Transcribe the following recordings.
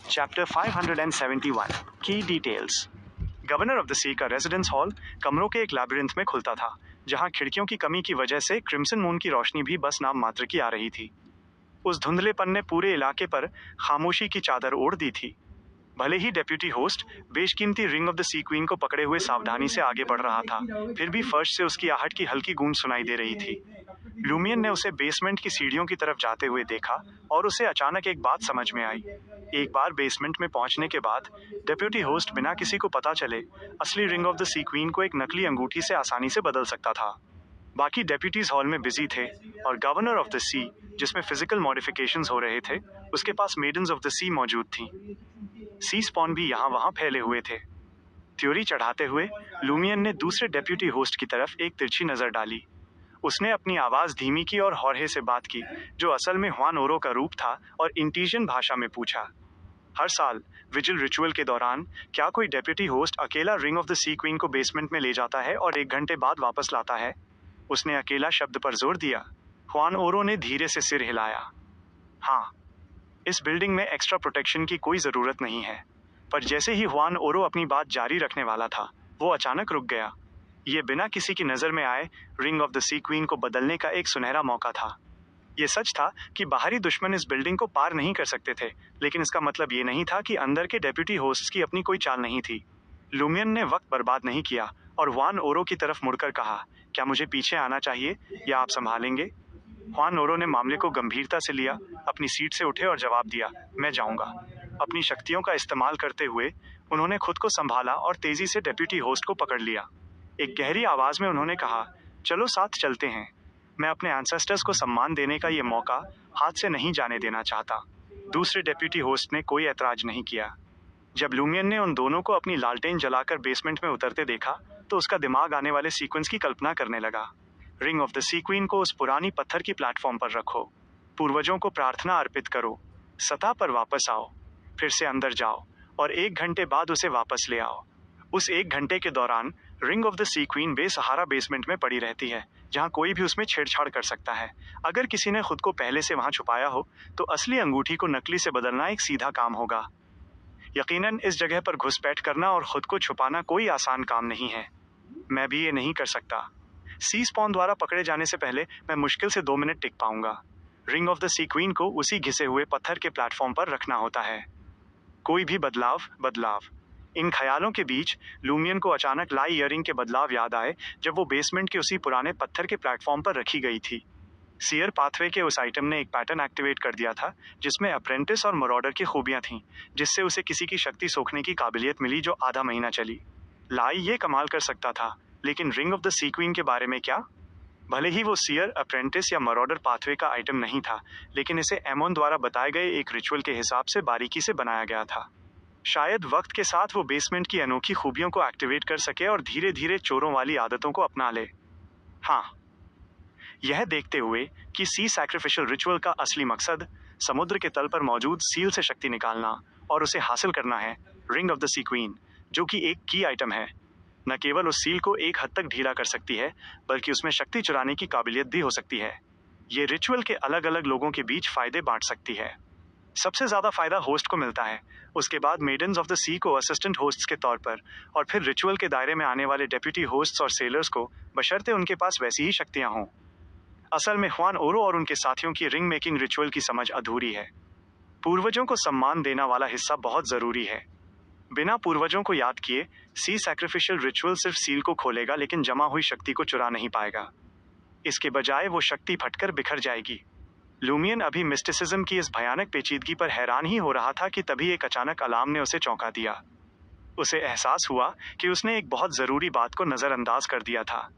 Chapter 571 की details. Governor of the sea का residence hall कमरों के एक लैबिरिंथ में खुलता था, जहां खिड़कियों की कमी की वजह से क्रिम्सन मून की रोशनी भी बस नाम मात्र की आ रही थी। उस धुंधलेपन ने पूरे इलाके पर खामोशी की चादर ओढ़ दी थी। भले ही डेप्यूटी होस्ट बेशकीमती Ring of the C queen को पकड़े हुए सावधानी से आगे बढ़ रहा था, फिर भी फर्श से उसकी आहट की हल्की गूंज सुनाई दे रही थी। लूमियन ने उसे बेसमेंट की सीढ़ियों की तरफ जाते हुए देखा और उसे अचानक एक बात समझ में आई। एक बार बेसमेंट में पहुंचने के बाद डेप्यूटी होस्ट बिना किसी को पता चले असली Ring of the C queen को एक नकली अंगूठी से आसानी से बदल सकता था। बाकी डेप्यूटीज हॉल में बिजी थे और गवर्नर ऑफ द सी, जिसमें फिजिकल मॉडिफिकेशंस हो रहे थे, उसके पास मेडन्स ऑफ द सी मौजूद थीं। सी स्पॉन भी यहाँ वहाँ फैले हुए थे। थ्योरी चढ़ाते हुए लूमियन ने दूसरे डेप्यूटी होस्ट की तरफ एक तिरछी नजर डाली। उसने अपनी आवाज धीमी की और हौरे से बात की, जो असल में हुआन ओरो का रूप था, और इंटीजन भाषा में पूछा, हर साल विजिल रिचुअल के दौरान क्या कोई डेप्यूटी होस्ट अकेला Ring of the C queen को बेसमेंट में ले जाता है और 1 घंटे बाद वापस लाता है? उसने अकेला शब्द पर जोर दिया। हुआन ओरो ने धीरे से सिर हिलाया। हाँ, इस बिल्डिंग में एक्स्ट्रा प्रोटेक्शन की कोई जरूरत नहीं है। पर जैसे ही हुआन ओरो अपनी बात जारी रखने वाला था, वो अचानक रुक गया। ये बिना किसी की नजर में आए Ring of the C queen को बदलने का एक सुनहरा मौका था। ये सच था कि बाहरी दुश्मन इस बिल्डिंग को पार नहीं कर सकते थे, लेकिन इसका मतलब ये नहीं था कि अंदर के डेप्यूटी होस्ट्स की अपनी कोई चाल नहीं थी। लूमियन ने वक्त बर्बाद नहीं किया और हुआन ओरो की तरफ मुड़कर कहा, क्या मुझे पीछे आना चाहिए या आप संभालेंगे? हुआन ओरो ने मामले को गंभीरता से लिया, अपनी सीट से उठे और जवाब दिया, मैं जाऊंगा। अपनी शक्तियों का इस्तेमाल करते हुए उन्होंने खुद को संभाला और तेजी से डेप्यूटी होस्ट को पकड़ लिया। एक गहरी आवाज में उन्होंने कहा, चलो साथ चलते हैं। मैं अपने एंसेस्टर्स को सम्मान देने का ये मौका हाथ से नहीं जाने देना चाहता। दूसरे डेप्यूटी होस्ट ने कोई ऐतराज नहीं किया। जब लूमियन ने उन दोनों को अपनी लालटेन जलाकर बेसमेंट में उतरते देखा, तो उसका दिमाग आने वाले सीक्वेंस की कल्पना करने लगा। Ring of the C queen को उस पुरानी पत्थर की प्लेटफॉर्म पर रखो, पूर्वजों को प्रार्थना अर्पित करो, सतह पर वापस आओ, फिर से अंदर जाओ और 1 घंटे बाद उसे वापस ले आओ। उस 1 घंटे के दौरान Ring of the C Queen बेसहारा बेसमेंट में पड़ी रहती है, जहां कोई भी उसमें छेड़छाड़ कर सकता है। अगर किसी ने खुद को पहले से वहां छुपाया हो, तो असली अंगूठी को नकली से बदलना एक सीधा काम होगा। यकीनन इस जगह पर घुसपैठ करना और खुद को छुपाना कोई आसान काम नहीं है। मैं भी ये नहीं कर सकता। सी स्पॉन द्वारा पकड़े जाने से पहले मैं मुश्किल से 2 मिनट टिक पाऊंगा। Ring of the C queen को उसी घिसे हुए पत्थर के प्लेटफॉर्म पर रखना होता है। कोई भी बदलाव। इन ख्यालों के बीच लूमियन को अचानक लाई ईयरिंग के बदलाव याद आए, जब वो बेसमेंट के उसी पुराने पत्थर के प्लेटफॉर्म पर रखी गई थी। सीयर पाथवे के उस आइटम ने एक पैटर्न एक्टिवेट कर दिया था, जिसमें अप्रेंटिस और मरॉडर की खूबियां थीं, जिससे उसे किसी की शक्ति सोखने की काबिलियत मिली जो आधा महीना चली। लाई ये कमाल कर सकता था, लेकिन Ring of the C Queen के बारे में क्या? भले ही वो सीयर, अप्रेंटिस या मरॉडर पाथवे का आइटम नहीं था, लेकिन इसे एमोन द्वारा बताए गए एक रिचुअल के हिसाब से बारीकी से बनाया गया था। शायद वक्त के साथ वो बेसमेंट की अनोखी खूबियों को एक्टिवेट कर सके और धीरे धीरे चोरों वाली आदतों को अपना ले। हाँ, यह देखते हुए कि सी सैक्रिफिशियल रिचुअल का असली मकसद समुद्र के तल पर मौजूद सील से शक्ति निकालना और उसे हासिल करना है, Ring of the C Queen, जो कि एक की आइटम है, न केवल उस सील को एक हद तक ढीला कर सकती है, बल्कि उसमें शक्ति चुराने की काबिलियत भी हो सकती है। ये रिचुअल के अलग अलग लोगों के बीच फायदे बांट सकती है। सबसे ज्यादा फायदा होस्ट को मिलता है, उसके बाद मेडन्स ऑफ द सी को असिस्टेंट होस्ट्स के तौर पर, और फिर रिचुअल के दायरे में आने वाले डेप्यूटी होस्ट्स और सेलर्स को, बशर्ते उनके पास वैसी ही शक्तियां हों। असल में हुआन ओरो और उनके साथियों की रिंग मेकिंग रिचुअल की समझ अधूरी है। पूर्वजों को सम्मान देना वाला हिस्सा बहुत जरूरी है। बिना पूर्वजों को याद किए सी सैक्रिफिशियल रिचुअल सिर्फ सील को खोलेगा, लेकिन जमा हुई शक्ति को चुरा नहीं पाएगा। इसके बजाय वो शक्ति फटकर बिखर जाएगी। लूमियन अभी मिस्टिसिज्म की इस भयानक पेचीदगी पर हैरान ही हो रहा था कि तभी एक अचानक अलार्म ने उसे चौंका दिया। उसे एहसास हुआ कि उसने एक बहुत जरूरी बात को नजरअंदाज कर दिया था।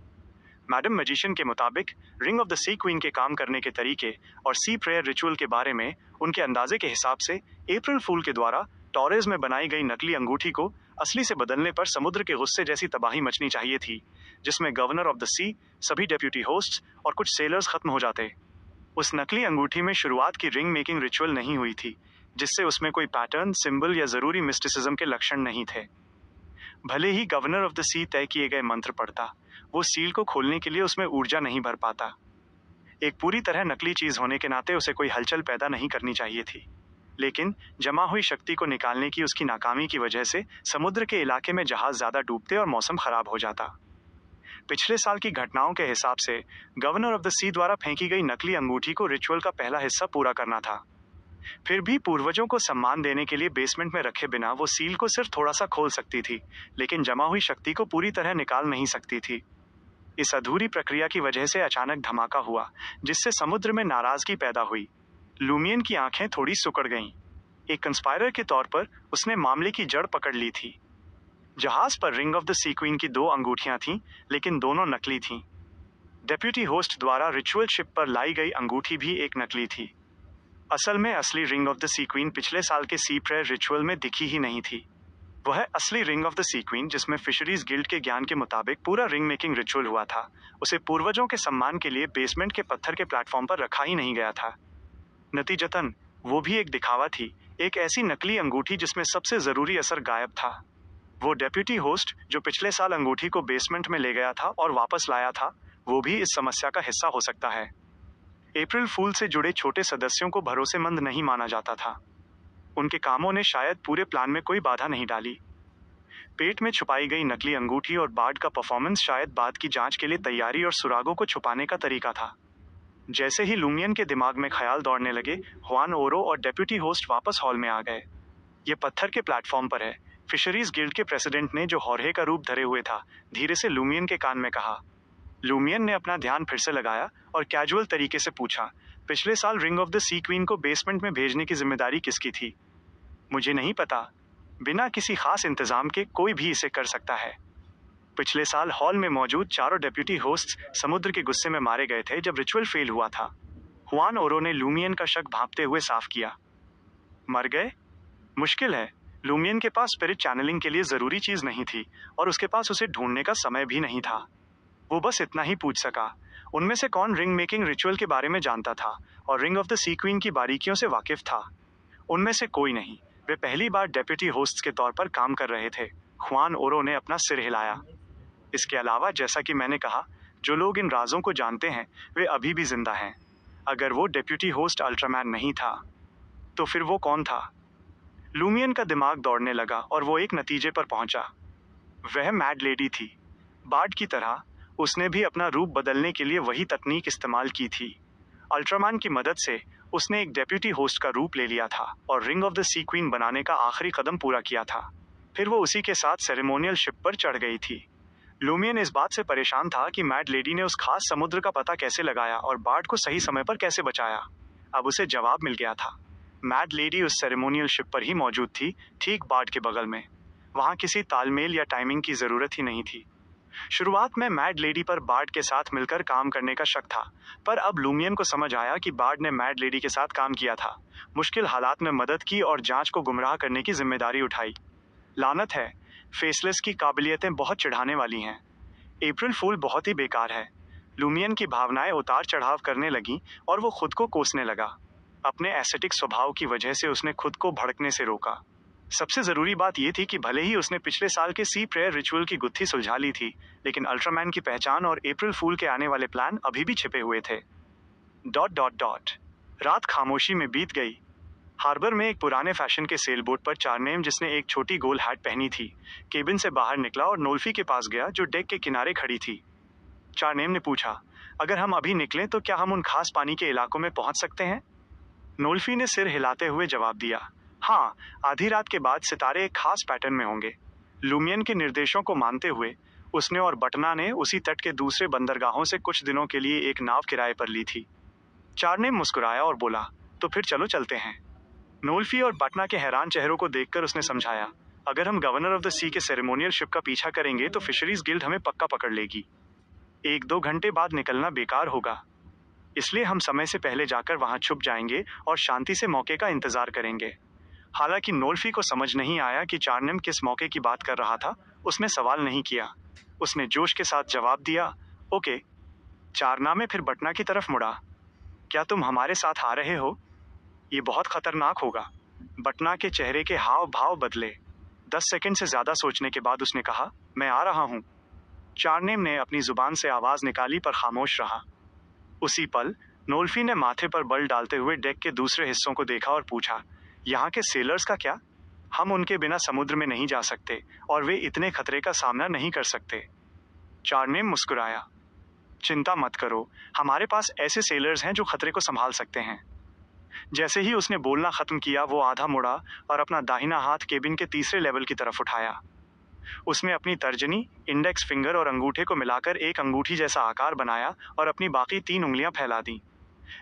मैडम मैजिशियन के मुताबिक Ring of the C Queen के काम करने के तरीके और सी प्रेयर रिचुअल के बारे में उनके अंदाजे के हिसाब से अप्रैल फूल के द्वारा टॉरेज में बनाई गई नकली अंगूठी को असली से बदलने पर समुद्र के गुस्से जैसी तबाही मचनी चाहिए थी, जिसमें गवर्नर ऑफ द सी, सभी डेप्यूटी होस्ट्स और कुछ सेलर्स खत्म हो जाते। उस नकली अंगूठी में शुरुआत की रिंग मेकिंग रिचुअल नहीं हुई थी, जिससे उसमें कोई पैटर्न, सिंबल या जरूरी मिस्टिसिज्म के लक्षण नहीं थे। भले ही गवर्नर ऑफ द सी तय किए गए मंत्र पढ़ता, वो सील को खोलने के लिए उसमें ऊर्जा नहीं भर पाता। एक पूरी तरह नकली चीज होने के नाते उसे कोई हलचल पैदा नहीं करनी चाहिए थी। लेकिन जमा हुई शक्ति को निकालने की उसकी नाकामी की वजह से समुद्र के इलाके में जहाज ज्यादा डूबते और मौसम खराब हो जाता। पिछले साल की घटनाओं के हिसाब से गवर्नर ऑफ द सी द्वारा फेंकी गई नकली अंगूठी को रिचुअल का पहला हिस्सा पूरा करना था। फिर भी पूर्वजों को सम्मान देने के लिए बेसमेंट में रखे बिना वो सील को सिर्फ थोड़ा सा खोल सकती थी, लेकिन जमा हुई शक्ति को पूरी तरह निकाल नहीं सकती थी। इस अधूरी प्रक्रिया की वजह से अचानक धमाका हुआ, जिससे समुद्र में नाराजगी पैदा हुई। लूमियन की आंखें थोड़ी सिकुड़ गईं। एक कंस्पायरर के तौर पर उसने मामले की जड़ पकड़ ली थी। जहाज पर Ring of the C Queen की 2 अंगूठियां थीं, लेकिन दोनों नकली थीं। डेप्यूटी होस्ट द्वारा रिचुअल शिप पर लाई गई अंगूठी भी एक नकली थी। असल में असली Ring of the C Queen पिछले साल के सी प्रेयर रिचुअल में दिखी ही नहीं थी। वह असली Ring of the C Queen, जिसमें फिशरीज गिल्ड के ज्ञान के मुताबिक पूरा रिंग मेकिंग रिचुअल हुआ था, उसे पूर्वजों के सम्मान के लिए बेसमेंट के पत्थर के प्लेटफॉर्म पर रखा ही नहीं गया था। नतीजतन वो भी एक दिखावा थी, एक ऐसी नकली अंगूठी जिसमें सबसे जरूरी असर गायब था। वो डेप्यूटी होस्ट जो पिछले साल अंगूठी को बेसमेंट में ले गया था और वापस लाया था, वो भी इस समस्या का हिस्सा हो सकता है। अप्रैल फूल से जुड़े छोटे सदस्यों को भरोसेमंद नहीं माना जाता था। उनके कामों ने शायद पूरे प्लान में कोई बाधा नहीं डाली। पेट में छुपाई गई नकली अंगूठी और बार्ड का परफॉर्मेंस शायद बाद की जांच के लिए तैयारी और सुरागों को छुपाने का तरीका था। जैसे ही लूमियन के दिमाग में ख्याल दौड़ने लगे, हुआन ओरो और डेप्यूटी होस्ट वापस हॉल में आ गए। ये पत्थर के प्लेटफॉर्म पर है, फिशरीज गिल्ड के प्रेसिडेंट ने, जो हॉर्हे का रूप धरे हुए था, धीरे से लूमियन के कान में कहा। लूमियन ने अपना ध्यान फिर से लगाया और कैजुअल तरीके से पूछा, पिछले साल Ring of the C queen को बेसमेंट में भेजने की जिम्मेदारी किसकी थी? मुझे नहीं पता। बिना किसी खास इंतजाम के कोई भी इसे कर सकता है। पिछले साल हॉल में मौजूद चारों डेप्यूटी होस्ट्स समुद्र के गुस्से में मारे गए थे जब रिचुअल फेल हुआ था। हुआन ओरो ने लूमियन का शक भांपते हुए साफ किया। मर गए? मुश्किल है। लूमियन के पास स्पिरिट चैनलिंग के लिए जरूरी चीज नहीं थी और उसके पास उसे ढूंढने का समय भी नहीं था। वो बस इतना ही पूछ सका, उनमें से कौन रिंग मेकिंग रिचुअल के बारे में जानता था और Ring of the C Queen की बारीकियों से वाकिफ था। उनमें से कोई नहीं। वे पहली बार डेप्यूटी होस्ट्स के तौर पर काम कर रहे थे। हुआन ओरो ने अपना सिर हिलाया। इसके अलावा, जैसा कि मैंने कहा, जो लोग इन राजों को जानते हैं वे अभी भी जिंदा हैं। अगर वो डेप्यूटी होस्ट अल्ट्रामैन नहीं था, तो फिर वो कौन था? लूमियन का दिमाग दौड़ने लगा और वो एक नतीजे पर पहुंचा। वह मैड लेडी थी। बार्ड की तरह उसने भी अपना रूप बदलने के लिए वही तकनीक इस्तेमाल की थी। अल्ट्रामैन की मदद से उसने एक डेप्यूटी होस्ट का रूप ले लिया था और Ring of the C Queen बनाने का आखिरी कदम पूरा किया था। फिर वो उसी के साथ सेरेमोनियल शिप पर चढ़ गई थी। लूमियन इस बात से परेशान था कि मैड लेडी ने उस खास समुद्र का पता कैसे लगाया और बार्ड को सही समय पर कैसे बचाया। अब उसे जवाब मिल गया था। मैड लेडी उस सेरेमोनियल शिप पर ही मौजूद थी, ठीक बार्ड के बगल में। वहां किसी तालमेल या टाइमिंग की जरूरत ही नहीं थी। शुरुआत में मैड लेडी पर बार्ड के साथ मिलकर काम करने का शक था, पर अब लूमियन को समझ आया कि बार्ड ने मैड लेडी के साथ काम किया था, मुश्किल हालात में मदद की और जांच को गुमराह करने की जिम्मेदारी उठाई। लानत है, फेसलेस की काबिलियतें बहुत चिढ़ाने वाली हैं। अप्रैल फूल बहुत ही बेकार है। लूमियन की भावनाएं उतार चढ़ाव करने लगीं और वो खुद को कोसने लगा। अपने एसेटिक स्वभाव की वजह से उसने खुद को भड़कने से रोका। सबसे जरूरी बात यह थी कि भले ही उसने पिछले साल के सी प्रेयर रिचुअल की गुत्थी सुलझा ली थी, लेकिन अल्ट्रामैन की पहचान और अप्रैल फूल के आने वाले प्लान अभी भी छिपे हुए थे। ... रात खामोशी में बीत गई। हार्बर में एक पुराने फैशन के सेल बोट पर चारनेम, जिसने एक छोटी गोल हैट पहनी थी, केबिन से बाहर निकला और नोल्फी के पास गया, जो डेक के किनारे खड़ी थी। चारनेम ने पूछा, अगर हम अभी निकलें तो क्या हम उन खास पानी के इलाकों में पहुंच सकते हैं? नोल्फी ने सिर हिलाते हुए जवाब दिया, हाँ, आधी रात के बाद सितारे एक खास पैटर्न में होंगे। लूमियन के निर्देशों को मानते हुए उसने और बटना ने उसी तट के दूसरे बंदरगाहों से कुछ दिनों के लिए एक नाव किराए पर ली थी। चारनेम मुस्कुराया और बोला, तो फिर चलो चलते हैं। नोल्फी और बटना के हैरान चेहरों को देखकर उसने समझाया, अगर हम गवर्नर ऑफ द सी के सेरेमोनियल शिप का पीछा करेंगे तो फिशरीज गिल्ड हमें पक्का पकड़ लेगी। 1-2 घंटे बाद निकलना बेकार होगा, इसलिए हम समय से पहले जाकर वहां छुप जाएंगे और शांति से मौके का इंतजार करेंगे। हालांकि नोल्फी को समझ नहीं आया कि चारनेम किस मौके की बात कर रहा था। उसने सवाल नहीं किया, उसने जोश के साथ जवाब दिया, ओके। चारनामे फिर बटना की तरफ मुड़ा, क्या तुम हमारे साथ आ रहे हो? ये बहुत खतरनाक होगा। बटना के चेहरे के हाव भाव बदले। 10 सेकंड से ज्यादा सोचने के बाद उसने कहा, मैं आ रहा हूं। चारनेम ने अपनी जुबान से आवाज निकाली पर खामोश रहा। उसी पल नोल्फी ने माथे पर बल डालते हुए डेक के दूसरे हिस्सों को देखा और पूछा, यहाँ के सेलर्स का क्या? हम उनके बिना समुद्र में नहीं जा सकते और वे इतने खतरे का सामना नहीं कर सकते। चार्नेम मुस्कुराया। चिंता मत करो, हमारे पास ऐसे सेलर्स हैं जो खतरे को संभाल सकते हैं। जैसे ही उसने बोलना खत्म किया, वो आधा मुड़ा और अपना दाहिना हाथ केबिन के तीसरे लेवल की तरफ उठाया। उसने अपनी तर्जनी, इंडेक्स फिंगर और अंगूठे को मिलाकर एक अंगूठी जैसा आकार बनाया और अपनी बाकी 3 उंगलियां फैला दी।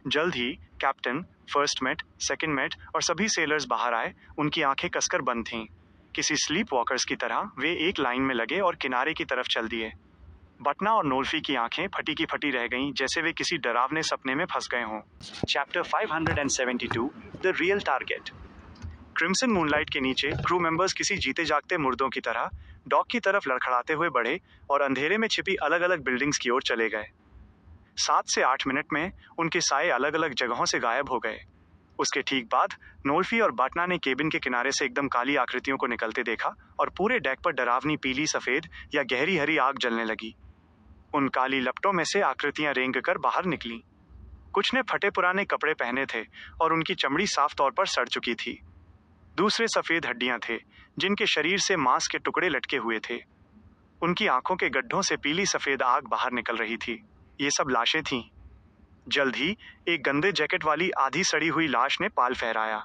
जल्द ही captain, first mate, second mate और सभी सेलर्स बाहर आए। उनकी आंखें कसकर बंद थीं। किसी स्लीप वॉकर्स की तरह वे एक लाइन में लगे और किनारे की तरफ चल दिए। बटना और नोल्फी की आंखें फटी की फटी रह गईं, जैसे वे किसी डरावने सपने में फंस गए हों। Chapter 572 the real target. Crimson moonlight के नीचे क्रू मेंबर्स किसी जीते जागते मुर्दों की तरह डॉक की तरफ लड़खड़ाते हुए बढ़े और अंधेरे में छिपी अलग अलग बिल्डिंग्स की ओर चले गए। 7 से 8 मिनट में उनके साए अलग अलग जगहों से गायब हो गए। उसके ठीक बाद नोल्फी और बाटना ने केबिन के किनारे से एकदम काली आकृतियों को निकलते देखा और पूरे डेक पर डरावनी पीली, सफेद या गहरी हरी आग जलने लगी। उन काली लपटों में से आकृतियां रेंग कर बाहर निकली। कुछ ने फटे पुराने कपड़े पहने थे और उनकी चमड़ी साफ तौर पर सड़ चुकी थी। दूसरे सफेद हड्डियां थे, जिनके शरीर से मांस के टुकड़े लटके हुए थे। उनकी आंखों के गड्ढों से पीली सफेद आग बाहर निकल रही थी। ये सब लाशें थीं। जल्द ही एक गंदे जैकेट वाली आधी सड़ी हुई लाश ने पाल फहराया।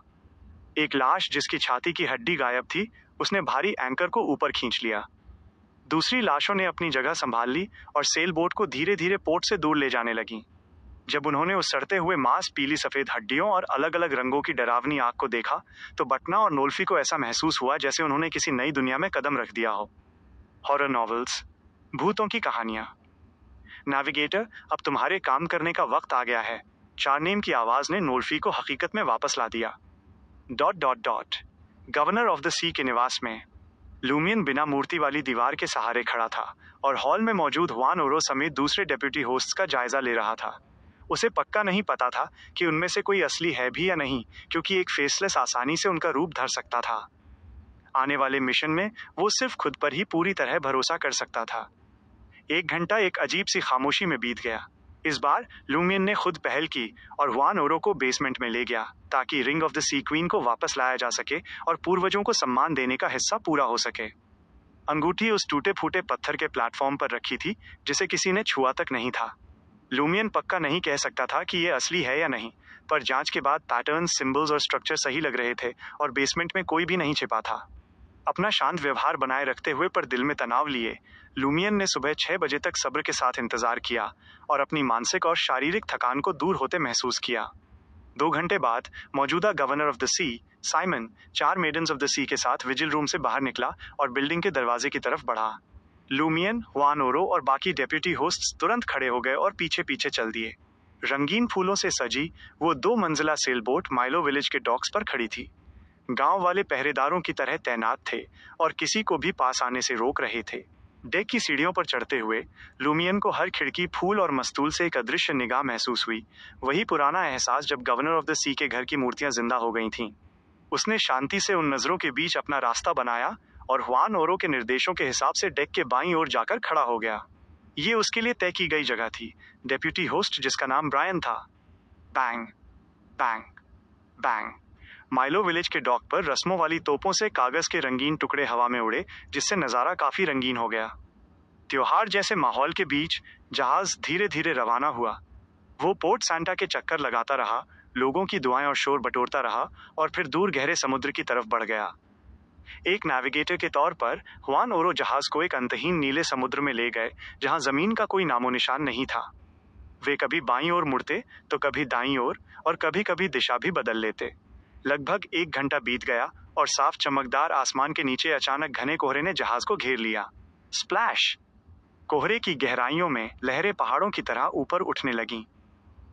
एक लाश जिसकी छाती की हड्डी गायब थी, उसने भारी एंकर को ऊपर खींच लिया। दूसरी लाशों ने अपनी जगह संभाल ली और सेल बोट को धीरे धीरे पोर्ट से दूर ले जाने लगीं। जब उन्होंने उस सड़ते हुए मांस, पीली सफेद हड्डियों और अलग अलग रंगों की डरावनी आग को देखा, तो बटना और नोल्फी को ऐसा महसूस हुआ जैसे उन्होंने किसी नई दुनिया में कदम रख दिया हो। हॉरर नॉवेल्स, भूतों की कहानियां। नेविगेटर, अब तुम्हारे काम करने का वक्त आ गया है। चारनेम की आवाज ने नोल्फी को हकीकत में वापस ला दिया। ... गवर्नर ऑफ द सी के निवास में लूमियन बिना मूर्ति वाली दीवार के सहारे खड़ा था और हॉल में मौजूद हुआन ओरो समेत दूसरे डेप्यूटी होस्ट्स का जायजा ले रहा था। उसे पक्का नहीं पता था कि उनमें से कोई असली है भी या नहीं, क्योंकि एक फेसलेस आसानी से उनका रूप धर सकता था। आने वाले मिशन में वो सिर्फ खुद पर ही पूरी तरह भरोसा कर सकता था। 1 घंटा एक अजीब सी खामोशी में बीत गया। इस बार लूमियन ने खुद पहल की और हुआन ओरो को बेसमेंट में ले गया, ताकि Ring of the C queen को वापस लाया जा सके और पूर्वजों को सम्मान देने का हिस्सा पूरा हो सके। अंगूठी उस टूटे फूटे पत्थर के प्लेटफॉर्म पर रखी थी, जिसे किसी ने छुआ तक नहीं था। लूमियन पक्का नहीं कह सकता था कि ये असली है या नहीं, पर जांच के बाद पैटर्न्स, सिंबल्स और स्ट्रक्चर सही लग रहे थे और बेसमेंट में कोई भी नहीं छिपा था। अपना शांत व्यवहार बनाए रखते हुए पर दिल में तनाव लिए, लूमियन ने सुबह 6 बजे तक सब्र के साथ इंतजार किया और अपनी मानसिक और शारीरिक थकान को दूर होते महसूस किया। 2 घंटे बाद मौजूदा governor of the sea, Simon, 4 maidens of the सी के साथ विजिल रूम से बाहर निकला और बिल्डिंग के दरवाजे की तरफ बढ़ा। लूमियन, हुआन ओरो और बाकी डेप्यूटी होस्ट्स तुरंत खड़े हो गए और पीछे पीछे चल दिए। रंगीन फूलों से सजी वो 2 मंजिला सेल बोट माइलो विलेज के डॉक्स पर खड़ी थी। गांव वाले पहरेदारों की तरह तैनात थे और किसी को भी पास आने से रोक रहे थे। डेक की सीढ़ियों पर चढ़ते हुए लूमियन को हर खिड़की, फूल और मस्तूल से एक अदृश्य निगाह महसूस हुई। वही पुराना एहसास जब गवर्नर ऑफ द सी के घर की मूर्तियां जिंदा हो गई थीं। उसने शांति से उन नजरों के बीच अपना रास्ता बनाया और हुआन ओरो के निर्देशों के हिसाब से डेक के बाईं ओर जाकर खड़ा हो गया। ये उसके लिए तय की गई जगह थी। डेप्यूटी होस्ट, जिसका नाम ब्रायन था। Bang bang bang. Milo village के डॉक पर रस्मों वाली तोपों से कागज के रंगीन टुकड़े हवा में उड़े, जिससे नजारा काफी रंगीन हो गया। त्योहार जैसे माहौल के बीच जहाज धीरे धीरे रवाना हुआ। वो पोर्ट सैंटा के चक्कर लगाता रहा, लोगों की दुआएं और शोर बटोरता रहा और फिर दूर गहरे समुद्र की तरफ बढ़ गया। एक नेविगेटर के तौर पर हुआन ओरो जहाज को एक अंतहीन नीले समुद्र में ले गए, जहां जमीन का कोई नामो निशान नहीं था। वे कभी बाईं ओर मुड़ते तो कभी दाईं ओर और कभी कभी दिशा भी बदल लेते। लगभग 1 घंटा बीत गया और साफ चमकदार आसमान के नीचे अचानक घने कोहरे ने जहाज को घेर लिया। स्प्लैश! कोहरे की गहराइयों में लहरें पहाड़ों की तरह ऊपर उठने लगीं।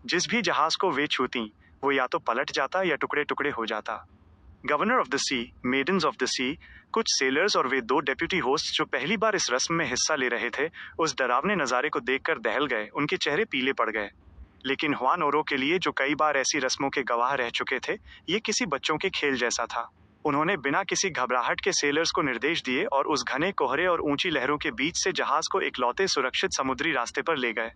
जिस भी जहाज को वे छूतीं, वो या तो पलट जाता या टुकड़े टुकड़े हो जाता। Governor of the sea, maidens of the sea, कुछ सेलर्स और वे 2 डेप्यूटी होस्ट जो पहली बार इस रस्म में हिस्सा ले रहे थे, उस डरावने नज़ारे को देखकर दहल गए। उनके चेहरे पीले पड़ गए। लेकिन हुआन ओरो के लिए, जो कई बार ऐसी रस्मों के गवाह रह चुके थे, ये किसी बच्चों के खेल जैसा था। उन्होंने बिना किसी घबराहट के सेलर्स को निर्देश दिए और उस घने कोहरे और ऊंची लहरों के बीच से जहाज को इकलौते सुरक्षित समुद्री रास्ते पर ले गए।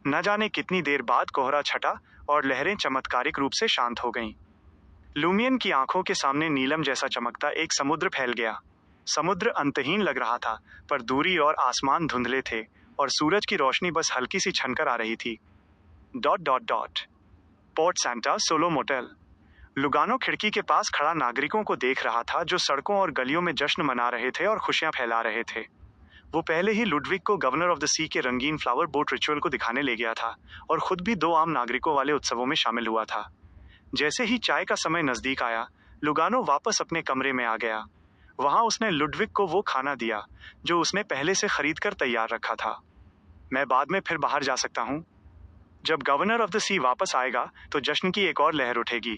न जाने कितनी देर बाद कोहरा छटा और लहरें चमत्कारिक रूप से शांत हो गईं। लूमियन की आंखों के सामने नीलम जैसा चमकता एक समुद्र फैल गया। समुद्र अंतहीन लग रहा था, पर दूरी और आसमान धुंधले थे और सूरज की रोशनी बस हल्की सी छनकर आ रही थी। Dot dot dot. Port Santa solo motel. Lugano खिड़की के पास खड़ा नागरिकों को देख रहा था जो सड़कों और गलियों में जश्न मना रहे थे और खुशियां फैला रहे थे। वो पहले ही लुडविग को गवर्नर ऑफ द सी के रंगीन फ्लावर बोट रिचुअल को दिखाने ले गया था और खुद भी 2 आम नागरिकों वाले उत्सवों में शामिल हुआ था। जैसे ही चाय का समय नजदीक आया, लुगानो वापस अपने कमरे में आ गया। वहां उसने लुडविग को वो खाना दिया जो उसने पहले से खरीद कर तैयार रखा था। मैं बाद में फिर बाहर जा सकता हूँ। जब गवर्नर ऑफ द सी वापस आएगा तो जश्न की एक और लहर उठेगी।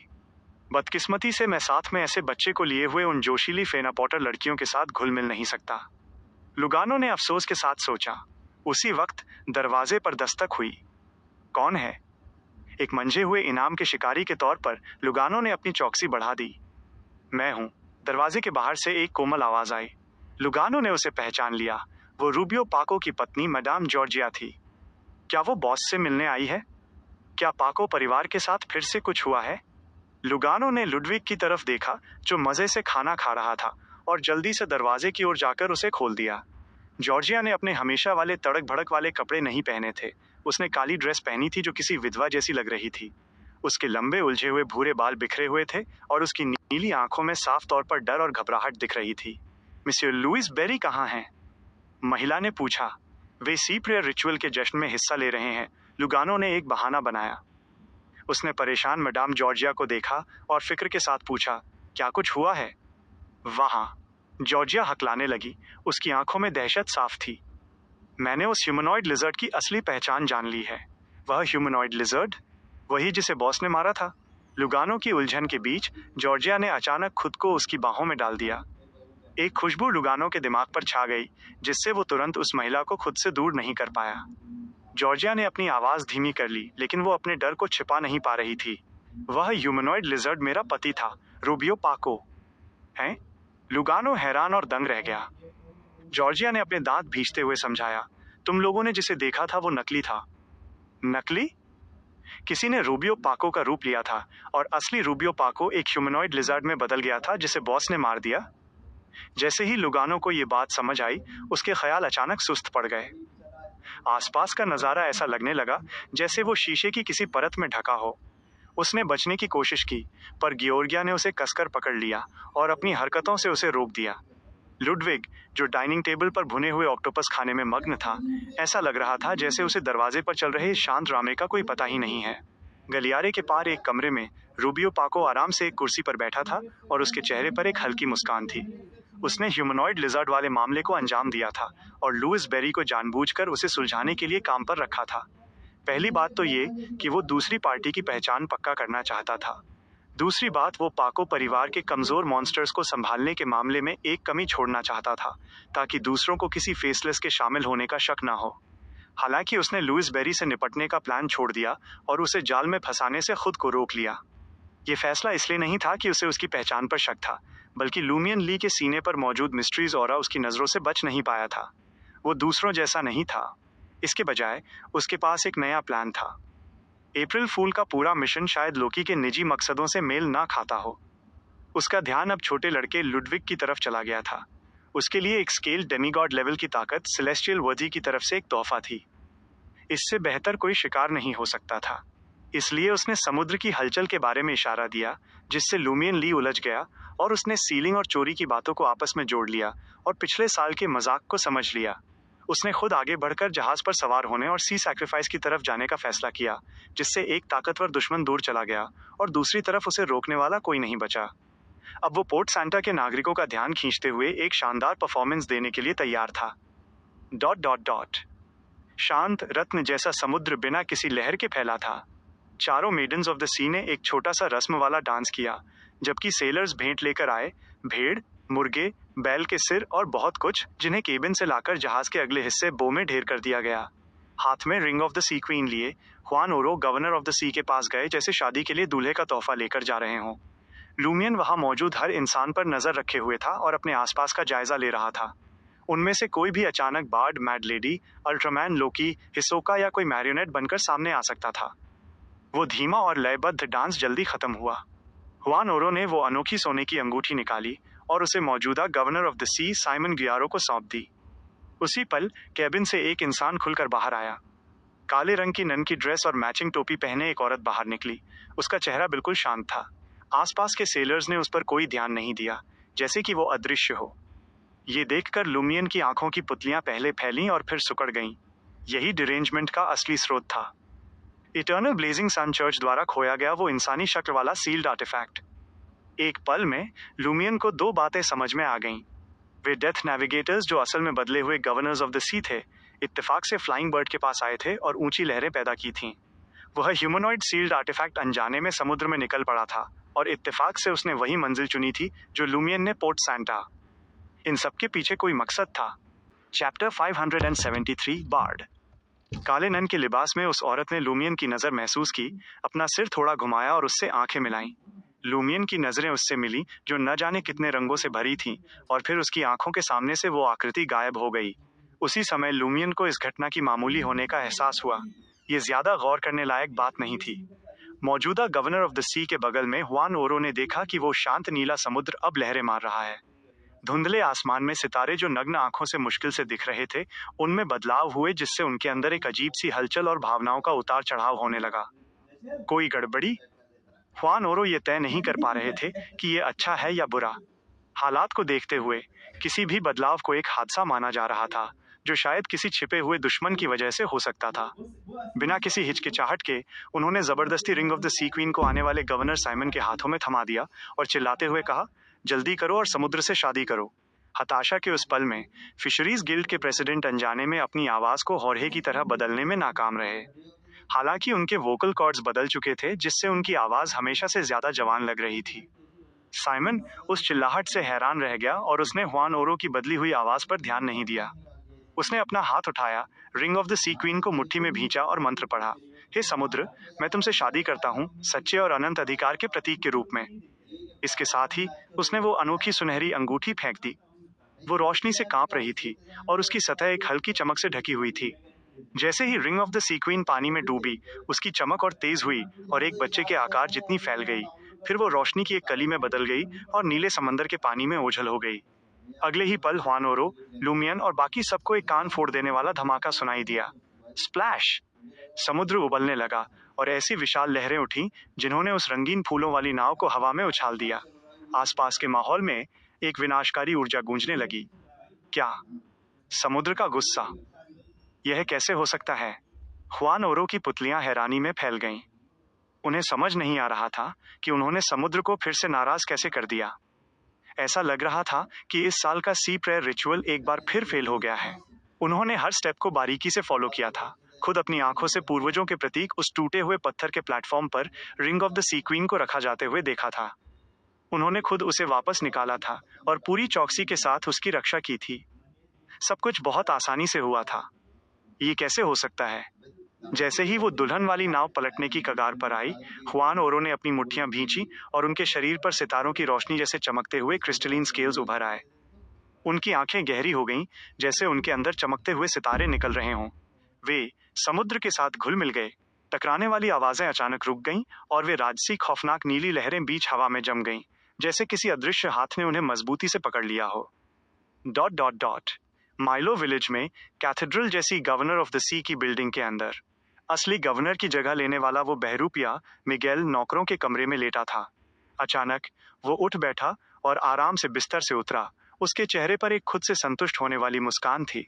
बदकिस्मती से मैं साथ में ऐसे बच्चे को लिए हुए उन जोशीली फेना पॉटर लड़कियों के साथ घुल मिल नहीं सकता। लुगानो ने अफसोस के साथ सोचा। उसी वक्त दरवाजे पर दस्तक हुई। कौन है? एक मंझे हुए इनाम के शिकारी के तौर पर लुगानो ने अपनी चौकसी बढ़ा दी। मैं हूं। दरवाजे के बाहर से एक कोमल आवाज आई। लुगानो ने उसे पहचान लिया। वो रूबियो पाको की पत्नी मैडम जॉर्जिया थी। क्या वो बॉस से मिलने आई है? क्या पाको परिवार के साथ फिर से कुछ हुआ है? लुगानो ने लुडविग की तरफ देखा जो मजे से खाना खा रहा था और जल्दी से दरवाजे की ओर जाकर उसे खोल दिया। जॉर्जिया ने अपने हमेशा वाले तड़क भड़क वाले कपड़े नहीं पहने थे। उसने काली ड्रेस पहनी थी जो किसी विधवा जैसी लग रही थी। उसके लंबे उलझे हुए भूरे बाल बिखरे हुए थे और उसकी नीली आंखों में साफ तौर पर डर और घबराहट दिख रही थी। मिस्टर लुइस बेरी कहाँ हैं? महिला ने पूछा। वे सी प्रेयर रिचुअल के जश्न में हिस्सा ले रहे हैं। लुगानो ने एक बहाना बनाया। उसने परेशान मैडम जॉर्जिया को देखा और फिक्र के साथ पूछा, क्या कुछ हुआ है? वहां। जॉर्जिया हकलाने लगी। उसकी आंखों में दहशत साफ थी। मैंने उस ह्यूमनॉइड लिजर्ड की असली पहचान जान ली है। वह ह्यूमनॉइड लिजर्ड? वही जिसे बॉस ने मारा था? लुगानो की उलझन के बीच जॉर्जिया ने अचानक खुद को उसकी बाहों में डाल दिया। एक खुशबू लुगानो के दिमाग पर छा गई, जिससे वो तुरंत उस महिला को खुद से दूर नहीं कर पाया। जॉर्जिया ने अपनी आवाज धीमी कर ली, लेकिन वो अपने डर को छिपा नहीं पा रही थी। वह ह्यूमनॉइड लिजर्ड मेरा पति था, रूबियो पाको। हैं? लुगानो हैरान और दंग रह गया। जॉर्जिया ने अपने दांत भींचते हुए समझाया, तुम लोगों ने जिसे देखा था वो नकली था। नकली? किसी ने रूबियो पाको का रूप लिया था और असली रूबियो पाको एक ह्यूमनॉइड लिजर्ड में बदल गया था जिसे बॉस ने मार दिया। जैसे ही लुगानो को ये बात समझ आई, उसके ख्याल अचानक सुस्त पड़ गए। आसपास का नजारा ऐसा लगने लगा जैसे वो शीशे की किसी परत में ढका हो। उसने बचने की कोशिश की, पर गियोर्गिया ने उसे कसकर पकड़ लिया और अपनी हरकतों से उसे रोक दिया। लुडविग, जो डाइनिंग टेबल पर भुने हुए ऑक्टोपस खाने में मग्न था, ऐसा लग रहा था जैसे उसे दरवाजे पर चल रहे शांत ड्रामे का कोई पता ही नहीं है। गलियारे के पार एक कमरे में रूबियो पाको आराम से एक कुर्सी पर बैठा था और उसके चेहरे पर एक हल्की मुस्कान थी। उसने ह्यूमनॉइड लिजर्ड वाले मामले को अंजाम दिया था और लुइस बेरी को जानबूझकर उसे सुलझाने के लिए काम पर रखा था। पहली बात तो ये कि वो दूसरी पार्टी की पहचान पक्का करना चाहता था। दूसरी बात, वो पाको परिवार के कमजोर मॉन्स्टर्स को संभालने के मामले में एक कमी छोड़ना चाहता था, ताकि दूसरों को किसी फेसलेस के शामिल होने का शक ना हो। हालांकि उसने लुइस बेरी से निपटने का प्लान छोड़ दिया और उसे जाल में फंसाने से खुद को रोक लिया। ये फैसला इसलिए नहीं था कि उसे उसकी पहचान पर शक था, बल्कि लूमियन ली के सीने पर मौजूद मिस्ट्रीज ऑरा उसकी नजरों से बच नहीं पाया था। वो दूसरों जैसा नहीं था। इसके बजाय उसके पास एक नया प्लान था। अप्रैल फूल का पूरा मिशन शायद लोकी के निजी मकसदों से मेल ना खाता हो। उसका ध्यान अब छोटे लड़के लुडविग की तरफ चला गया था। उसके लिए एक स्केल डेमीगॉड लेवल की ताकत सेलेस्टियल वर्दी की तरफ से एक तोहफा थी। इससे बेहतर कोई शिकार नहीं हो सकता था। इसलिए उसने समुद्र की हलचल के बारे में इशारा दिया, जिससे लूमियन ली उलझ गया और उसने सीलिंग और चोरी की बातों को आपस में जोड़ लिया और पिछले साल के मजाक को समझ लिया। उसने खुद आगे बढ़कर जहाज पर सवार होने और सी सैक्रिफाइस की तरफ जाने का फैसला किया, जिससे एक ताकतवर दुश्मन दूर चला गया और दूसरी तरफ उसे रोकने वाला कोई नहीं बचा। अब वो पोर्ट सैंटा के नागरिकों का ध्यान खींचते हुए एक शानदार परफॉर्मेंस देने के लिए तैयार था। Dot dot dot. शांत रत्न जैसा समुद्र बिना किसी लहर के फैला था। चारों मेडन्स ऑफ द सी ने एक छोटा सा रस्म वाला डांस किया, जबकि सेलर्स भेंट लेकर आए, भेड़, मुर्गे, बैल के सिर और बहुत कुछ, जिन्हें केबिन से लाकर जहाज के अगले हिस्से बो में ढेर कर दिया गया। हाथ में Ring of the C Queen लिए Juan Oro Governor of the सी के पास गए, जैसे शादी के लिए दूल्हे का तोहफा लेकर जा रहे हों। लूमियन वहां मौजूद हर इंसान पर नजर रखे हुए था और अपने आसपास का जायजा ले रहा था। उनमें से कोई भी अचानक बार्ड, मैड लेडी, अल्ट्रामैन लोकी, हिसोका या कोई मैरियोनेट बनकर सामने आ सकता था। वो धीमा और लयबद्ध डांस जल्दी खत्म हुआ। हुआन ओरो ने वो अनोखी सोने की अंगूठी निकाली और उसे मौजूदा governor of the sea Simon Giaro को सौंप दी। उसी पल कैबिन से एक इंसान खुलकर बाहर आया। काले रंग की नन की ड्रेस और मैचिंग टोपी पहने एक औरत बाहर निकली। उसका चेहरा बिल्कुल शांत था। आसपास के सेलर्स ने उस पर कोई ध्यान नहीं दिया, जैसे कि वो अदृश्य हो। ये देखकर लुमियन की आंखों की पुतलियां पहले फैलीं और फिर सिकुड़ गईं। यही डिरेंजमेंट का असली स्रोत था। इटर्नल ब्लेजिंग सन चर्च द्वारा खोया गया वो इंसानी शक्ल वाला सील्ड आर्टिफैक्ट। एक पल में लुमियन को दो बातें समझ में आ गईं। वे डेथ नेविगेटर्स जो असल में बदले हुए गवर्नर्स ऑफ द सी थे, इत्तेफाक से फ्लाइंग बर्ड के पास आए थे और ऊंची लहरें पैदा की थीं। वह ह्यूमनॉइड सील्ड आर्टिफैक्ट अनजाने में समुद्र में निकल पड़ा था और इत्तेफाक से उसने वही मंजिल चुनी थी जो लुमियन ने पोर्ट सैंटा। इन सबके पीछे कोई मकसद था। Chapter 573 board. काले नन के लिबास में उस औरत ने लुमियन की नजर महसूस की, अपना सिर थोड़ा घुमाया और उससे आंखें मिलाईं। लुमियन की नजरें उससे मिली जो न जाने कितने रंगों से भरी थीं, और फिर उसकी आंखों के सामने से वो आकृति गायब हो गई। उसी समय लुमियन को इस घटना की मामूली होने का एहसास हुआ। ये ज्यादा गौर करने लायक बात नहीं थी। मौजूदा गवर्नर ऑफ द सी के बगल में हुआन ओरो ने देखा कि वो शांत नीला समुद्र अब लहरें मार रहा है। धुंधले आसमान में सितारे जो नग्न आंखों से मुश्किल से दिख रहे थे, उनमें बदलाव हुए जिससे उनके अंदर एक अजीब सी हलचल और भावनाओं का उतार चढ़ाव होने लगा। कोई गड़बड़ी? हुआन ओरो ये तय नहीं कर पा रहे थे कि ये अच्छा है या बुरा। हालात को देखते हुए किसी भी बदलाव को एक हादसा माना जा रहा था, जो शायद किसी छिपे हुए दुश्मन की वजह से हो सकता था। बिना किसी हिचकिचाहट के उन्होंने जबरदस्ती Ring of the C queen को आने वाले गवर्नर साइमन के हाथों में थमा दिया और चिल्लाते हुए कहा, जल्दी करो और समुद्र से शादी करो। हताशा के उस पल में फिशरीज गिल्ड के प्रेसिडेंट अनजाने में अपनी आवाज को हौरे की तरह बदलने में नाकाम रहे। हालांकि उनके वोकल कॉर्ड्स बदल चुके थे, जिससे उनकी आवाज हमेशा से ज्यादा जवान लग रही थी। साइमन उस चिल्लाहट से हैरान रह गया और उसने हुआन ओरो की बदली हुई आवाज पर ध्यान नहीं दिया। उसने अपना हाथ उठाया, Ring of the C queen को मुट्ठी में भींचा और मंत्र पढ़ा, हे समुद्र, मैं तुमसे शादी करता हूँ, सच्चे और अनंत अधिकार के प्रतीक के रूप में। इसके साथ ही उसने वो अनोखी सुनहरी अंगूठी फेंक दी। वो रोशनी से कांप रही थी और उसकी सतह एक हल्की चमक से ढकी हुई थी। जैसे ही ring of the C queen पानी में डूबी, उसकी चमक और तेज हुई और एक बच्चे के आकार जितनी फैल गई। फिर वो रोशनी की एक कली में बदल गई और नीले समंदर के पानी में ओझल हो गई। अगले ही पल हुआन ओरो, लुमियन और बाकी सबको एक कान फोड़ देने वाला धमाका सुनाई दिया। स्प्लैश! समुद्र उबलने लगा और ऐसी विशाल लहरें उठी जिन्होंने उस रंगीन फूलों वाली नाव को हवा में उछाल दिया। आसपास के माहौल में एक विनाशकारी ऊर्जा गूंजने लगी। क्या? समुद्र का गुस्सा? यह कैसे हो सकता है? हुआन ओरो की पुतलियां हैरानी में फैल गईं। उन्हें समझ नहीं आ रहा था कि उन्होंने समुद्र को फिर से नाराज कैसे कर दिया। ऐसा लग रहा था कि इस साल का सी प्रेयर रिचुअल एक बार फिर फेल हो गया है। उन्होंने हर स्टेप को बारीकी से फॉलो किया था, खुद अपनी आंखों से पूर्वजों के प्रतीक उस टूटे हुए पत्थर के प्लेटफॉर्म पर Ring of the C queen को रखा जाते हुए देखा था। उन्होंने खुद उसे वापस निकाला था और पूरी चौकसी के साथ उसकी रक्षा की थी। सब कुछ बहुत आसानी से हुआ था। ये कैसे हो सकता है? जैसे ही वो दुल्हन वाली नाव पलटने की कगार पर आई, हुआन ओरो ने अपनी मुट्ठियां भींची और उनके शरीर पर सितारों की रोशनी जैसे चमकते हुए क्रिस्टलीन स्केल्स उभर आए। उनकी आंखें गहरी हो गईं, जैसे उनके अंदर चमकते हुए सितारे निकल रहे हों। वे समुद्र के साथ घुल मिल गए। टकराने वाली आवाजें अचानक रुक गईं और वे राजसी खौफनाक नीली लहरें बीच हवा में जम गईं, जैसे किसी अदृश्य हाथ ने उन्हें मजबूती से पकड़ लिया हो। Dot dot dot. Milo village में कैथेड्रल जैसी गवर्नर ऑफ द सी की बिल्डिंग के अंदर असली गवर्नर की जगह लेने वाला वो बहरूपिया मिगेल नौकरों के कमरे में लेटा था। अचानक वो उठ बैठा और आराम से बिस्तर से उतरा। उसके चेहरे पर एक खुद से संतुष्ट होने वाली मुस्कान थी।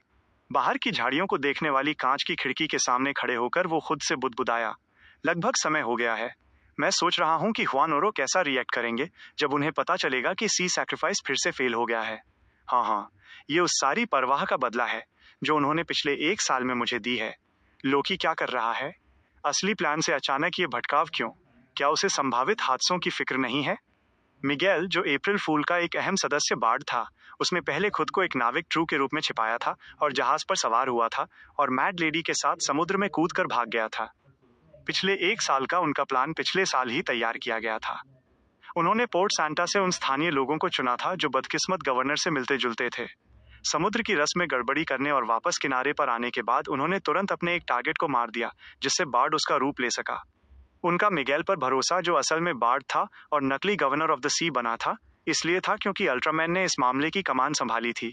बाहर की झाड़ियों को देखने वाली कांच की खिड़की के सामने खड़े होकर वो खुद से बुदबुदाया, लगभग समय हो गया है। मैं सोच रहा हूँ कि हुआन ओरो कैसा रिएक्ट करेंगे जब उन्हें पता चलेगा कि सी सैक्रिफाइस फिर से फेल हो गया है। हाँ, ये उस सारी परवाह का बदला है जो उन्होंने पिछले 1 साल में मुझे दी है। लोकी क्या कर रहा है? असली प्लान से अचानक ये भटकाव क्यों? क्या उसे संभावित हादसों की फिक्र नहीं है? मिगेल, जो अप्रैल फूल का एक अहम सदस्य बार्ड था, उसने पहले खुद को एक नाविक ट्रू के रूप में छिपाया था और जहाज पर सवार हुआ था और मैड लेडी के साथ समुद्र में कूदकर भाग गया था। पिछले 1 साल का उनका प्लान पिछले साल ही तैयार किया गया था। उन्होंने पोर्ट सैंटा से उन स्थानीय लोगों को चुना था जो बदकिस्मत गवर्नर से मिलते जुलते थे। समुद्र की रस में गड़बड़ी करने और वापस किनारे पर आने के बाद उन्होंने तुरंत अपने एक टारगेट को मार दिया, जिससे बार्ड उसका रूप ले सका। उनका मिगेल पर भरोसा, जो असल में बार्ड था और नकली गवर्नर ऑफ द सी बना था, इसलिए था क्योंकि अल्ट्रामैन ने इस मामले की कमान संभाली थी।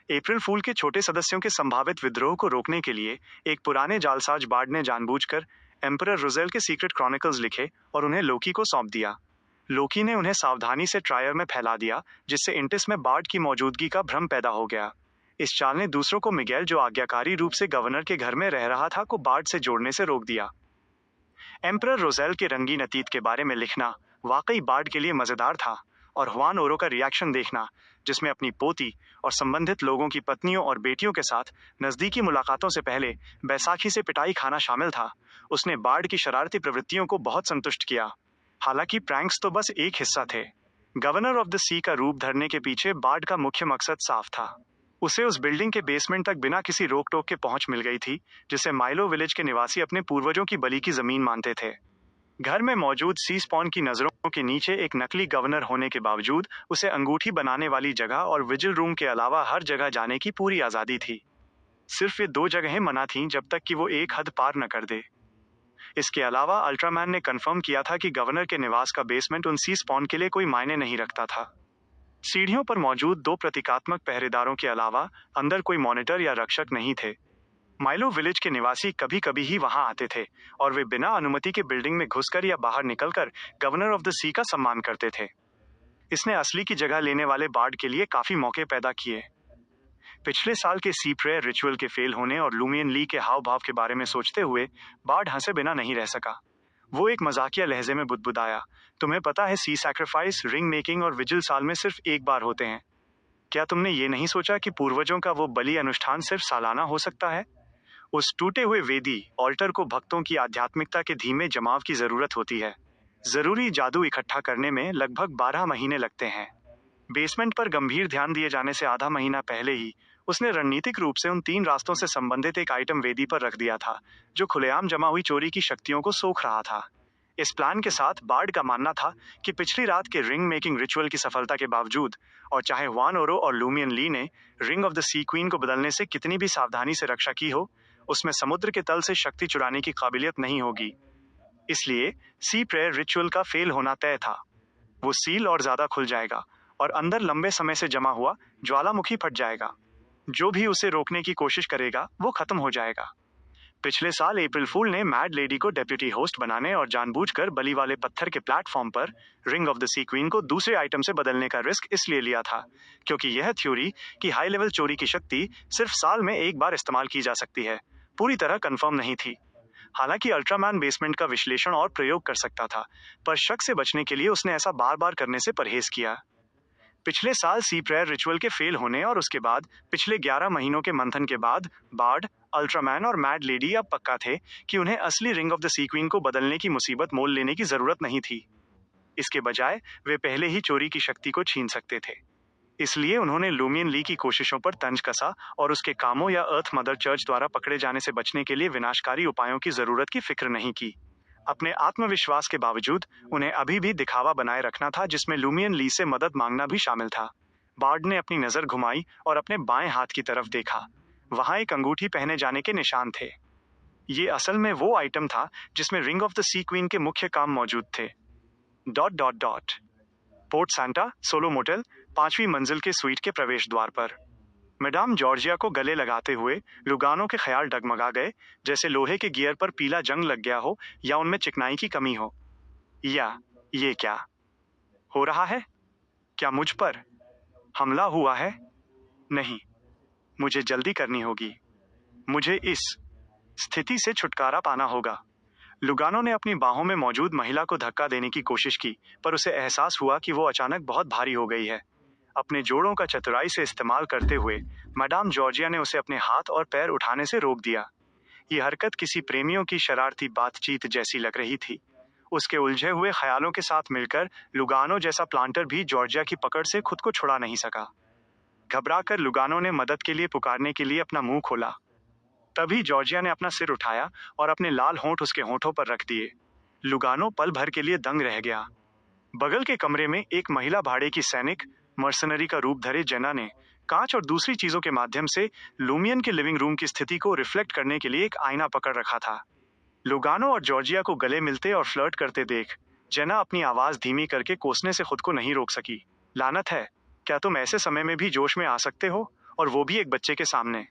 अप्रैल फूल के छोटे सदस्यों के संभावित विद्रोह को रोकने के लिए एक पुराने जालसाज बार्ड ने जानबूझकर एम्परर रोजेल के सीक्रेट क्रॉनिकल्स लिखे और उन्हें लोकी को सौंप दिया। लोकी ने उन्हें सावधानी से ट्रायर में फैला दिया, जिससे इंटिस में बार्ड की मौजूदगी का भ्रम पैदा हो गया। इस चाल ने दूसरों को मिगेल, जो आज्ञाकारी रूप से गवर्नर के घर में रह रहा था, को बार्ड से जोड़ने से रोक दिया। एम्परर रोजेल के रंगीन अतीत के बारे में लिखना वाकई बार्ड के लिए मजेदार था, और हुआन ओरो का रिएक्शन देखना, जिसमें अपनी पोती और संबंधित लोगों की पत्नियों और बेटियों के साथ नजदीकी मुलाकातों से पहले बैसाखी से पिटाई खाना शामिल था, उसने बार्ड की शरारती प्रवृत्तियों को बहुत संतुष्ट किया। हालांकि प्रैंक्स तो बस एक हिस्सा थे। गवर्नर ऑफ द सी का रूप धरने के पीछे बार्ड का मुख्य मकसद साफ था। उसे उस बिल्डिंग के बेसमेंट तक बिना किसी रोक टोक के पहुंच मिल गई थी, जिसे माइलो विलेज के निवासी अपने पूर्वजों की बलि की जमीन मानते थे। घर में मौजूद सी स्पॉन की नजरों के नीचे एक नकली गवर्नर होने के बावजूद उसे अंगूठी बनाने वाली जगह और विजिल रूम के अलावा हर जगह जाने की पूरी आजादी थी। सिर्फ ये 2 जगहें मना थीं, जब तक कि वो एक हद पार न कर दे। इसके अलावा अल्ट्रामैन ने कंफर्म किया था कि गवर्नर के निवास का बेसमेंट उन सी स्पॉन के लिए कोई मायने नहीं रखता था। सीढ़ियों पर मौजूद 2 प्रतीकात्मक पहरेदारों के अलावा अंदर कोई मॉनिटर या रक्षक नहीं थे। माइलो विलेज के निवासी कभी कभी ही वहां आते थे, और वे बिना अनुमति के बिल्डिंग में घुसकर या बाहर निकलकर गवर्नर ऑफ द सी का सम्मान करते थे। इसने असली की जगह लेने वाले बार्ड के लिए काफी मौके पैदा किए। पिछले साल के सी प्रेयर रिचुअल के फेल होने और लूमियन ली के हाव भाव के बारे में सोचते हुए बार्ड हंसे बिना नहीं रह सका। वो एक मजाकिया लहजे में बुदबुदाया, तुम्हें पता है सी सैक्रिफाइस, रिंग मेकिंग और विजिल साल में सिर्फ एक बार होते हैं। क्या तुमने ये नहीं सोचा कि पूर्वजों का वो बलि अनुष्ठान सिर्फ सालाना हो सकता है? उस टूटे हुए वेदी ऑल्टर को भक्तों की आध्यात्मिकता के धीमे जमाव की जरूरत होती है। जरूरी जादू इकट्ठा करने में लगभग 12 महीने लगते हैं। बेसमेंट पर गंभीर ध्यान दिए जाने से आधा महीना पहले ही उसने रणनीतिक रूप से उन 3 रास्तों से संबंधित एक आइटम वेदी पर रख दिया था, जो खुलेआम जमा हुई चोरी की शक्तियों को सोख रहा था। इस प्लान के साथ बार्ड का मानना था कि पिछली रात के रिंग मेकिंग रिचुअल की सफलता के बावजूद, और चाहे हुआन ओरो और लूमियन ली ने Ring of the C queen को बदलने से कितनी भी सावधानी से रक्षा की हो, उसमें समुद्र के तल से शक्ति चुराने की काबिलियत नहीं होगी। इसलिए सी प्रेयर रिचुअल का फेल होना तय था। वो सील और ज्यादा खुल जाएगा, और अंदर लंबे समय से जमा हुआ ज्वालामुखी फट जाएगा। जो भी उसे रोकने की कोशिश करेगा वो खत्म हो जाएगा। पिछले साल अप्रैल फूल ने मैड लेडी को डेप्यूटी होस्ट बनाने और जानबूझकर बलि वाले पत्थर के प्लेटफॉर्म पर Ring of the C queen को दूसरे आइटम से बदलने का रिस्क इसलिए लिया था क्योंकि यह थ्योरी कि हाई लेवल चोरी की शक्ति सिर्फ साल में एक बार इस्तेमाल की जा सकती है, पूरी तरह कंफर्म नहीं थी। हालांकि अल्ट्रामैन बेसमेंट का विश्लेषण और प्रयोग कर सकता था, पर शक से बचने के लिए उसने ऐसा बार बार करने से परहेज किया। पिछले साल सी प्रेयर रिचुअल के फेल होने और उसके बाद पिछले 11 महीनों के मंथन के बाद बार्ड, अल्ट्रामैन और मैड लेडी अब पक्का थे कि उन्हें असली Ring of the C queen को बदलने की मुसीबत मोल लेने की जरूरत नहीं थी। इसके बजाय वे पहले ही चोरी की शक्ति को छीन सकते थे। इसलिए उन्होंने लूमियन ली की कोशिशों पर तंज कसा और उसके कामों या अर्थ मदर चर्च द्वारा पकड़े जाने से बचने के लिए विनाशकारी उपायों की जरूरत की फिक्र नहीं की। अपने आत्मविश्वास के बावजूद उन्हें अभी भी दिखावा बनाए रखना था, जिसमें लूमियन ली से मदद मांगना भी शामिल था। बार्ड ने अपनी नजर घुमाई और अपने बाएं हाथ की तरफ देखा। वहां एक अंगूठी पहने जाने के निशान थे। ये असल में वो आइटम था जिसमें Ring of the C Queen के मुख्य काम मौजूद थे। ... पोर्ट सांता सोलो मोटेल, 5वीं मंजिल के स्वीट के प्रवेश द्वार पर मैडम जॉर्जिया को गले लगाते हुए लुगानो के ख्याल डगमगा गए, जैसे लोहे के गियर पर पीला जंग लग गया हो या उनमें चिकनाई की कमी हो। या ये क्या हो रहा है? क्या मुझ पर हमला हुआ है? नहीं, मुझे जल्दी करनी होगी। मुझे इस स्थिति से छुटकारा पाना होगा। लुगानो ने अपनी बाहों में मौजूद महिला को धक्का देने की कोशिश की, पर उसे एहसास हुआ कि वो अचानक बहुत भारी हो गई है। अपने जोड़ों का चतुराई से इस्तेमाल करते हुए मैडम जॉर्जिया ने उसे अपने हाथ और पैर उठाने से रोक दिया। ये हरकत किसी प्रेमियों की शरारती बातचीत जैसी लग रही थी। उसके उलझे हुए ख्यालों के साथ मिलकर लुगानो जैसा प्लांटर भी जॉर्जिया की पकड़ से खुद को छुड़ा नहीं सका। घबराकर लुगानो ने मदद के लिए पुकारने के लिए अपना मुंह खोला। तभी जॉर्जिया ने अपना सिर उठाया और अपने लाल होंठ उसके होंठों पर रख दिए। लुगानो पल भर के लिए दंग रह गया। बगल के कमरे में एक महिला भाड़े की सैनिक मर्सनरी का रूप धरे जेना ने कांच और दूसरी चीजों के माध्यम से लूमियन के लिविंग रूम की स्थिति को रिफ्लेक्ट करने के लिए एक आईना पकड़ रखा था। लुगानो और जॉर्जिया को गले मिलते और फ्लर्ट करते देख जेना अपनी आवाज धीमी करके कोसने से खुद को नहीं रोक सकी। लानत है, क्या तुम ऐसे समय में भी जोश में आ सकते हो, और वो भी एक बच्चे के सामने।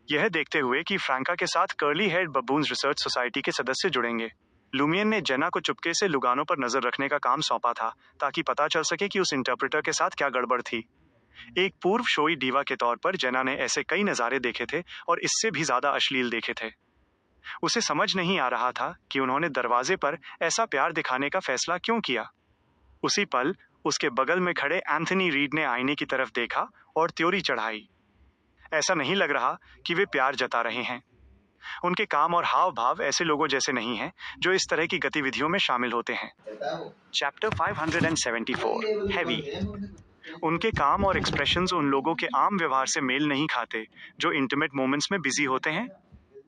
यह देखते हुए कि फ्रैंका के साथ curly head baboons research society के सदस्य जुड़ेंगे, लुमियन ने जेना को चुपके से लुगानो पर नजर रखने का काम सौंपा था, ताकि पता चल सके कि उस इंटरप्रेटर के साथ क्या गड़बड़ थी। एक पूर्व शोई डीवा के तौर पर जेना ने ऐसे कई नज़ारे देखे थे और इससे भी ज्यादा अश्लील देखे थे। उसे समझ नहीं आ रहा था कि उन्होंने दरवाजे पर ऐसा प्यार दिखाने का फैसला क्यों किया। उसी पल उसके बगल में खड़े एंथनी रीड ने आईने की तरफ देखा और त्योरी चढ़ाई। ऐसा नहीं लग रहा कि वे प्यार जता रहे हैं। उनके काम और हाव भाव ऐसे लोगों जैसे नहीं हैं जो इस तरह की गतिविधियों में शामिल होते हैं। Chapter 574 heavy. उनके काम और एक्सप्रेशंस उन लोगों के आम व्यवहार से मेल नहीं खाते जो इंटीमेट मोमेंट्स में बिजी होते हैं।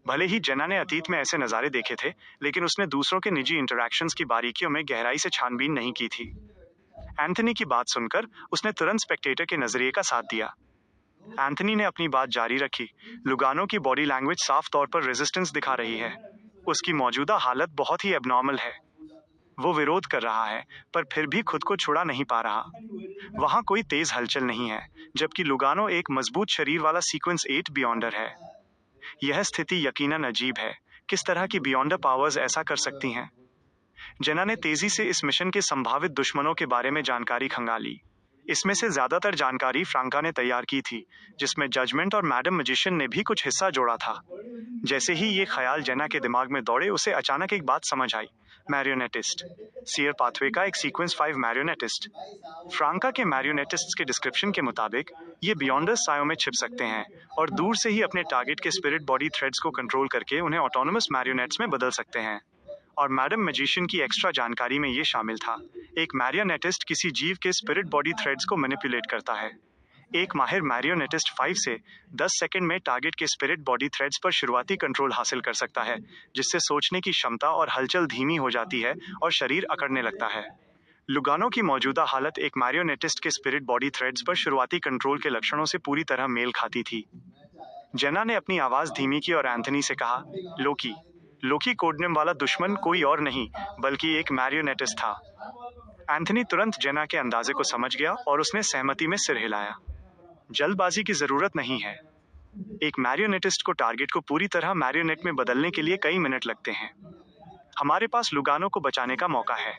भले ही जेना ने अतीत में ऐसे नज़ारे देखे थे, लेकिन उसने दूसरों के निजी इंटरैक्शंस की बारीकियों में गहराई से छानबीन नहीं की थी। एंथनी की बात सुनकर उसने तुरंत स्पेक्टेटर के नजरिए का साथ दिया। एंथनी ने अपनी बात जारी रखी। लुगानो की बॉडी लैंग्वेज साफ तौर पर रेजिस्टेंस दिखा रही है। उसकी मौजूदा हालत बहुत ही एबनॉर्मल है। वो विरोध कर रहा है, पर फिर भी खुद को छुड़ा नहीं पा रहा। वहां कोई तेज हलचल नहीं है, जबकि लुगानो एक मजबूत शरीर वाला सीक्वेंस 8 बियॉन्डर है। यह स्थिति यकीनन अजीब है। किस तरह की बियॉन्डर पावर्स ऐसा कर सकती हैं? जेना ने तेजी से इस मिशन के संभावित दुश्मनों के बारे में जानकारी खंगाली। इसमें से ज्यादातर जानकारी फ्रांका ने तैयार की थी, जिसमें जजमेंट और मैडम मैजिशियन ने भी कुछ हिस्सा जोड़ा था। जैसे ही ये ख्याल जेना के दिमाग में दौड़े, उसे अचानक एक बात समझ आई। मैरियोनेटिस्ट, सियर पाथवे का एक सीक्वेंस 5 मैरियोनेटिस्ट। फ्रांका के मैरियोनेटिस्ट्स के डिस्क्रिप्शन के मुताबिक ये बियॉन्डर्स सायों में छिप सकते हैं और दूर से ही अपने टारगेट के स्पिरिट बॉडी थ्रेड्स को कंट्रोल करके उन्हें ऑटोनोमस मैरियोनेट्स में बदल सकते हैं। और मैडम मैजिशियन की एक्स्ट्रा जानकारी में ये शामिल था, एक मैरियोनेटिस्ट किसी जीव के स्पिरिट बॉडी थ्रेड्स को मैनिपुलेट करता है। एक माहिर मैरियोनेटिस्ट 5 से 10 सेकंड में टारगेट के स्पिरिट बॉडी थ्रेड्स पर शुरुआती कंट्रोल हासिल कर सकता है, जिससे सोचने की क्षमता और हलचल धीमी हो जाती है और शरीर अकड़ने लगता है। लुगानो की मौजूदा हालत एक मैरियोनेटिस्ट के स्पिरिट बॉडी थ्रेड्स पर शुरुआती कंट्रोल के लक्षणों से पूरी तरह मेल खाती थी। जेना ने अपनी आवाज धीमी की और एंथनी से कहा, लोकी। लोकी कोडनेम वाला दुश्मन कोई और नहीं, बल्कि एक मैरियोनेटिस्ट था। एंथनी तुरंत जेना के अंदाजे को समझ गया और उसने सहमति में सिर हिलाया। जल्दबाजी की जरूरत नहीं है। एक मैरियोनेटिस्ट को टारगेट को पूरी तरह मैरियोनेट में बदलने के लिए कई मिनट लगते हैं। हमारे पास लुगानो को बचाने का मौका है।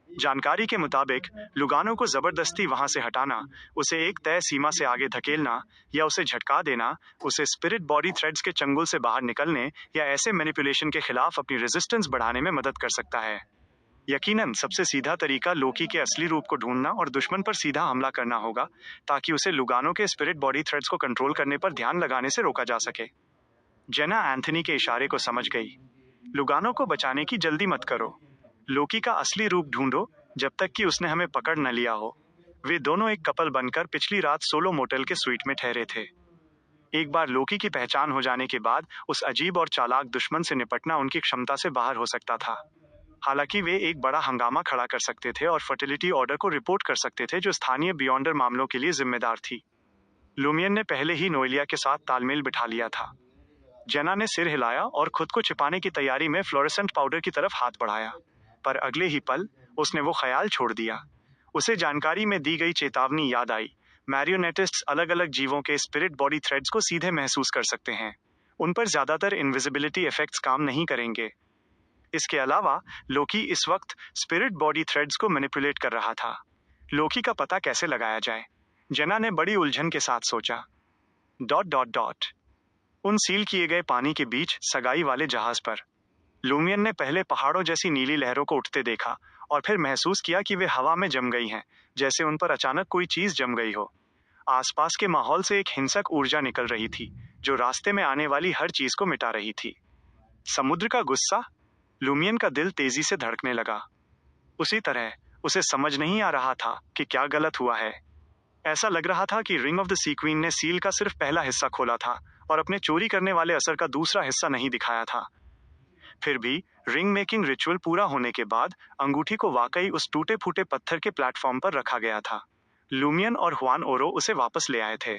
जानकारी के मुताबिक लुगानो को जबरदस्ती वहां से हटाना, उसे एक तय सीमा से आगे धकेलना या उसे झटका देना, उसे स्पिरिट बॉडी थ्रेड्स के चंगुल से बाहर निकलने या ऐसे मैनिपुलेशन के खिलाफ अपनी रेजिस्टेंस बढ़ाने में मदद कर सकता है। यकीनन सबसे सीधा तरीका लोकी के असली रूप को ढूंढना और दुश्मन पर सीधा हमला करना होगा, ताकि उसे लुगानो के स्पिरिट बॉडी थ्रेड्स को कंट्रोल करने पर ध्यान लगाने से रोका जा सके। जेना एंथनी के इशारे को समझ गई। लुगानो को बचाने की जल्दी मत करो। लोकी का असली रूप ढूंढो जब तक कि उसने हमें पकड़ न लिया हो। वे दोनों एक कपल बनकर पिछली रात सोलो मोटेल के स्वीट में ठहरे थे। एक बार लोकी की पहचान हो जाने के बाद उस अजीब और चालाक दुश्मन से निपटना उनकी क्षमता से बाहर हो सकता था। हालांकि वे एक बड़ा हंगामा खड़ा कर सकते थे और फर्टिलिटी ऑर्डर को रिपोर्ट कर सकते थे, जो स्थानीय बियॉन्डर मामलों के लिए जिम्मेदार थी। लुमियन ने पहले ही नोएलिया के साथ तालमेल बिठा लिया था। जेना ने सिर हिलाया और खुद को छिपाने की तैयारी में फ्लोरेसेंट पाउडर की तरफ हाथ बढ़ाया, पर अगले ही पल उसने वो ख्याल छोड़ दिया। उसे जानकारी में दी गई चेतावनी याद आई। मैरियोनेटिस्ट्स अलग अलग जीवों के स्पिरिट बॉडी थ्रेड्स को सीधे महसूस कर सकते हैं। उन पर ज्यादातर इनविजिबिलिटी इफेक्ट्स काम नहीं करेंगे। इसके अलावा लोकी इस वक्त स्पिरिट बॉडी थ्रेड्स को मैनिपुलेट कर रहा था। लोकी का पता कैसे लगाया जाए? जेना ने बड़ी उलझन के साथ सोचा। Dot dot dot. उन सील किए गए पानी के बीच सगाई वाले जहाज पर लुमियन ने पहले पहाड़ों जैसी नीली लहरों को उठते देखा और फिर महसूस किया कि वे हवा में जम गई हैं, जैसे उन पर अचानक कोई चीज जम गई हो। आसपास के माहौल से एक हिंसक ऊर्जा निकल रही थी, जो रास्ते में आने वाली हर चीज को मिटा रही थी। समुद्र का गुस्सा? लुमियन का दिल तेजी से धड़कने लगा। उसी तरह उसे समझ नहीं आ रहा था कि क्या गलत हुआ है। ऐसा लग रहा था कि Ring of the C Queen ने सील का सिर्फ पहला हिस्सा खोला था और अपने चोरी करने वाले असर का दूसरा हिस्सा नहीं दिखाया था। फिर भी रिंग मेकिंग रिचुअल पूरा होने के बाद अंगूठी को वाकई उस टूटे फूटे पत्थर के प्लेटफॉर्म पर रखा गया था। लुमियन और हुआन ओरो उसे वापस ले आए थे।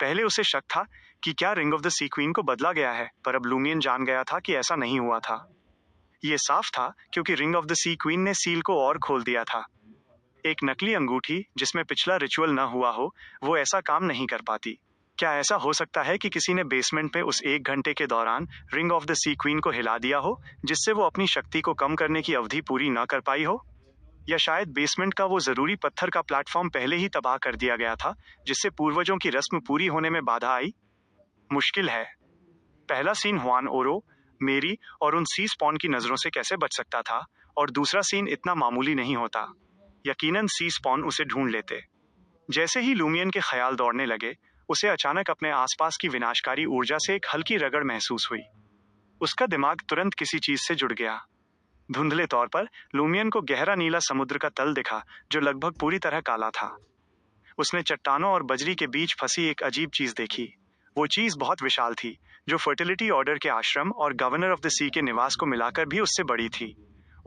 पहले उसे शक था कि क्या Ring of the C queen को बदला गया है, पर अब लुमियन जान गया था कि ऐसा नहीं हुआ था। ये साफ था क्योंकि Ring of the C Queen ने सील को और खोल दिया था। एक नकली अंगूठी जिसमें पिछला रिचुअल न हुआ हो, वो ऐसा काम नहीं कर पाती। क्या ऐसा हो सकता है कि किसी ने बेसमेंट में उस 1 घंटे के दौरान Ring of the C queen को हिला दिया हो, जिससे वो अपनी शक्ति को कम करने की अवधि पूरी न कर पाई हो? या शायद बेसमेंट का वो जरूरी पत्थर का प्लेटफॉर्म पहले ही तबाह कर दिया गया था, जिससे पूर्वजों की रस्म पूरी होने में बाधा आई? मुश्किल है। पहला सीन हुआन ओरो, मेरी और उन सी स्पॉन की नजरों से कैसे बच सकता था, और दूसरा सीन इतना मामूली नहीं होता। यकीनन सी स्पॉन उसे ढूंढ लेते। जैसे ही लूमियन के ख्याल दौड़ने लगे, उसे अचानक अपने आसपास की विनाशकारी ऊर्जा से एक हल्की रगड़ महसूस हुई। उसका दिमाग तुरंत किसी चीज से जुड़ गया। धुंधले तौर पर लूमियन को गहरा नीला समुद्र का तल दिखा, जो लगभग पूरी तरह काला था। उसने चट्टानों और बजरी के बीच फंसी एक अजीब चीज देखी। वो चीज बहुत विशाल थी, जो फर्टिलिटी ऑर्डर के आश्रम और गवर्नर ऑफ द सी के निवास को मिलाकर भी उससे बड़ी थी।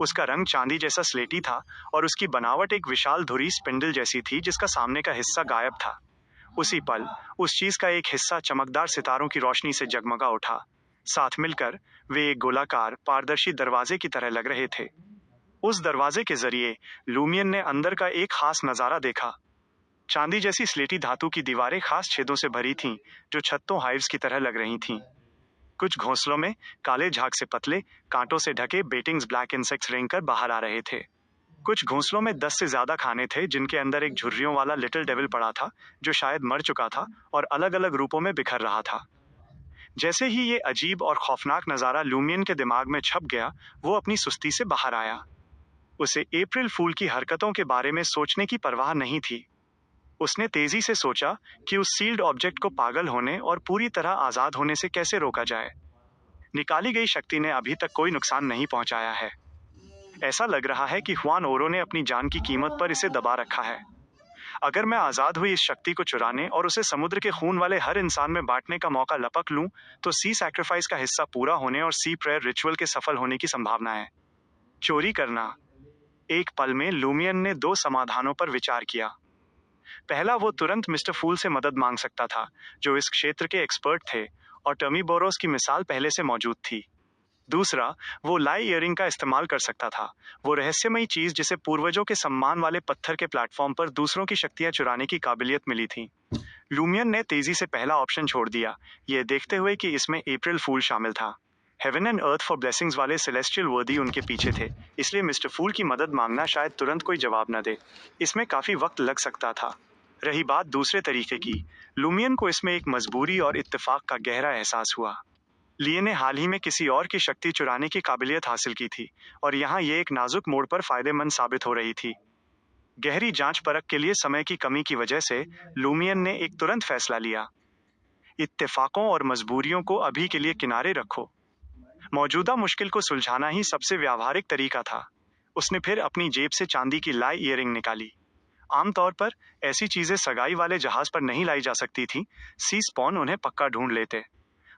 उसका रंग चांदी जैसा स्लेटी था और उसकी बनावट एक विशाल धुरी स्पिंडल जैसी थी जिसका सामने का हिस्सा गायब था। उसी पल उस चीज का एक हिस्सा चमकदार सितारों की रोशनी से जगमगा उठा। साथ मिलकर वे एक गोलाकार पारदर्शी दरवाजे की तरह लग रहे थे। उस दरवाजे के जरिए लूमियन ने अंदर का एक खास नजारा देखा। चांदी जैसी स्लेटी धातु की दीवारें खास छेदों से भरी थीं, जो छत्तों हाइव्स की तरह लग रही थीं। कुछ घोंसलों में काले झाग से पतले, कांटों से ढके बेटिंग्स ब्लैक इंसेक्ट्स रेंगकर बाहर आ रहे थे। कुछ घोंसलों में 10 से ज्यादा खाने थे, जिनके अंदर एक झुर्रियों वाला लिटिल डेविल पड़ा था, जो शायद मर चुका था और अलग अलग रूपों में बिखर रहा था। जैसे ही ये अजीब और खौफनाक नजारा लूमियन के दिमाग में छप गया, वो अपनी सुस्ती से बाहर आया। उसे अप्रैल फूल की हरकतों के बारे में सोचने की परवाह नहीं थी। उसने तेजी से सोचा कि उस सील्ड ऑब्जेक्ट को पागल होने और पूरी तरह आजाद होने से कैसे रोका जाए। निकाली गई शक्ति ने अभी तक कोई नुकसान नहीं पहुंचाया है। ऐसा लग रहा है कि हुआन ओरो ने अपनी जान की कीमत पर इसे दबा रखा है। अगर मैं आजाद हुई इस शक्ति को चुराने और उसे समुद्र के खून वाले हर इंसान में बांटने का मौका लपक लूं, तो सी सैक्रिफाइस का हिस्सा पूरा होने और सी प्रेयर रिचुअल के सफल होने की संभावना है। चोरी करना। एक पल में लूमियन ने 2 समाधानों पर विचार किया। पहला, वो तुरंत मिस्टर फूल से मदद मांग सकता था, जो इस क्षेत्र के एक्सपर्ट थे और टर्मीबोरोस की मिसाल पहले से मौजूद थी। दूसरा, वो लाई इयरिंग का इस्तेमाल कर सकता था, वो रहस्यमयी चीज जिसे पूर्वजों के सम्मान वाले पत्थर के प्लेटफॉर्म पर दूसरों की शक्तियां चुराने की काबिलियत मिली थी। लूमियन ने तेजी से पहला ऑप्शन छोड़ दिया, ये देखते हुए कि इसमें अप्रैल फूल शामिल था। Heaven and earth for blessings वाले सेलेस्टियल वर्दी उनके पीछे थे, इसलिए मिस्टर फूल की मदद मांगना शायद तुरंत कोई जवाब न दे। इसमें काफी वक्त लग सकता था। रही बात दूसरे तरीके की, लूमियन को इसमें एक मजबूरी और इत्तेफाक का गहरा एहसास हुआ। लिए ने हाल ही में किसी और की शक्ति चुराने की काबिलियत हासिल की थी, और यहाँ ये एक नाजुक मोड़ पर फायदेमंद साबित हो रही थी। गहरी जांच परख के लिए समय की कमी की वजह से लूमियन ने एक तुरंत फैसला लिया। इत्तेफाकों और मजबूरियों को अभी के लिए किनारे रखो। मौजूदा मुश्किल को सुलझाना ही सबसे व्यावहारिक तरीका था। उसने फिर अपनी जेब से चांदी की लाई इयरिंग निकाली। आमतौर पर ऐसी चीजें सगाई वाले जहाज पर नहीं लाई जा सकती थी, सी स्पॉन उन्हें पक्का ढूंढ लेते।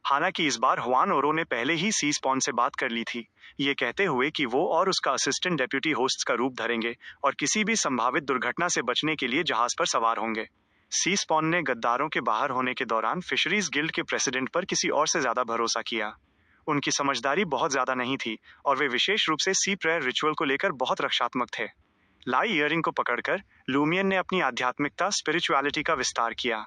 हालांकि इस बार हुआन ओरो ने पहले ही सी स्पॉन से बात कर ली थी, ये कहते हुए कि वो और उसका असिस्टेंट डेप्यूटी होस्ट का रूप धरेंगे और किसी भी संभावित दुर्घटना से बचने के लिए जहाज पर सवार होंगे। सी स्पॉन ने गद्दारों के बाहर होने के दौरान फिशरीज गिल्ड के प्रेसिडेंट पर किसी और से ज्यादा भरोसा किया। उनकी समझदारी बहुत ज्यादा नहीं थी और वे विशेष रूप से सी प्रेयर रिचुअल को लेकर बहुत रक्षात्मक थे। लाई इयरिंग को पकड़कर लूमियन ने अपनी आध्यात्मिकता स्पिरिचुअलिटी का विस्तार किया।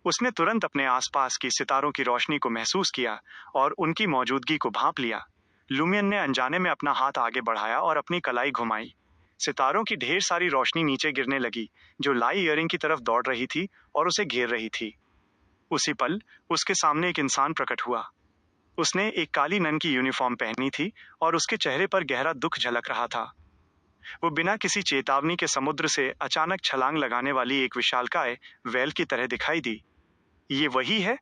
उसने तुरंत अपने आसपास की सितारों की रोशनी को महसूस किया और उनकी मौजूदगी को भांप लिया। लूमियन ने अनजाने में अपना हाथ आगे बढ़ाया और अपनी कलाई घुमाई। सितारों की ढेर सारी रोशनी नीचे गिरने लगी, जो लाई इयरिंग की तरफ दौड़ रही थी और उसे घेर रही थी। उसी पल उसके सामने एक इंसान प्रकट हुआ। उसने एक काली नन की यूनिफॉर्म पहनी थी और उसके चेहरे पर गहरा दुख झलक रहा था। वो बिना किसी चेतावनी के समुद्र से अचानक छलांग लगाने वाली एक विशालकाय वेल की तरह दिखाई दी। ये वही है,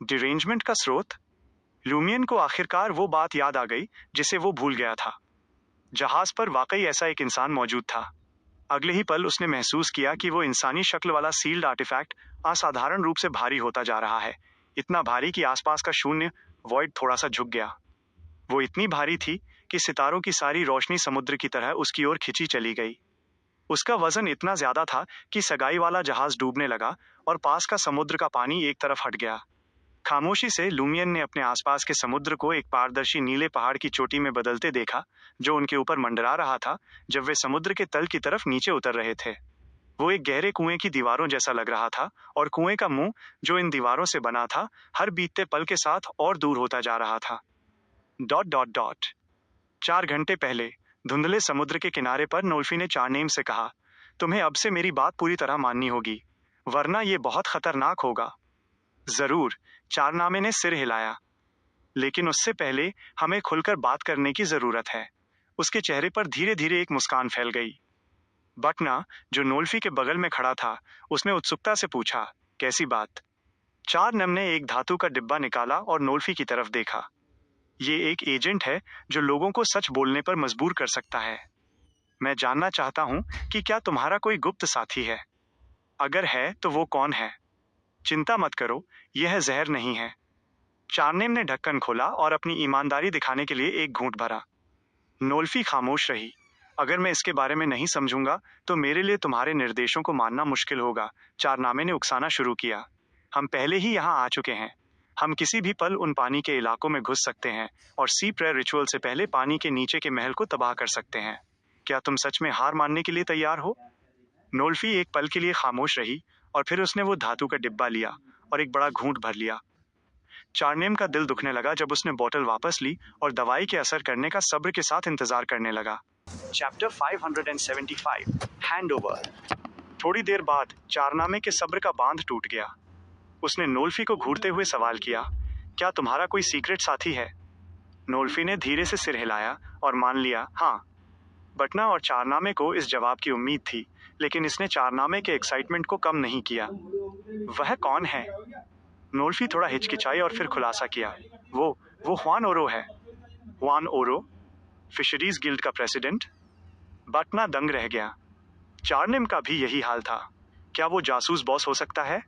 डिरेंजमेंट का स्रोत। लूमियन को आखिरकार वो बात याद आ गई जिसे वो भूल गया था। जहाज पर वाकई ऐसा एक इंसान मौजूद था। अगले ही पल उसने महसूस किया कि वो इंसानी शक्ल वाला सील्ड आर्टिफैक्ट असाधारण रूप से भारी होता जा रहा है, इतना भारी कि आसपास का शून्य वॉइड थोड़ा सा झुक गया। वो इतनी भारी थी कि सितारों की सारी रोशनी समुद्र की तरह उसकी ओर खिंची चली गई। उसका वजन इतना ज्यादा था कि सगाई वाला जहाज डूबने लगा और पास का समुद्र का पानी एक तरफ हट गया। खामोशी से लूमियन ने अपने आसपास के समुद्र को एक पारदर्शी नीले पहाड़ की चोटी में बदलते देखा, जो उनके ऊपर मंडरा रहा था जब वे समुद्र के तल की तरफ नीचे उतर रहे थे। वो एक गहरे कुएं की दीवारों जैसा लग रहा था और कुएं का मुंह, जो इन दीवारों से बना था, हर बीतते पल के साथ और दूर होता जा रहा था। डॉट डॉट डॉट 4 घंटे पहले धुंधले समुद्र के किनारे पर नोल्फी ने चारनेम से कहा, तुम्हें अब से मेरी बात पूरी तरह माननी होगी, वरना ये बहुत खतरनाक होगा। जरूर, चारनामे ने सिर हिलाया। लेकिन उससे पहले हमें खुलकर बात करने की जरूरत है। उसके चेहरे पर धीरे धीरे एक मुस्कान फैल गई। बटना, जो नोल्फी के बगल में खड़ा था, उसने उत्सुकता से पूछा, कैसी बात? चारनम ने एक धातु का डिब्बा निकाला और नोल्फी की तरफ देखा। ये एक एजेंट है जो लोगों को सच बोलने पर मजबूर कर सकता है। मैं जानना चाहता हूं कि क्या तुम्हारा कोई गुप्त साथी है? अगर है तो वो कौन है? चिंता मत करो, यह जहर नहीं है। चारनेम ने ढक्कन खोला और अपनी ईमानदारी दिखाने के लिए एक घूंट भरा। नोल्फी खामोश रही। अगर मैं इसके बारे में नहीं समझूंगा तो मेरे लिए तुम्हारे निर्देशों को मानना मुश्किल होगा, चारनामे ने उकसाना शुरू किया। हम पहले ही यहाँ आ चुके हैं। हम किसी भी पल उन पानी के इलाकों में घुस सकते हैं और सी प्रेयर रिचुअल से पहले पानी के नीचे के महल को तबाह कर सकते हैं। क्या तुम सच में हार मानने के लिए तैयार हो? नोल्फी एक पल के लिए खामोश रही और फिर उसने वो धातु का डिब्बा लिया और एक बड़ा घूंट भर लिया। चारनेम का दिल दुखने लगा जब उसने बोतल वापस ली और दवाई के असर करने का सब्र के साथ इंतजार करने लगा। Chapter 575 handover. थोड़ी देर बाद चारनामे के सब्र का बांध टूट गया। उसने नोल्फी को घूरते हुए सवाल किया, क्या तुम्हारा कोई सीक्रेट साथी है? नोल्फी ने धीरे से सिर हिलाया और मान लिया, हाँ। बटना और चारनामे को इस जवाब की उम्मीद थी, लेकिन इसने चारनामे के एक्साइटमेंट को कम नहीं किया। वह कौन है? नोल्फी थोड़ा हिचकिचाई और फिर खुलासा किया, वो हुआन ओरो है। हुआन ओरो? फिशरीज गिल्ड का प्रेसिडेंट? बटना दंग रह गया। चारनेम का भी यही हाल था। क्या वो जासूस बॉस हो सकता है?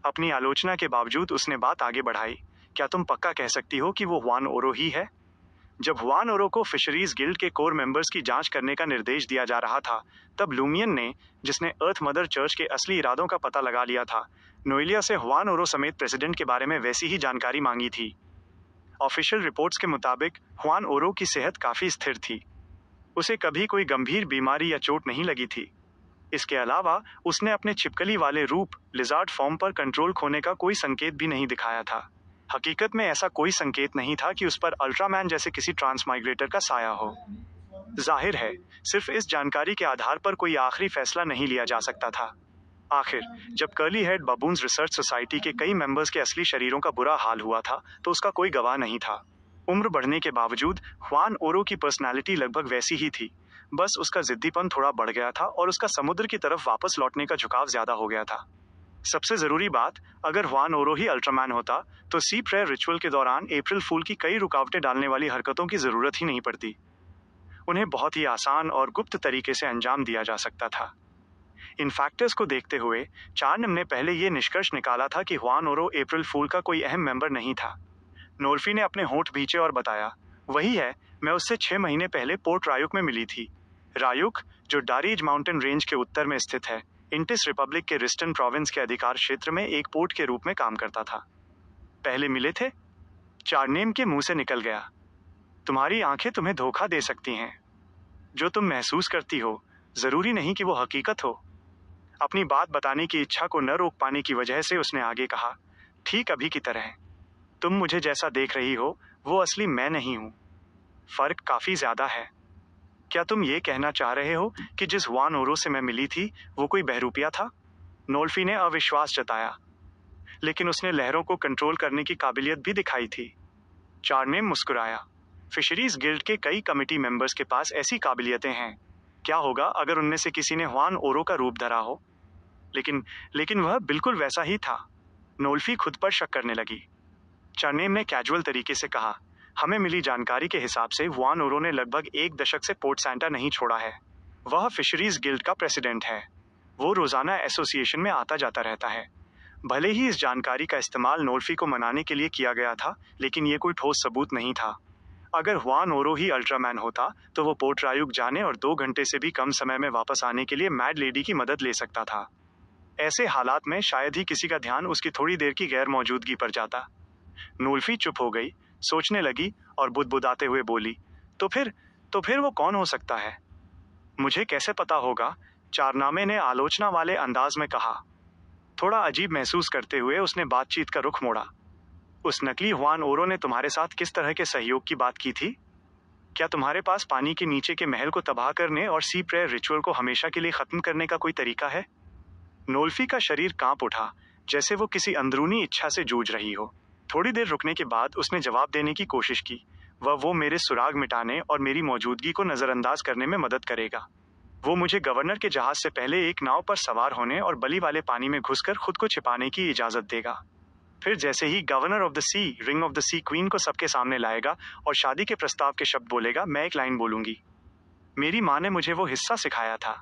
अपनी आलोचना के बावजूद उसने बात आगे बढ़ाई, क्या तुम पक्का कह सकती हो कि वो हुआन ओरो ही है? जब हुआन ओरो को फिशरीज गिल्ड के कोर मेंबर्स की जांच करने का निर्देश दिया जा रहा था, तब लूमियन ने, जिसने अर्थ मदर चर्च के असली इरादों का पता लगा लिया था, नोएलिया से हुआन ओरो समेत प्रेसिडेंट के बारे में वैसी ही जानकारी मांगी थी। ऑफिशियल रिपोर्ट्स के मुताबिक हुआन ओरो की सेहत काफी स्थिर थी। उसे कभी कोई गंभीर बीमारी या चोट नहीं लगी थी। इसके अलावा उसने अपने छिपकली वाले रूप लिजार्ड फॉर्म पर कंट्रोल खोने का कोई संकेत भी नहीं दिखाया था। हकीकत में ऐसा कोई संकेत नहीं था कि उस पर अल्ट्रामैन जैसे किसी ट्रांसमाइग्रेटर का साया हो। जाहिर है, सिर्फ इस जानकारी के आधार पर कोई आखिरी फैसला नहीं लिया जा सकता था। आखिर जब curly head baboons research society के कई मेंबर्स के असली शरीरों का बुरा हाल हुआ था, तो उसका कोई गवाह नहीं था। उम्र बढ़ने के बावजूद हुआन ओरो की पर्सनालिटी लगभग वैसी ही थी, बस उसका जिद्दीपन थोड़ा बढ़ गया था और उसका समुद्र की तरफ वापस लौटने का झुकाव ज्यादा हो गया था। सबसे जरूरी बात, अगर हुआन ओरो ही अल्ट्रामैन होता तो सी प्रेयर रिचुअल के दौरान अप्रैल फूल की कई रुकावटें डालने वाली हरकतों की जरूरत ही नहीं पड़ती। उन्हें बहुत ही आसान और गुप्त तरीके से अंजाम दिया जा सकता था। इन फैक्टर्स को देखते हुए चारनम ने पहले ये निष्कर्ष निकाला था कि हुआन ओरो अप्रैल फूल का कोई अहम मेंबर नहीं था। नोल्फी ने अपने होंठ भींचे और बताया, वही है, मैं उससे 6 महीने पहले पोर्ट रायुक में मिली थी। रायुक, जो डारीज माउंटेन रेंज के उत्तर में स्थित है, इंटिस रिपब्लिक के रिस्टन प्रोविंस के अधिकार क्षेत्र में एक पोर्ट के रूप में काम करता था। पहले मिले थे? चारनेम के मुंह से निकल गया। तुम्हारी आंखें तुम्हें धोखा दे सकती हैं। जो तुम महसूस करती हो, जरूरी नहीं कि वो हकीकत हो। अपनी बात बताने की इच्छा को न रोक पाने की वजह से उसने आगे कहा, ठीक अभी की तरह। तुम मुझे जैसा देख रही हो, वो असली मैं नहीं हूं। फर्क काफी ज्यादा है। क्या तुम ये कहना चाह रहे हो कि जिस हुआन ओरो से मैं मिली थी, वो कोई बहरूपिया था? नोल्फी ने अविश्वास जताया, लेकिन उसने लहरों को कंट्रोल करने की काबिलियत भी दिखाई थी। चारनेम मुस्कुराया, फिशरीज गिल्ड के कई कमिटी मेंबर्स के पास ऐसी काबिलियतें हैं। क्या होगा अगर उनमें से किसी ने हुआन ओरो का रूप धरा हो? लेकिन वह बिल्कुल वैसा ही था। नोल्फी खुद पर शक करने लगी। चारनेम ने कैजुअल तरीके से कहा, हमें मिली जानकारी के हिसाब से हुआन ओरो ने लगभग 1 दशक से पोर्ट सैंटा नहीं छोड़ा है। वह फिशरीज गिल्ड का प्रेसिडेंट है। वो रोजाना एसोसिएशन में आता जाता रहता है। भले ही इस जानकारी का इस्तेमाल नोल्फी को मनाने के लिए किया गया था, लेकिन ये कोई ठोस सबूत नहीं था। अगर हुआन ओरो ही अल्ट्रामैन होता तो वो पोर्ट रायुक जाने और 2 घंटे से भी कम समय में वापस आने के लिए मैड लेडी की मदद ले सकता था। ऐसे हालात में शायद ही किसी का ध्यान उसकी थोड़ी देर की गैर मौजूदगी पर जाता। नोल्फी चुप हो गई, सोचने लगी और बुदबुदाते हुए बोली, तो फिर वो कौन हो सकता है? मुझे कैसे पता होगा? चारनामे ने आलोचना वाले अंदाज में कहा। थोड़ा अजीब महसूस करते हुए उसने बातचीत का रुख मोड़ा। उस नकली हुआन ओरो ने तुम्हारे साथ किस तरह के सहयोग की बात की थी? क्या तुम्हारे पास पानी के नीचे के महल को तबाह करने और सी प्रेयर रिचुअल को हमेशा के लिए खत्म करने का कोई तरीका है? नोल्फी का शरीर कांप उठा, जैसे वो किसी अंदरूनी इच्छा से जूझ रही हो। थोड़ी देर रुकने के बाद उसने जवाब देने की कोशिश की। वो मेरे सुराग मिटाने और मेरी मौजूदगी को नजरअंदाज करने में मदद करेगा। वो मुझे गवर्नर के जहाज से पहले एक नाव पर सवार होने और बली वाले पानी में घुसकर खुद को छिपाने की इजाजत देगा। फिर जैसे ही governor of the sea, ring of the C queen को सबके सामने लाएगा और शादी के प्रस्ताव के शब्द बोलेगा, मैं एक लाइन बोलूंगी। मेरी माँ ने मुझे वो हिस्सा सिखाया था।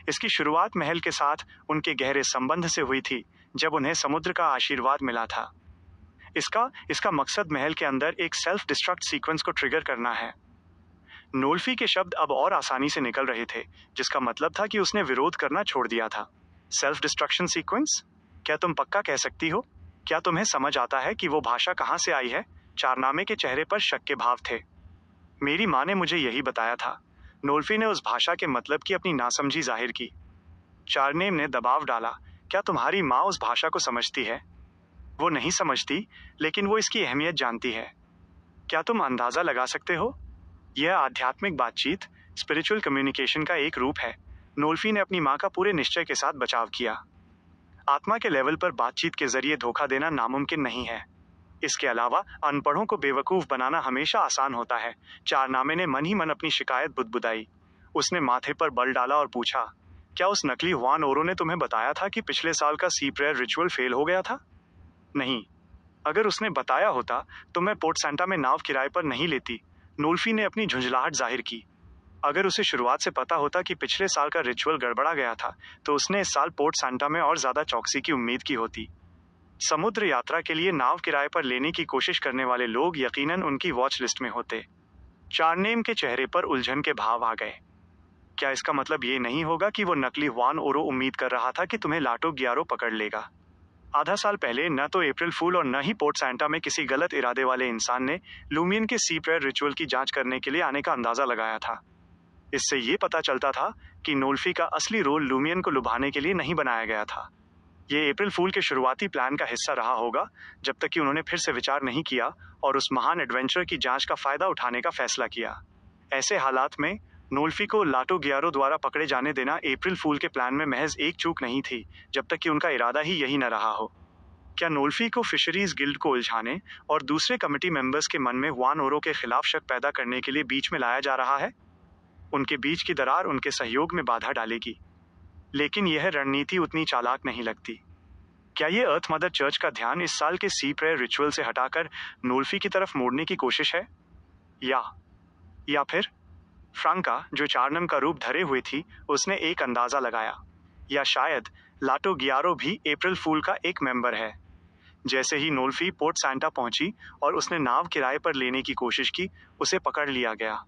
इसकी शुरुआत महल के साथ उनके गहरे संबंध से हुई थी, जब उन्हें समुद्र का आशीर्वाद मिला था। इसका मकसद महल के अंदर एक सेल्फ डिस्ट्रक्ट सीक्वेंस को ट्रिगर करना है। नोल्फी के शब्द अब और आसानी से निकल रहे थे, जिसका मतलब था कि उसने विरोध करना छोड़ दिया था। Self destruction sequence? क्या तुम पक्का कह सकती हो? क्या तुम्हें समझ आता है कि वो भाषा कहाँ से आई है? चारनामे के चेहरे पर शक के भाव थे। मेरी माँ ने मुझे यही बताया था। नोल्फी ने उस भाषा के मतलब की अपनी नासमझी जाहिर की। चारनेम ने दबाव डाला, क्या तुम्हारी माँ उस भाषा को समझती है? वो नहीं समझती, लेकिन वो इसकी अहमियत जानती है। क्या तुम अंदाजा लगा सकते हो? यह आध्यात्मिक बातचीत, स्पिरिचुअल कम्युनिकेशन का एक रूप है। नोल्फी ने अपनी माँ का पूरे निश्चय के साथ बचाव किया। आत्मा के लेवल पर बातचीत के जरिए धोखा देना नामुमकिन नहीं है। इसके अलावा अनपढ़ों को बेवकूफ बनाना हमेशा आसान होता है। चारनामे ने मन ही मन अपनी शिकायत बुदबुदाई। उसने माथे पर बल डाला और पूछा, क्या उस नकली हुआन ओरो ने तुम्हें बताया था कि पिछले साल का सी प्रेयर रिचुअल फेल हो गया था? नहीं। अगर उसने बताया होता तो मैं पोर्ट सैंटा में नाव किराए पर नहीं लेती। नोल्फी ने अपनी झुंझलाहट जाहिर की। अगर उसे शुरुआत से पता होता कि पिछले साल का रिचुअल गड़बड़ा गया था, तो उसने इस साल पोर्ट सैंटा में और ज्यादा चौकसी की उम्मीद की होती। समुद्र यात्रा के लिए नाव किराए पर लेने की कोशिश करने वाले लोग यकीनन उनकी वॉच लिस्ट में होते। चारनेम के चेहरे पर उलझन के भाव आ गए। क्या इसका मतलब ये नहीं होगा कि वो नकली हुआन ओरो उम्मीद कर रहा था कि तुम्हें लाटो ग्यारो पकड़ लेगा? आधा साल पहले न तो अप्रैल फूल और न ही पोर्ट सैंटा में किसी गलत इरादे वाले इंसान ने लूमियन के सी प्रेयर रिचुअल की जांच करने के लिए आने का अंदाजा लगाया था। इससे ये पता चलता था कि नोल्फी का असली रोल लूमियन को लुभाने के लिए नहीं बनाया गया था। ये अप्रैल फूल के शुरुआती प्लान का हिस्सा रहा होगा, जब तक कि उन्होंने फिर से विचार नहीं किया और उस महान एडवेंचर की जांच का फायदा उठाने का फैसला किया। ऐसे हालात में नोल्फी को लाटो ग्यारो द्वारा पकड़े जाने देना अप्रैल फूल के प्लान में महज एक चूक नहीं थी, जब तक कि उनका इरादा ही यही न रहा हो। क्या नोल्फी को फिशरीज गिल्ड को उलझाने और दूसरे कमेटी मेंबर्स के मन में हुआन ओरो के खिलाफ शक पैदा करने के लिए बीच में लाया जा रहा है? उनके बीच की दरार उनके सहयोग में बाधा डालेगी, लेकिन यह रणनीति उतनी चालाक नहीं लगती। क्या ये अर्थ मदर चर्च का ध्यान इस साल के सी प्रेयर रिचुअल से हटाकर नोल्फी की तरफ मोड़ने की कोशिश है? या फिर फ्रांका, जो चारनम का रूप धरे हुए थी, उसने एक अंदाजा लगाया। या शायद लाटो ग्यारो भी अप्रैल फूल का एक मेंबर है। जैसे ही नोल्फी पोर्ट सैंटा पहुंची और उसने नाव किराए पर लेने की कोशिश की, उसे पकड़ लिया गया।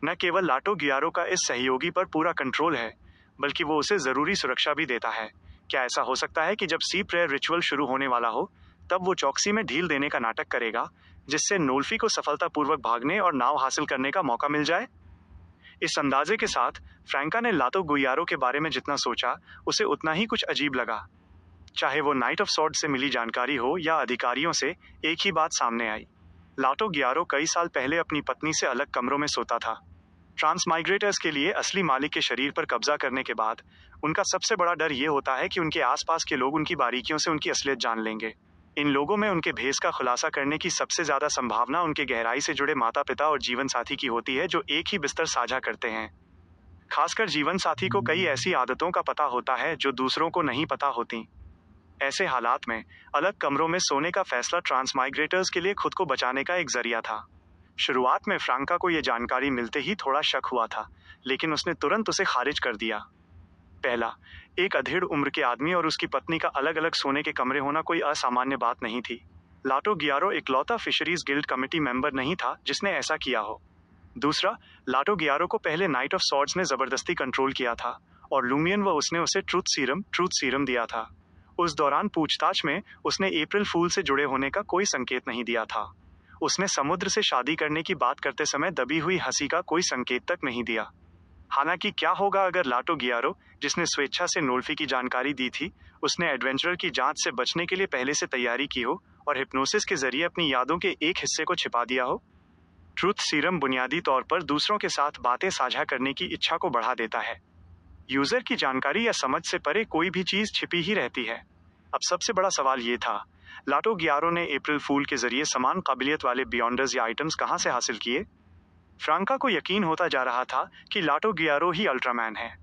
न केवल लाटो ग्यारो का इस सहयोगी पर पूरा कंट्रोल है, बल्कि वो उसे जरूरी सुरक्षा भी देता है। क्या ऐसा हो सकता है कि जब सी प्रेयर रिचुअल शुरू होने वाला हो, तब वो चौकसी में ढील देने का नाटक करेगा, जिससे नोल्फी को सफलतापूर्वक भागने और नाव हासिल करने का मौका मिल जाए? इस अंदाजे के साथ फ्रैंका ने लाटो गुयारो के बारे में जितना सोचा, उसे उतना ही कुछ अजीब लगा। चाहे वो नाइट ऑफ सॉर्ड से मिली जानकारी हो या अधिकारियों से, एक ही बात सामने आई। लाटो ग्यारो कई साल पहले अपनी पत्नी से अलग कमरों में सोता था। ट्रांसमाइग्रेटर्स के लिए असली मालिक के शरीर पर कब्जा करने के बाद उनका सबसे बड़ा डर ये होता है कि उनके आसपास के लोग उनकी बारीकियों से उनकी असलियत जान लेंगे। इन लोगों में उनके भेष का खुलासा करने की सबसे ज्यादा संभावना उनके गहराई से जुड़े माता पिता और जीवन साथी की होती है, जो एक ही बिस्तर साझा करते हैं। खासकर जीवन साथी को कई ऐसी आदतों का पता होता है जो दूसरों को नहीं पता होती। ऐसे हालात में अलग कमरों में सोने का फैसला ट्रांसमाइग्रेटर्स के लिए खुद को बचाने का एक जरिया था। शुरुआत में फ्रांका को यह जानकारी मिलते ही थोड़ा शक हुआ था, लेकिन उसने तुरंत उसे खारिज कर दिया। पहला, एक अधेड़ उम्र के आदमी और उसकी पत्नी का अलग अलग सोने के कमरे होना कोई असामान्य बात नहीं थी। लाटो ग्यारो इकलौता फिशरीज गिल्ड कमेटी मेंबर नहीं था जिसने ऐसा किया हो। दूसरा, लाटो ग्यारो को पहले नाइट ऑफ सॉर्ड्स ने जबरदस्ती कंट्रोल किया था और लूमियन व उसने उसे ट्रूथ सीरम दिया था। उस दौरान पूछताछ में उसने अप्रैल फूल से जुड़े होने का कोई संकेत नहीं दिया था। उसने समुद्र से शादी करने की बात करते समय दबी हुई हंसी का कोई संकेत तक नहीं दिया। हालांकि क्या होगा अगर लाटो गियारो, जिसने स्वेच्छा से नोल्फी की जानकारी दी थी, उसने एडवेंचरर की जांच से बचने के लिए पहले से तैयारी की हो और हिप्नोसिस के जरिए अपनी यादों के एक हिस्से को छिपा दिया हो। ट्रूथ सीरम बुनियादी तौर पर दूसरों के साथ बातें साझा करने की इच्छा को बढ़ा देता है। यूजर की जानकारी या समझ से परे कोई भी चीज छिपी ही रहती है। अब सबसे बड़ा सवाल ये था, लाटो गियारो ने अप्रैल फूल के जरिए समान काबिलियत वाले बियॉन्डर्स या आइटम्स कहां से हासिल किए? फ्रांका को यकीन होता जा रहा था कि लाटो गियारो ही अल्ट्रामैन है।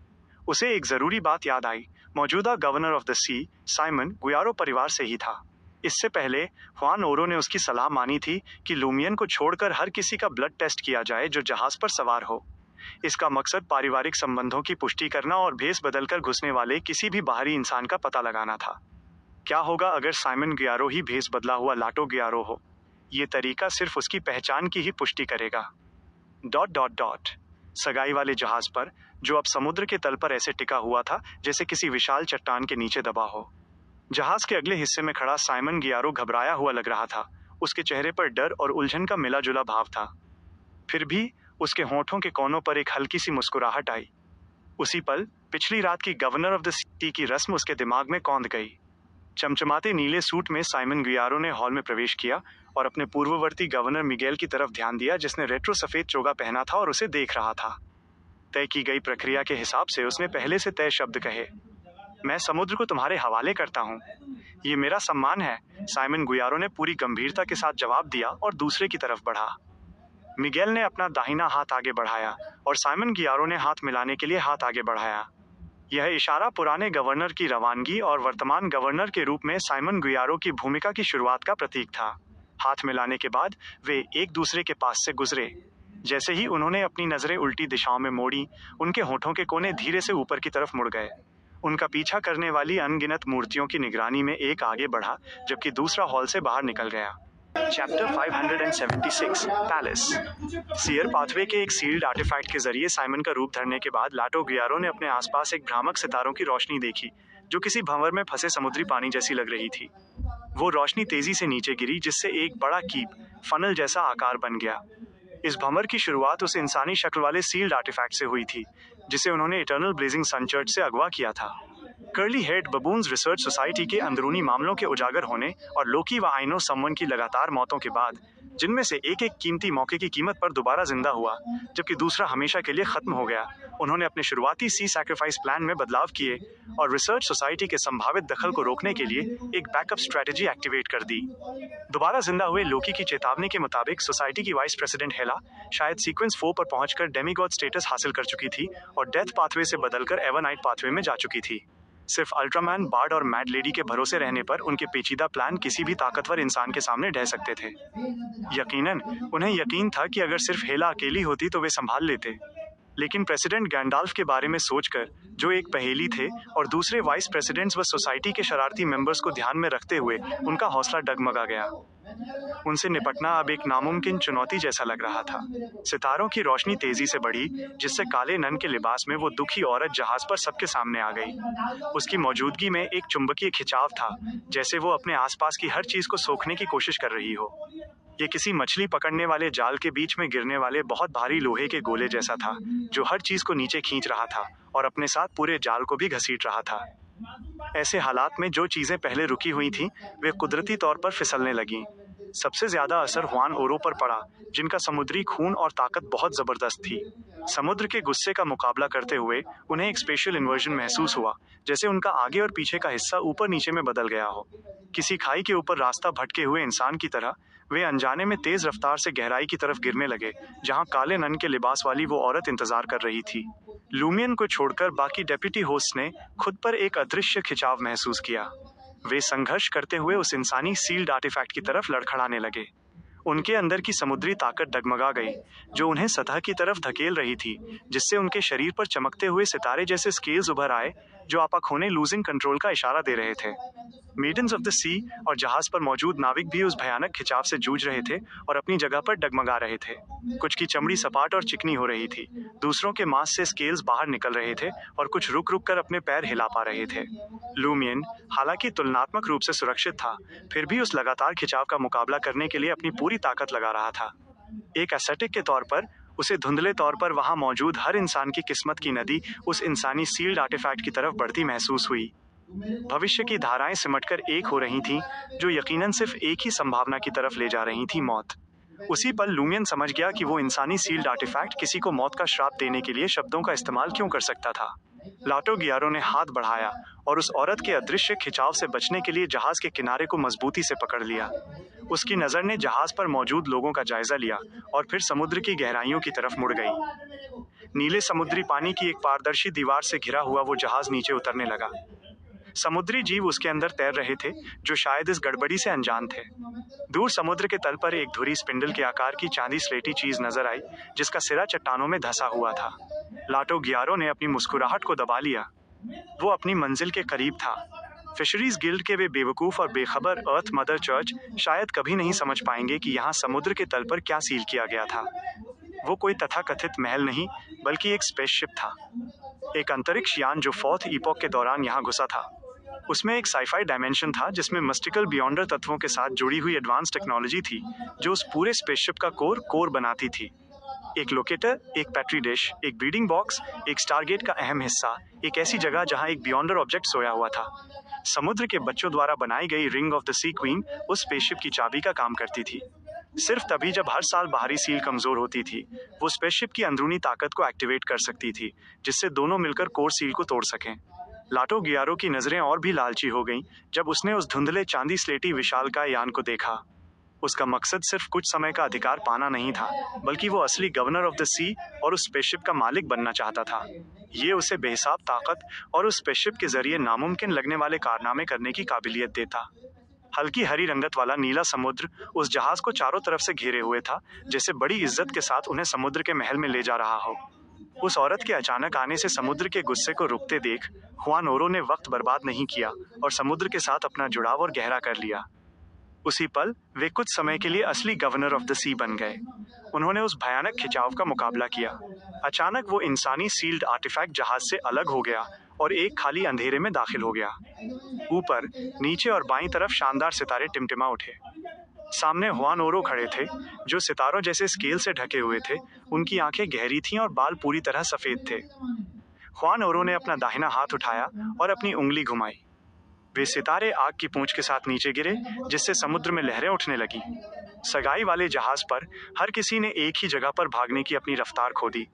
उसे एक जरूरी बात याद आई, मौजूदा governor of the sea Simon Guyaro परिवार से ही था। इससे पहले हुआन ओरो ने उसकी सलाह मानी थी कि लूमियन को छोड़कर हर किसी का ब्लड टेस्ट किया जाए जो जहाज पर सवार हो। इसका मकसद पारिवारिक संबंधों की पुष्टि करना और भेस बदलकर घुसने वाले किसी भी बाहरी इंसान का पता लगाना था। क्या होगा अगर साइमन गियारो ही भेस बदला हुआ लाटो गियारो हो? ये तरीका सिर्फ उसकी पहचान की ही पुष्टि करेगा। ... सगाई वाले जहाज पर, जो अब समुद्र के तल पर ऐसे टिका हुआ था जैसे किसी विशाल चट्टान के नीचे दबा हो। जहाज के अगले हिस्से में खड़ा साइमन गियारो घबराया हुआ लग रहा था। उसके चेहरे पर डर और उलझन का मिला जुला भाव था। फिर भी उसके होठों के कोनों पर एक हल्की सी मुस्कुराहट आई। उसी पल पिछली रात की गवर्नर ऑफ द सी की रस्म उसके दिमाग में कौंध गई। चमचमाते नीले सूट में साइमन गियारो ने हॉल में प्रवेश किया और अपने पूर्ववर्ती गवर्नर मिगेल की तरफ ध्यान दिया, जिसने रेट्रो सफेद चोगा पहना था और उसे देख रहा था। तय की गई प्रक्रिया के हिसाब से उसने पहले से तय शब्द कहे, मैं समुद्र को तुम्हारे हवाले करता हूँ। ये मेरा सम्मान है, साइमन गुयारो ने पूरी गंभीरता के साथ जवाब दिया और दूसरे की तरफ बढ़ा। मिगेल ने अपना दाहिना हाथ आगे बढ़ाया और साइमन गियारो ने हाथ मिलाने के लिए हाथ आगे बढ़ाया। यह इशारा पुराने गवर्नर की रवानगी और वर्तमान गवर्नर के रूप में साइमन गुयारो की भूमिका की शुरुआत का प्रतीक था। हाथ मिलाने के बाद वे एक दूसरे के पास से गुजरे। जैसे ही उन्होंने अपनी नजरें उल्टी दिशाओं में मोड़ी, उनके होठों के कोने धीरे से ऊपर की तरफ मुड़ गए। उनका पीछा करने वाली अनगिनत मूर्तियों की निगरानी में एक आगे बढ़ा, जबकि दूसरा हॉल से बाहर निकल गया। Chapter 576 palace. सीयर पाथवे के एक सील्ड आर्टिफैक्ट के जरिए साइमन का रूप धरने के बाद लाटो गियारो ने अपने आसपास एक भ्रामक सितारों की रोशनी देखी, जो किसी भंवर में फंसे समुद्री पानी जैसी लग रही थी। वो रोशनी तेजी से नीचे गिरी, जिससे एक बड़ा कीप फनल जैसा आकार बन गया। इस भंवर की शुरुआत उस इंसानी शक्ल वाले सील्ड आर्टिफैक्ट से हुई थी, जिसे उन्होंने इटर्नल ब्लेजिंग सन चर्च से अगवा किया था। Curly head baboons research society के अंदरूनी मामलों के उजागर होने और लोकी व आइनो समवन की लगातार मौतों के बाद, जिनमें से एक कीमती मौके की कीमत पर दोबारा जिंदा हुआ, जबकि दूसरा हमेशा के लिए खत्म हो गया, उन्होंने अपने शुरुआती सी सैक्रिफाइस प्लान में बदलाव किए और रिसर्च सोसाइटी के संभावित दखल को रोकने के लिए एक बैकअप स्ट्रेटजी एक्टिवेट कर दी। दोबारा जिंदा हुए लोकी की चेतावनी के मुताबिक सोसाइटी की वाइस प्रेसिडेंट हेला शायद सीक्वेंस 4 पर पहुंचकर डेमीगॉड स्टेटस हासिल कर चुकी थी और डेथ पाथवे से बदलकर एवरनाइट पाथवे में जा चुकी थी। सिर्फ अल्ट्रामैन, बार्ड और मैड लेडी के भरोसे रहने पर उनके पेचीदा प्लान किसी भी ताकतवर इंसान के सामने ढह सकते थे। यकीनन उन्हें यकीन था कि अगर सिर्फ हेला अकेली होती तो वे संभाल लेते, लेकिन प्रेसिडेंट गैंडाल्फ के बारे में सोचकर, जो एक पहेली थे, और दूसरे वाइस प्रेसिडेंट्स व सोसाइटी के शरारती मेंबर्स को ध्यान में रखते हुए उनका हौसला डगमगा गया। उनसे निपटना अब एक नामुमकिन चुनौती जैसा लग रहा था। सितारों की रोशनी तेजी से बढ़ी, जिससे काले नन के लिबास में वो दुखी औरत जहाज पर सबके सामने आ गई। उसकी मौजूदगी में एक चुंबकीय खिंचाव था, जैसे वो अपने आसपास की हर चीज को सोखने की कोशिश कर रही हो। ये किसी मछली पकड़ने वाले जाल के बीच में गिरने वाले बहुत भारी लोहे के गोले जैसा था, जो हर चीज को नीचे खींच रहा था और अपने साथ पूरे जाल को भी घसीट रहा था। ऐसे हालात में जो चीजें पहले रुकी हुई थीं, वे कुदरती तौर पर फिसलने लगीं। सबसे ज्यादा असर हुआन ओरो पर पड़ा, जिनका समुद्री खून और ताकत बहुत जबरदस्त थी। समुद्र के गुस्से का मुकाबला करते हुए उन्हें एक स्पेशल इन्वर्जन महसूस हुआ, जैसे उनका आगे और पीछे का हिस्सा ऊपर नीचे में बदल गया हो। किसी खाई के ऊपर रास्ता भटके हुए इंसान की तरह वे अनजाने में तेज रफ्तार से गहराई की तरफ गिरने लगे, जहां काले नन के लिबास वाली वो औरत इंतजार कर रही थी। लूमियन को छोड़कर बाकी डेप्यूटी होस्ट ने खुद पर एक अदृश्य खिंचाव महसूस किया। वे संघर्ष करते हुए उस इंसानी सील्ड आर्टिफैक्ट की तरफ लड़खड़ाने लगे। उनके अंदर की समुद्री ताकत डगमगा गई, जो उन्हें सतह की तरफ धकेल रही थी, जिससे उनके शरीर पर चमकते हुए सितारे जैसे स्केल्स उभर आए, जो आपाखोने लूजिंग कंट्रोल का इशारा दे रहे थे। मेडन्स ऑफ द सी और जहाज पर मौजूद नाविक भी उस भयानक खिंचाव से जूझ रहे थे और अपनी जगह पर डगमगा रहे थे। कुछ की चमड़ी सपाट और चिकनी हो रही थी, दूसरों के मांस से स्केल्स बाहर निकल रहे थे और कुछ रुक रुक कर अपने पैर हिला पा रहे थे। लूमियन, हालांकि तुलनात्मक रूप से सुरक्षित था, फिर भी उस लगातार खिंचाव का मुकाबला करने के लिए अपनी पूरी ताकत लगा रहा था। एक एसेटिक के तौर पर उसे धुंधले तौर पर वहां मौजूद हर इंसान की किस्मत की नदी उस इंसानी सील्ड आर्टिफैक्ट की तरफ बढ़ती महसूस हुई। भविष्य की धाराएं सिमटकर एक हो रही थीं, जो यकीनन सिर्फ एक ही संभावना की तरफ ले जा रही थी, मौत। उसी पल लूमियन समझ गया कि वो इंसानी सील्ड आर्टिफैक्ट किसी को मौत का श्राप देने के लिए शब्दों का इस्तेमाल क्यों कर सकता था। लाटो गियारो ने हाथ बढ़ाया और उस औरत के अदृश्य खिंचाव से बचने के लिए जहाज के किनारे को मजबूती से पकड़ लिया। उसकी नजर ने जहाज पर मौजूद लोगों का जायजा लिया और फिर समुद्र की गहराइयों की तरफ मुड़ गई। नीले समुद्री पानी की एक पारदर्शी दीवार से घिरा हुआ वो जहाज नीचे उतरने लगा। समुद्री जीव उसके अंदर तैर रहे थे, जो शायद इस गड़बड़ी से अनजान थे। दूर समुद्र के तल पर एक धुरी स्पिंडल के आकार की चांदी स्लेटी चीज नजर आई, जिसका सिरा चट्टानों में धंसा हुआ था। लाटो गियारो ने अपनी मुस्कुराहट को दबा लिया। वो अपनी मंजिल के करीब था। फिशरीज गिल्ड के वे बेवकूफ और बेखबर अर्थ मदर चर्च शायद कभी नहीं समझ पाएंगे कि यहाँ समुद्र के तल पर क्या सील किया गया था। वो कोई तथाकथित महल नहीं, बल्कि एक स्पेसशिप था, एक अंतरिक्ष यान जो फोर्थ ईपॉक के दौरान यहाँ घुसा था। उसमें एक साइफाई डायमेंशन था जिसमें मिस्टिकल बियॉन्डर तत्वों के साथ जुड़ी हुई एडवांस टेक्नोलॉजी थी, जो उस पूरे स्पेसशिप का कोर बनाती थी। एक लोकेटर, एक पैट्री डिश, एक ब्रीडिंग बॉक्स, एक स्टारगेट का अहम हिस्सा, एक ऐसी जगह जहां एक बियॉन्डर ऑब्जेक्ट सोया हुआ था। समुद्र के बच्चों द्वारा बनाई गई Ring of the C Queen उस स्पेसशिप की चाबी का काम करती थी। सिर्फ तभी जब हर साल बाहरी सील कमजोर होती थी, वो स्पेसशिप की अंदरूनी ताकत को एक्टिवेट कर सकती थी, जिससे दोनों मिलकर कोर सील को तोड़ सकें। लाटो गियारो की नजरें और भी लालची हो गईं जब उसने उस धुंधले चांदी स्लेटी विशालकाय यान को देखा। उसका मकसद सिर्फ कुछ समय का अधिकार पाना नहीं था, बल्कि वो असली गवर्नर ऑफ द सी और उस स्पेसशिप का मालिक बनना चाहता था। ये उसे बेहिसाब ताकत और उस स्पेसशिप के जरिए नामुमकिन लगने वाले कारनामे करने की काबिलियत देता। हल्की हरी रंगत वाला नीला समुद्र उस जहाज को चारों तरफ से घेरे हुए था, जैसे बड़ी इज्जत के साथ उन्हें समुद्र के महल में ले जा रहा हो। उस औरत के अचानक आने से समुद्र के गुस्से को रुकते देख हुआन ओरो ने वक्त बर्बाद नहीं किया और समुद्र के साथ अपना जुड़ाव और गहरा कर लिया। उसी पल वे कुछ समय के लिए असली गवर्नर ऑफ द सी बन गए। उन्होंने उस भयानक खिंचाव का मुकाबला किया। अचानक वो इंसानी सील्ड आर्टिफैक्ट जहाज से अलग हो गया और एक खाली अंधेरे में दाखिल हो गया। ऊपर, नीचे और बाईं तरफ शानदार सितारे टिमटिमा उठे। सामने हुआन ओरो खड़े थे, जो सितारों जैसे स्केल से ढके हुए थे। उनकी आंखें गहरी थीं और बाल पूरी तरह सफेद थे। हुआन ओरो ने अपना दाहिना हाथ उठाया और अपनी उंगली घुमाई। वे सितारे आग की पूंछ के साथ नीचे गिरे, जिससे समुद्र में लहरें उठने लगी। सगाई वाले जहाज पर हर किसी ने एक ही जगह पर भागने की अपनी रफ्तार खो दी।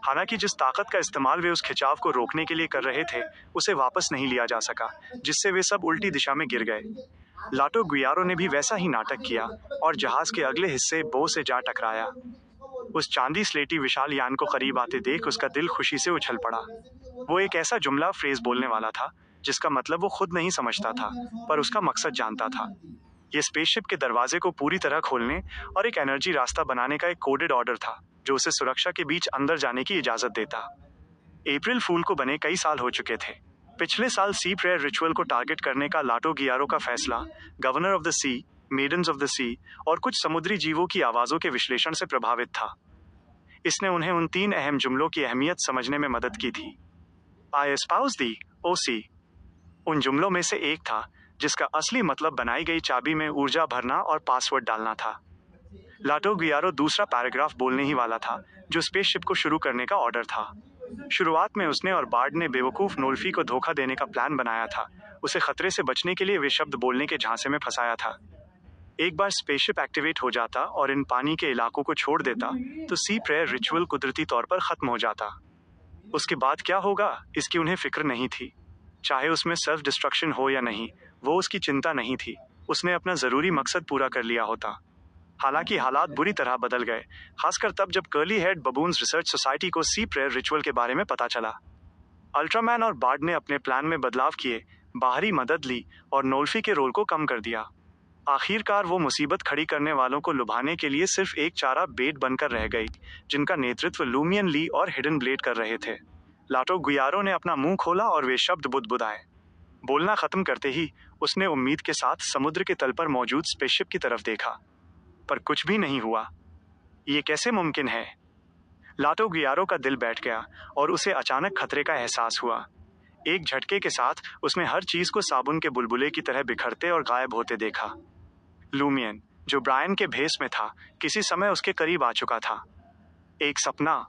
हालांकि जिस ताकत का इस्तेमाल वे उस खिंचाव को रोकने के लिए कर रहे थे, उसे वापस नहीं लिया जा सका, जिससे वे सब उल्टी दिशा में गिर गए। लाटो गियारो ने भी वैसा ही नाटक किया और जहाज के अगले हिस्से बो से जा टकराया। उस चांदी स्लेटी विशाल यान को करीब आते देख उसका दिल खुशी से उछल पड़ा। वो एक ऐसा जुमला फ्रेज बोलने वाला था जिसका मतलब वो खुद नहीं समझता था, पर उसका मकसद जानता था। ये स्पेसशिप के दरवाजे को पूरी तरह खोलने और एक एनर्जी रास्ता बनाने का एक कोडेड ऑर्डर था, जो उसे सुरक्षा के बीच अंदर जाने की इजाजत देता। अप्रैल फूल को बने कई साल हो चुके थे। पिछले साल सी प्रेयर रिचुअल को टारगेट करने का लाटो गियारो का फैसला governor of the sea, maidens of the sea और कुछ समुद्री जीवों की आवाजों के विश्लेषण से प्रभावित था। इसने उन्हें उन 3 अहम जुमलों की अहमियत समझने में मदद की थी। आई एस्पाउस दी, ओ सी, उन जुमलों में से एक था जिसका असली मतलब बनाई गई चाबी में ऊर्जा भरना और पासवर्ड डालना था। लाटो गियारो दूसरा पैराग्राफ बोलने ही वाला था, जो स्पेसशिप को शुरू करने का ऑर्डर था। शुरुआत में उसने और बार्ड ने बेवकूफ नोल्फी को धोखा देने का प्लान बनाया था। उसे खतरे से बचने के लिए वे शब्द बोलने के झांसे में फंसाया था। एक बार स्पेसशिप एक्टिवेट हो जाता और इन पानी के इलाकों को छोड़ देता, तो सी प्रेयर रिचुअल कुदरती तौर पर खत्म हो जाता। उसके बाद क्या होगा, इसकी उन्हें फिक्र नहीं थी। चाहे उसमें सेल्फ डिस्ट्रक्शन हो या नहीं, वो उसकी चिंता नहीं थी। उसने अपना जरूरी मकसद पूरा कर लिया होता। हालांकि हालात बुरी तरह बदल गए, खासकर तब जब curly head baboons research society को सी प्रेयर रिचुअल के बारे में पता चला। अल्ट्रामैन और बार्ड ने अपने प्लान में बदलाव किए, बाहरी मदद ली और नोल्फी के रोल को कम कर दिया। आखिरकार वो मुसीबत खड़ी करने वालों को लुभाने के लिए सिर्फ एक चारा बेट बनकर रह गई, जिनका नेतृत्व लूमियन ली और हिडन ब्लेड कर रहे थे। लाटो गुयारो ने अपना मुंह खोला और वे शब्द बुदबुदाए। बोलना खत्म करते ही उसने उम्मीद के साथ समुद्र के तल पर मौजूद स्पेसशिप की तरफ देखा, पर कुछ भी नहीं हुआ। ये कैसे मुमकिन है? लाटो गुयारो का दिल बैठ गया और उसे अचानक खतरे का एहसास हुआ। एक झटके के साथ उसने हर चीज को साबुन के बुलबुले की तरह बिखरते और गायब होते देखा। लूमियन, जो ब्रायन के भेस में था, किसी समय उसके करीब आ चुका था। एक सपना।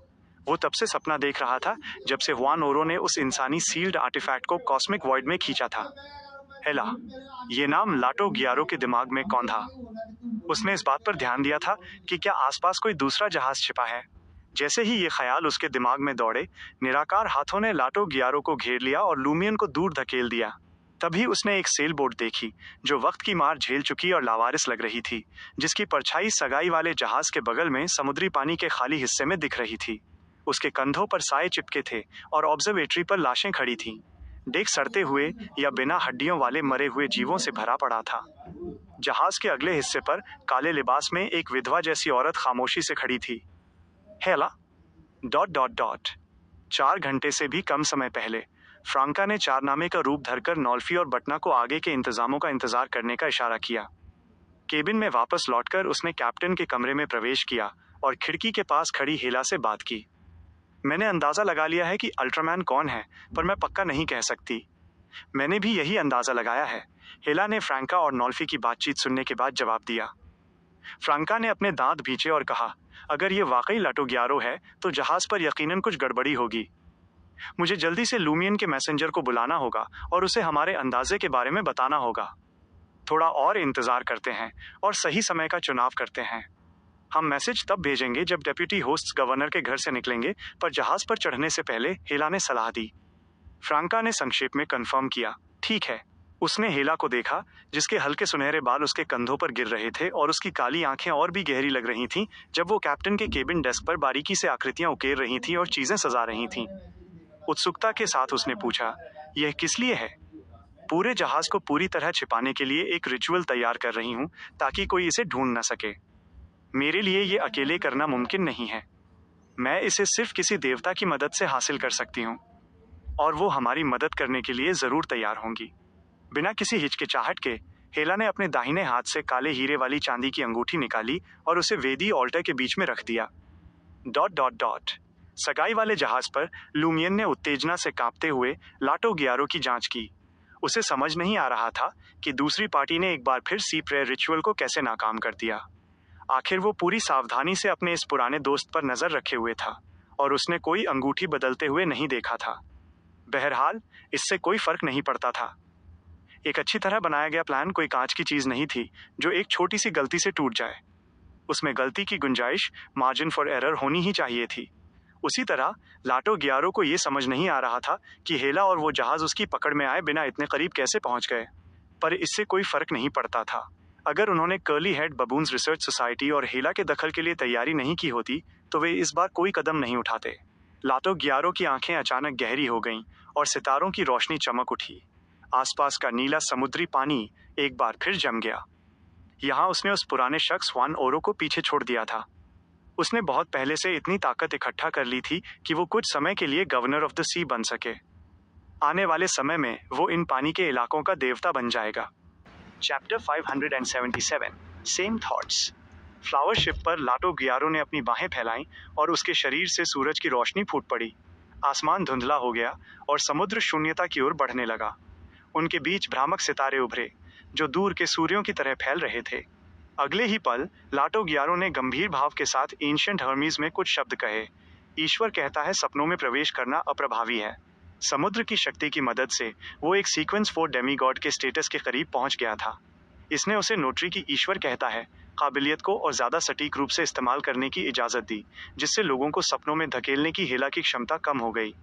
वो तब से सपना देख रहा था जब से हुआन ओरो ने उस इंसानी सील्ड आर्टिफैक्ट को कॉस्मिक वॉइड में खींचा था। हेला। ये नाम लाटो गुयारो के दिमाग में कौन था? उसने इस बात पर ध्यान दिया था कि क्या आसपास कोई दूसरा जहाज छिपा है। जैसे ही ये ख्याल उसके दिमाग में दौड़े, निराकार हाथों ने लाटो गुयारो को घेर लिया और लूमियन को दूर धकेल दिया। तभी उसने एक सेल बोट देखी जो वक्त की मार झेल चुकी और लावारिस लग रही थी, जिसकी परछाई सगाई वाले जहाज के बगल में समुद्री पानी के खाली हिस्से में दिख रही थी। उसके कंधों पर साए चिपके थे और ऑब्जर्वेटरी पर लाशें खड़ी थीं। डेक सड़ते हुए या बिना हड्डियों वाले मरे हुए जीवों से भरा पड़ा था। जहाज के अगले हिस्से पर काले लिबास में एक विधवा जैसी औरत खामोशी से खड़ी थी। हेला। ... 4 घंटे से भी कम समय पहले फ्रांका ने चारनामे का रूप धरकर नॉल्फी और बटना को आगे के इंतजामों का इंतजार करने का इशारा किया। केबिन में वापस लौटकर उसने कैप्टन के कमरे में प्रवेश किया और खिड़की के पास खड़ी हेला से बात की। मैंने अंदाजा लगा लिया है कि अल्ट्रामैन कौन है, पर मैं पक्का नहीं कह सकती। मैंने भी यही अंदाजा लगाया है, हेला ने फ्रांका और नॉल्फी की बातचीत सुनने के बाद जवाब दिया। फ्रांका ने अपने दांत भींचे और कहा, अगर ये वाकई लाटो गुयारो है तो जहाज पर यकीनन कुछ गड़बड़ी होगी। मुझे जल्दी से लूमियन के मैसेंजर को बुलाना होगा और उसे हमारे अंदाजे के बारे में बताना होगा। थोड़ा और इंतजार करते हैं और सही समय का चुनाव करते हैं। हम मैसेज तब भेजेंगे जब डेप्यूटी होस्ट गवर्नर के घर से निकलेंगे, पर जहाज पर चढ़ने से पहले हेला ने सलाह दी। फ्रांका ने संक्षेप में कंफर्म किया, ठीक है। उसने हेला को देखा, जिसके हल्के सुनहरे बाल उसके कंधों पर गिर रहे थे और उसकी काली आंखें और भी गहरी लग रही थीं जब वो कैप्टन के केबिन डेस्क पर बारीकी से आकृतियां उकेर रही थीं और चीजें सजा रही थीं। उत्सुकता के साथ उसने पूछा, यह किस लिए है? पूरे जहाज को पूरी तरह छिपाने के लिए एक रिचुअल तैयार कर रही हूँ ताकि कोई इसे ढूंढ न सके। मेरे लिए ये अकेले करना मुमकिन नहीं है। मैं इसे सिर्फ किसी देवता की मदद से हासिल कर सकती हूँ और वो हमारी मदद करने के लिए जरूर तैयार होंगी। बिना किसी हिचकिचाहट के हेला ने अपने दाहिने हाथ से काले हीरे वाली चांदी की अंगूठी निकाली और उसे वेदी ऑल्टर के बीच में रख दिया। ... सगाई वाले जहाज पर लूमियन ने उत्तेजना से कांपते हुए लाटो गुयारो की जांच की। उसे समझ नहीं आ रहा था कि दूसरी पार्टी ने एक बार फिर सी प्रेयर रिचुअल को कैसे नाकाम कर दिया। आखिर वो पूरी सावधानी से अपने इस पुराने दोस्त पर नजर रखे हुए था और उसने कोई अंगूठी बदलते हुए नहीं देखा था। बहरहाल इससे कोई फर्क नहीं पड़ता था। एक अच्छी तरह बनाया गया प्लान कोई कांच की चीज नहीं थी जो एक छोटी सी गलती से टूट जाए। उसमें गलती की गुंजाइश, मार्जिन फॉर एरर होनी ही चाहिए थी। उसी तरह लाटो गुयारो को यह समझ नहीं आ रहा था कि हेला और वो जहाज उसकी पकड़ में आए बिना इतने करीब कैसे पहुंच गए, पर इससे कोई फर्क नहीं पड़ता था। अगर उन्होंने curly head baboons research society और हेला के दखल के लिए तैयारी नहीं की होती तो वे इस बार कोई कदम नहीं उठाते। लाटो गुयारो की आंखें अचानक गहरी हो गईं और सितारों की रोशनी चमक उठी। आसपास का नीला समुद्री पानी एक बार फिर जम गया। यहाँ उसने उस पुराने शख्स हुआन ओरो को पीछे छोड़ दिया था। उसने बहुत पहले से इतनी ताकत इकट्ठा कर ली थी कि वो कुछ समय के लिए गवर्नर ऑफ द सी बन सके। आने वाले समय में वो इन पानी के इलाकों का देवता बन जाएगा। Chapter 577 same thoughts. Flower ship पर लाटो गुयारो ने अपनी बाहें फैलाईं और उसके शरीर से सूरज की रोशनी फूट पड़ी। आसमान धुंधला हो गया और समुद्र शून्यता की ओर बढ़ने लगा। उनके बीच भ्रामक सितारे उभरे जो दूर के सूर्यों की तरह फैल रहे थे। अगले ही पल लाटो गुयारो ने गंभीर भाव के साथ एंशिएंट हर्मीज में कुछ शब्द कहे। ईश्वर कहता है सपनों में प्रवेश करना अप्रभावी है। समुद्र की शक्ति की मदद से वो एक सीक्वेंस 4 डेमीगॉड के स्टेटस के करीब पहुंच गया था। इसने उसे नोटरी की ईश्वर कहता है काबिलियत को और ज्यादा सटीक रूप से इस्तेमाल करने की इजाजत दी, जिससे लोगों को सपनों में धकेलने की हेला की क्षमता कम हो गई।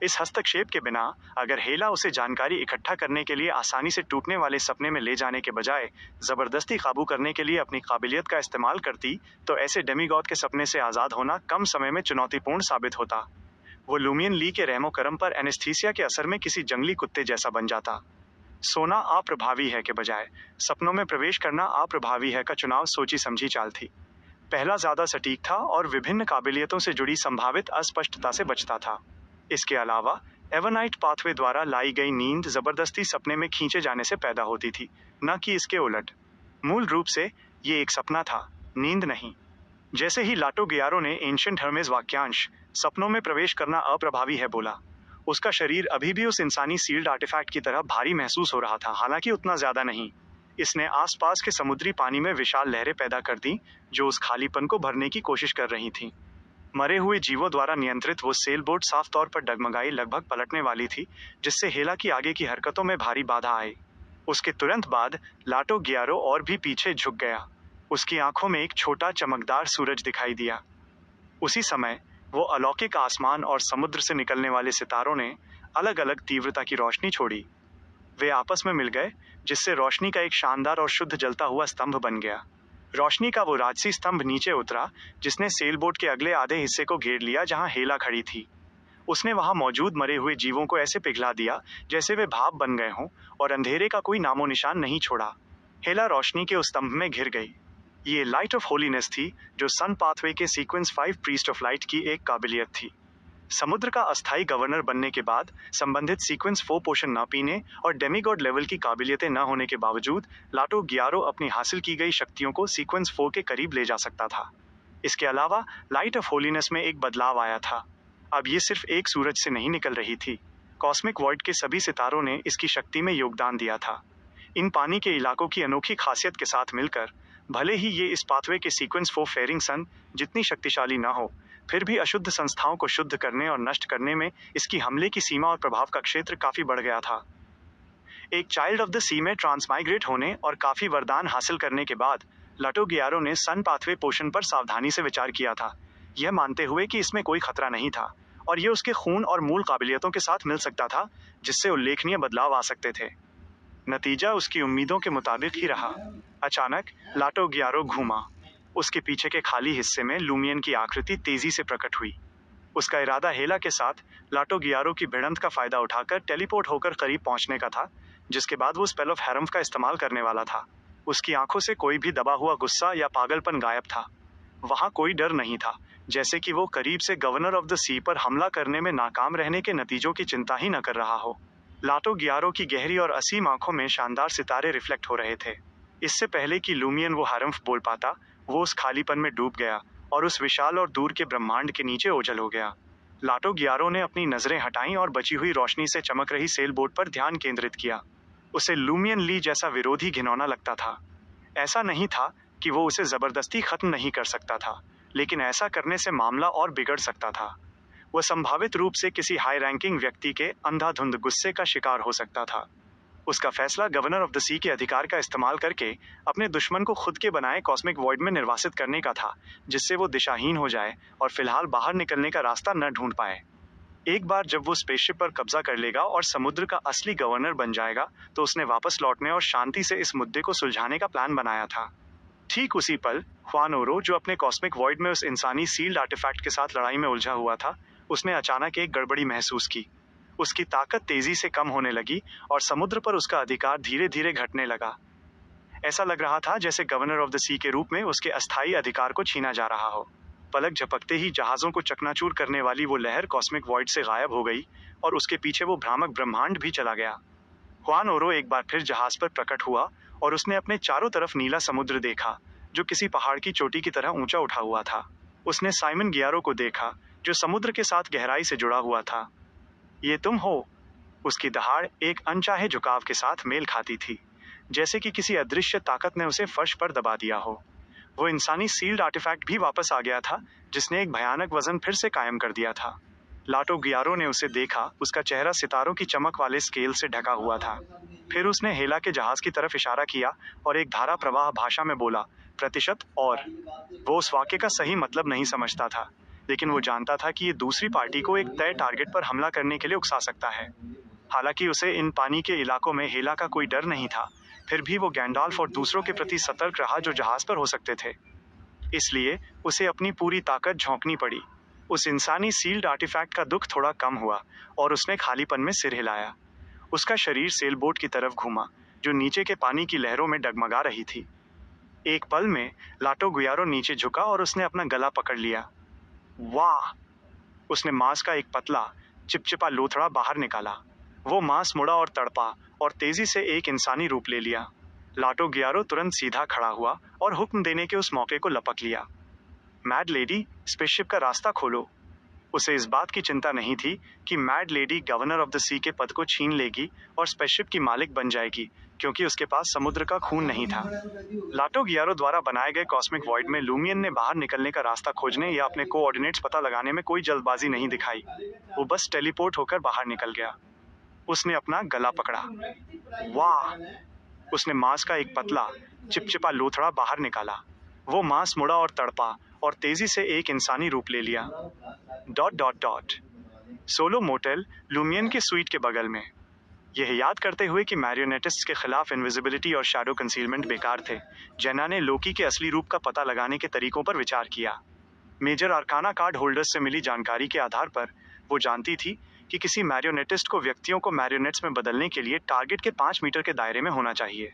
इस हस्तक्षेप के बिना अगर हेला उसे जानकारी इकट्ठा करने के लिए आसानी से टूटने वाले सपने में ले जाने के बजाय जबरदस्ती काबू करने के लिए अपनी काबिलियत का इस्तेमाल करती, तो ऐसे डेमीगॉड के सपने से आजाद होना कम समय में चुनौतीपूर्ण साबित होता। वो लूमियन ली के रहमो करम पर एनेस्थीसिया के असर में किसी जंगली कुत्ते जैसा बन जाता। सोना अप्रभावी है के बजाय सपनों में प्रवेश करना अप्रभावी है का चुनाव सोची समझी चाल थी। पहला ज्यादा सटीक था और विभिन्न काबिलियतों से जुड़ी संभावित अस्पष्टता से बचता था। इसके अलावा एवरनाइट पाथवे द्वारा लाई गई नींद जबरदस्ती सपने में खींचे जाने से पैदा होती थी, न कि इसके उलट। मूल रूप से ये एक सपना था, नींद नहीं। जैसे ही लाटो गियारो ने एंशिएंट हर्मेस वाक्यांश सपनों में प्रवेश करना अप्रभावी है बोला, उसका शरीर अभी भी उस इंसानी सील्ड आर्टिफैक्ट की तरह भारी महसूस हो रहा था, हालांकि उतना ज्यादा नहीं। इसने आसपास के समुद्री पानी में विशाल लहरें पैदा कर दी जो उस खालीपन को भरने की कोशिश कर रही थीं। मरे हुए जीवों द्वारा नियंत्रित वो सेल बोट साफ तौर पर डगमगाई लगभग पलटने वाली थी, जिससे हेला की आगे की हरकतों में भारी बाधा आई। उसके तुरंत बाद लाटो गियारो और भी पीछे झुक गया। उसकी आंखों में एक छोटा चमकदार सूरज दिखाई दिया। उसी समय वो अलौकिक आसमान और समुद्र से निकलने वाले सितारों ने अलग अलग तीव्रता की रोशनी छोड़ी। वे आपस में मिल गए, जिससे रोशनी का एक शानदार और शुद्ध जलता हुआ स्तंभ बन गया। रोशनी का वो राजसी स्तंभ नीचे उतरा, जिसने सेलबोट के अगले आधे हिस्से को घेर लिया जहां हेला खड़ी थी। उसने वहां मौजूद मरे हुए जीवों को ऐसे पिघला दिया जैसे वे भाप बन गए हों, और अंधेरे का कोई नामो निशान नहीं छोड़ा। हेला रोशनी के उस स्तंभ में घिर गई। ये लाइट ऑफ होलीनेस थी, जो सन पाथवे के सीक्वेंस 5 प्रीस्ट ऑफ लाइट की एक काबिलियत थी। समुद्र का अस्थायी गवर्नर बनने के बाद संबंधित सीक्वेंस 4 पोशन न पीने और डेमीगॉड लेवल की काबिलियतें न होने के बावजूद लाटो गियारो अपनी हासिल की गई शक्तियों को सीक्वेंस 4 के करीब ले जा सकता था। इसके अलावा लाइट ऑफ होलीनेस में एक बदलाव आया था। अब ये सिर्फ एक सूरज से नहीं निकल रही थी। कॉस्मिक वॉइड के सभी सितारों ने इसकी शक्ति में योगदान दिया था। इन पानी के इलाकों की अनोखी खासियत के साथ मिलकर, भले ही ये इस पाथवे के सीक्वेंस 4 फेयरिंग सन जितनी शक्तिशाली न हो, फिर भी अशुद्ध संस्थाओं को शुद्ध करने और नष्ट करने में इसकी हमले की सीमा और प्रभाव का क्षेत्र काफी बढ़ गया था। एक चाइल्ड ऑफ द सी में ट्रांसमाइग्रेट होने और काफी वरदान हासिल करने के बाद लाटो गियारो ने सन पाथवे पोषण पर सावधानी से विचार किया था, यह मानते हुए कि इसमें कोई खतरा नहीं था और यह उसके खून और मूल काबिलियतों के साथ मिल सकता था, जिससे उल्लेखनीय बदलाव आ सकते थे। नतीजा उसकी उम्मीदों के मुताबिक ही रहा। अचानक लाटो गियारो घूमा। उसके पीछे के खाली हिस्से में लूमियन की आकृति तेजी से प्रकट हुई। उसका इरादा हेला के साथ लाटो गियारो की भिड़ंत का फायदा उठाकर टेलीपोर्ट होकर करीब पहुंचने का था, जिसके बाद वो स्पेल ऑफ हैरम्फ का इस्तेमाल करने वाला था। उसकी आंखों से कोई भी दबा हुआ गुस्सा या पागलपन गायब था। वहां कोई डर नहीं था, जैसे कि वो करीब से गवर्नर ऑफ द सी पर हमला करने में नाकाम रहने के नतीजों की चिंता ही न कर रहा हो। लाटो गियारो की गहरी और असीम आंखों में शानदार सितारे रिफ्लेक्ट हो रहे थे। इससे पहले कि लूमियन वो हैरम्फ बोल पाता, वो उस खालीपन में डूब गया और उस विशाल और दूर के ब्रह्मांड के नीचे ओझल हो गया। लाटो गियारो ने अपनी नजरें हटाईं और बची हुई रोशनी से चमक रही सेल बोट पर ध्यान केंद्रित किया। उसे लूमियन ली जैसा विरोधी घिनौना लगता था। ऐसा नहीं था कि वो उसे जबरदस्ती खत्म नहीं कर सकता था, लेकिन ऐसा करने से मामला और बिगड़ सकता था। वह संभावित रूप से किसी हाई रैंकिंग व्यक्ति के अंधाधुंध गुस्से का शिकार हो सकता था। उसका फैसला गवर्नर ऑफ द सी के अधिकार का इस्तेमाल करके अपने दुश्मन को खुद के बनाए कॉस्मिक वॉइड में निर्वासित करने का था, जिससे वो दिशाहीन हो जाए और फिलहाल बाहर निकलने का रास्ता न ढूंढ पाए। एक बार जब वो स्पेसशिप पर कब्जा कर लेगा और समुद्र का असली गवर्नर बन जाएगा, तो उसने वापस लौटने और शांति से इस मुद्दे को सुलझाने का प्लान बनाया था। ठीक उसी पल ख्वान ओरो, जो अपने कॉस्मिक वॉइड में उस इंसानी सील्ड आर्टिफैक्ट के साथ लड़ाई में उलझा हुआ था, उसने अचानक एक गड़बड़ी महसूस की। उसकी ताकत तेजी से कम होने लगी और समुद्र पर उसका अधिकार धीरे धीरे घटने लगा। ऐसा लग रहा था जैसे गवर्नर ऑफ द सी के रूप में उसके अस्थायी अधिकार को छीना जा रहा हो। पलक झपकते ही जहाजों को चकनाचूर करने वाली वो लहर कॉस्मिक वॉइड से गायब हो गई और उसके पीछे वो भ्रामक ब्रह्मांड भी चला गया। ख्वान ओरो एक बार फिर जहाज पर प्रकट हुआ और उसने अपने चारों तरफ नीला समुद्र देखा, जो किसी पहाड़ की चोटी की तरह ऊंचा उठा हुआ था। उसने साइमन गियारो को देखा, जो समुद्र के साथ गहराई से जुड़ा हुआ था। ये तुम हो? उसकी दहाड़ एक अनचाहे झुकाव के साथ मेल खाती थी, जैसे कि किसी अदृश्य ताकत ने उसे फर्श पर दबा दिया हो। वो इंसानी सील्ड आर्टिफैक्ट भी वापस आ गया था, जिसने एक भयानक वजन फिर से कायम कर दिया था। लाटो गियारो ने उसे देखा। उसका चेहरा सितारों की चमक वाले स्केल से ढका हुआ था। फिर उसने हेला के जहाज की तरफ इशारा किया और एक धारा प्रवाह भाषा में बोला, प्रतिशत और। वो उस वाक्य का सही मतलब नहीं समझता था, लेकिन वो जानता था कि ये दूसरी पार्टी को एक तय टारगेट पर हमला करने के लिए उकसा सकता है। हालांकि उसे इन पानी के इलाकों में हेला का कोई डर नहीं था, फिर भी वो गैंडाल्फ और दूसरों के प्रति सतर्क रहा जो जहाज पर हो सकते थे। इसलिए उसे अपनी पूरी ताकत झोंकनी पड़ी। उस इंसानी सील्ड आर्टिफैक्ट का दुख थोड़ा कम हुआ और उसने खालीपन में सिर हिलाया। उसका शरीर सेलबोट की तरफ घूमा, जो नीचे के पानी की लहरों में डगमगा रही थी। एक पल में लाटो गियारो नीचे झुका और उसने अपना गला पकड़ लिया। वाह! उसने मांस का एक पतला, चिपचिपा लोथड़ा बाहर निकाला। वो मांस मुड़ा और तड़पा और तेजी से एक इंसानी रूप ले लिया। लाटो गियारो तुरंत सीधा खड़ा हुआ और हुक्म देने के उस मौके को लपक लिया। मैड लेडी, स्पेसशिप का रास्ता खोलो। उसे इस बात की चिंता नहीं थी कि mad lady governor of the सी के पद को छीन लेगी और स्पेसशिप की मालिक बन जाएगी, क्योंकि उसके पास समुद्र का खून नहीं था। लाटो गियारो द्वारा बनाए गए कॉस्मिक वॉइड में लूमियन ने बाहर निकलने का रास्ता खोजने या अपने कोऑर्डिनेट्स पता लगाने में कोई जल्दबाजी नहीं दिखाई। वो बस टेलीपोर्ट होकर बाहर निकल गया। उसने अपना गला पकड़ा। वाह! उसने मांस का एक पतला, चिपचिपा लोथड़ा बाहर निकाला। वो मांस मुड़ा और तड़पा और तेजी से एक इंसानी रूप ले लिया। ... सोलो मोटेल, लूमियन के स्वीट के बगल में। यह याद करते हुए कि मैरियोनेटिस्ट्स के खिलाफ इनविजिबिलिटी और शैडो कंसीलमेंट बेकार थे, जेना ने लोकी के असली रूप का पता लगाने के तरीकों पर विचार किया। मेजर आर्काना कार्ड होल्डर्स से मिली जानकारी के आधार पर वो जानती थी कि किसी मैरियोनेटिस्ट को व्यक्तियों को मैरियोनेट्स में बदलने के लिए टारगेट के 5 मीटर के दायरे में होना चाहिए।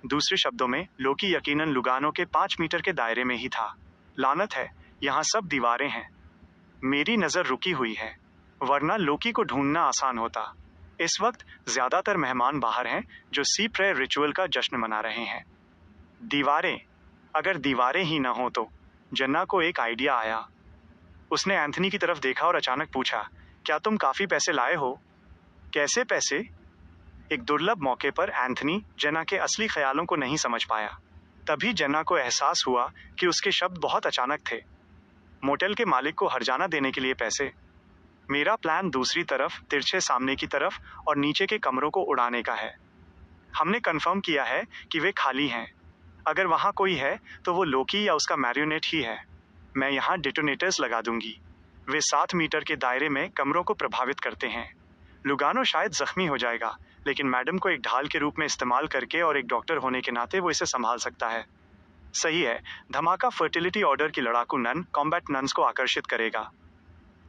दूसरे शब्दों में, लोकी यकीनन लुगानो के 5 मीटर के दायरे में ही था। लानत है, यहाँ सब दीवारें हैं। मेरी नजर रुकी हुई है, वरना लोकी को ढूंढना आसान होता। इस वक्त ज्यादातर मेहमान बाहर हैं जो सी प्रेयर रिचुअल का जश्न मना रहे हैं। दीवारें, अगर दीवारें ही ना हो तो। जन्ना को एक आइडिया आया। उसने एंथनी की तरफ देखा और अचानक पूछा, क्या तुम काफी पैसे लाए हो? कैसे पैसे? एक दुर्लभ मौके पर एंथनी जन्ना के असली ख्यालों को नहीं समझ पाया। तभी जन्ना को एहसास हुआ कि उसके शब्द बहुत अचानक थे। मोटेल के मालिक को हर्जाना देने के लिए पैसे? मेरा प्लान दूसरी तरफ, तिरछे सामने की तरफ और नीचे के कमरों को उड़ाने का है। हमने कंफर्म किया है कि वे खाली हैं। अगर वहां कोई है तो वो लोकी या उसका मैरियोनेट ही है। मैं यहाँ डिटोनेटर्स लगा दूंगी। वे 7 मीटर के दायरे में कमरों को प्रभावित करते हैं। लुगानो शायद जख्मी हो जाएगा, लेकिन मैडम को एक ढाल के रूप में इस्तेमाल करके और एक डॉक्टर होने के नाते वो इसे संभाल सकता है। सही है, धमाका फर्टिलिटी ऑर्डर की लड़ाकू नन, कॉम्बैट नन्स को आकर्षित करेगा।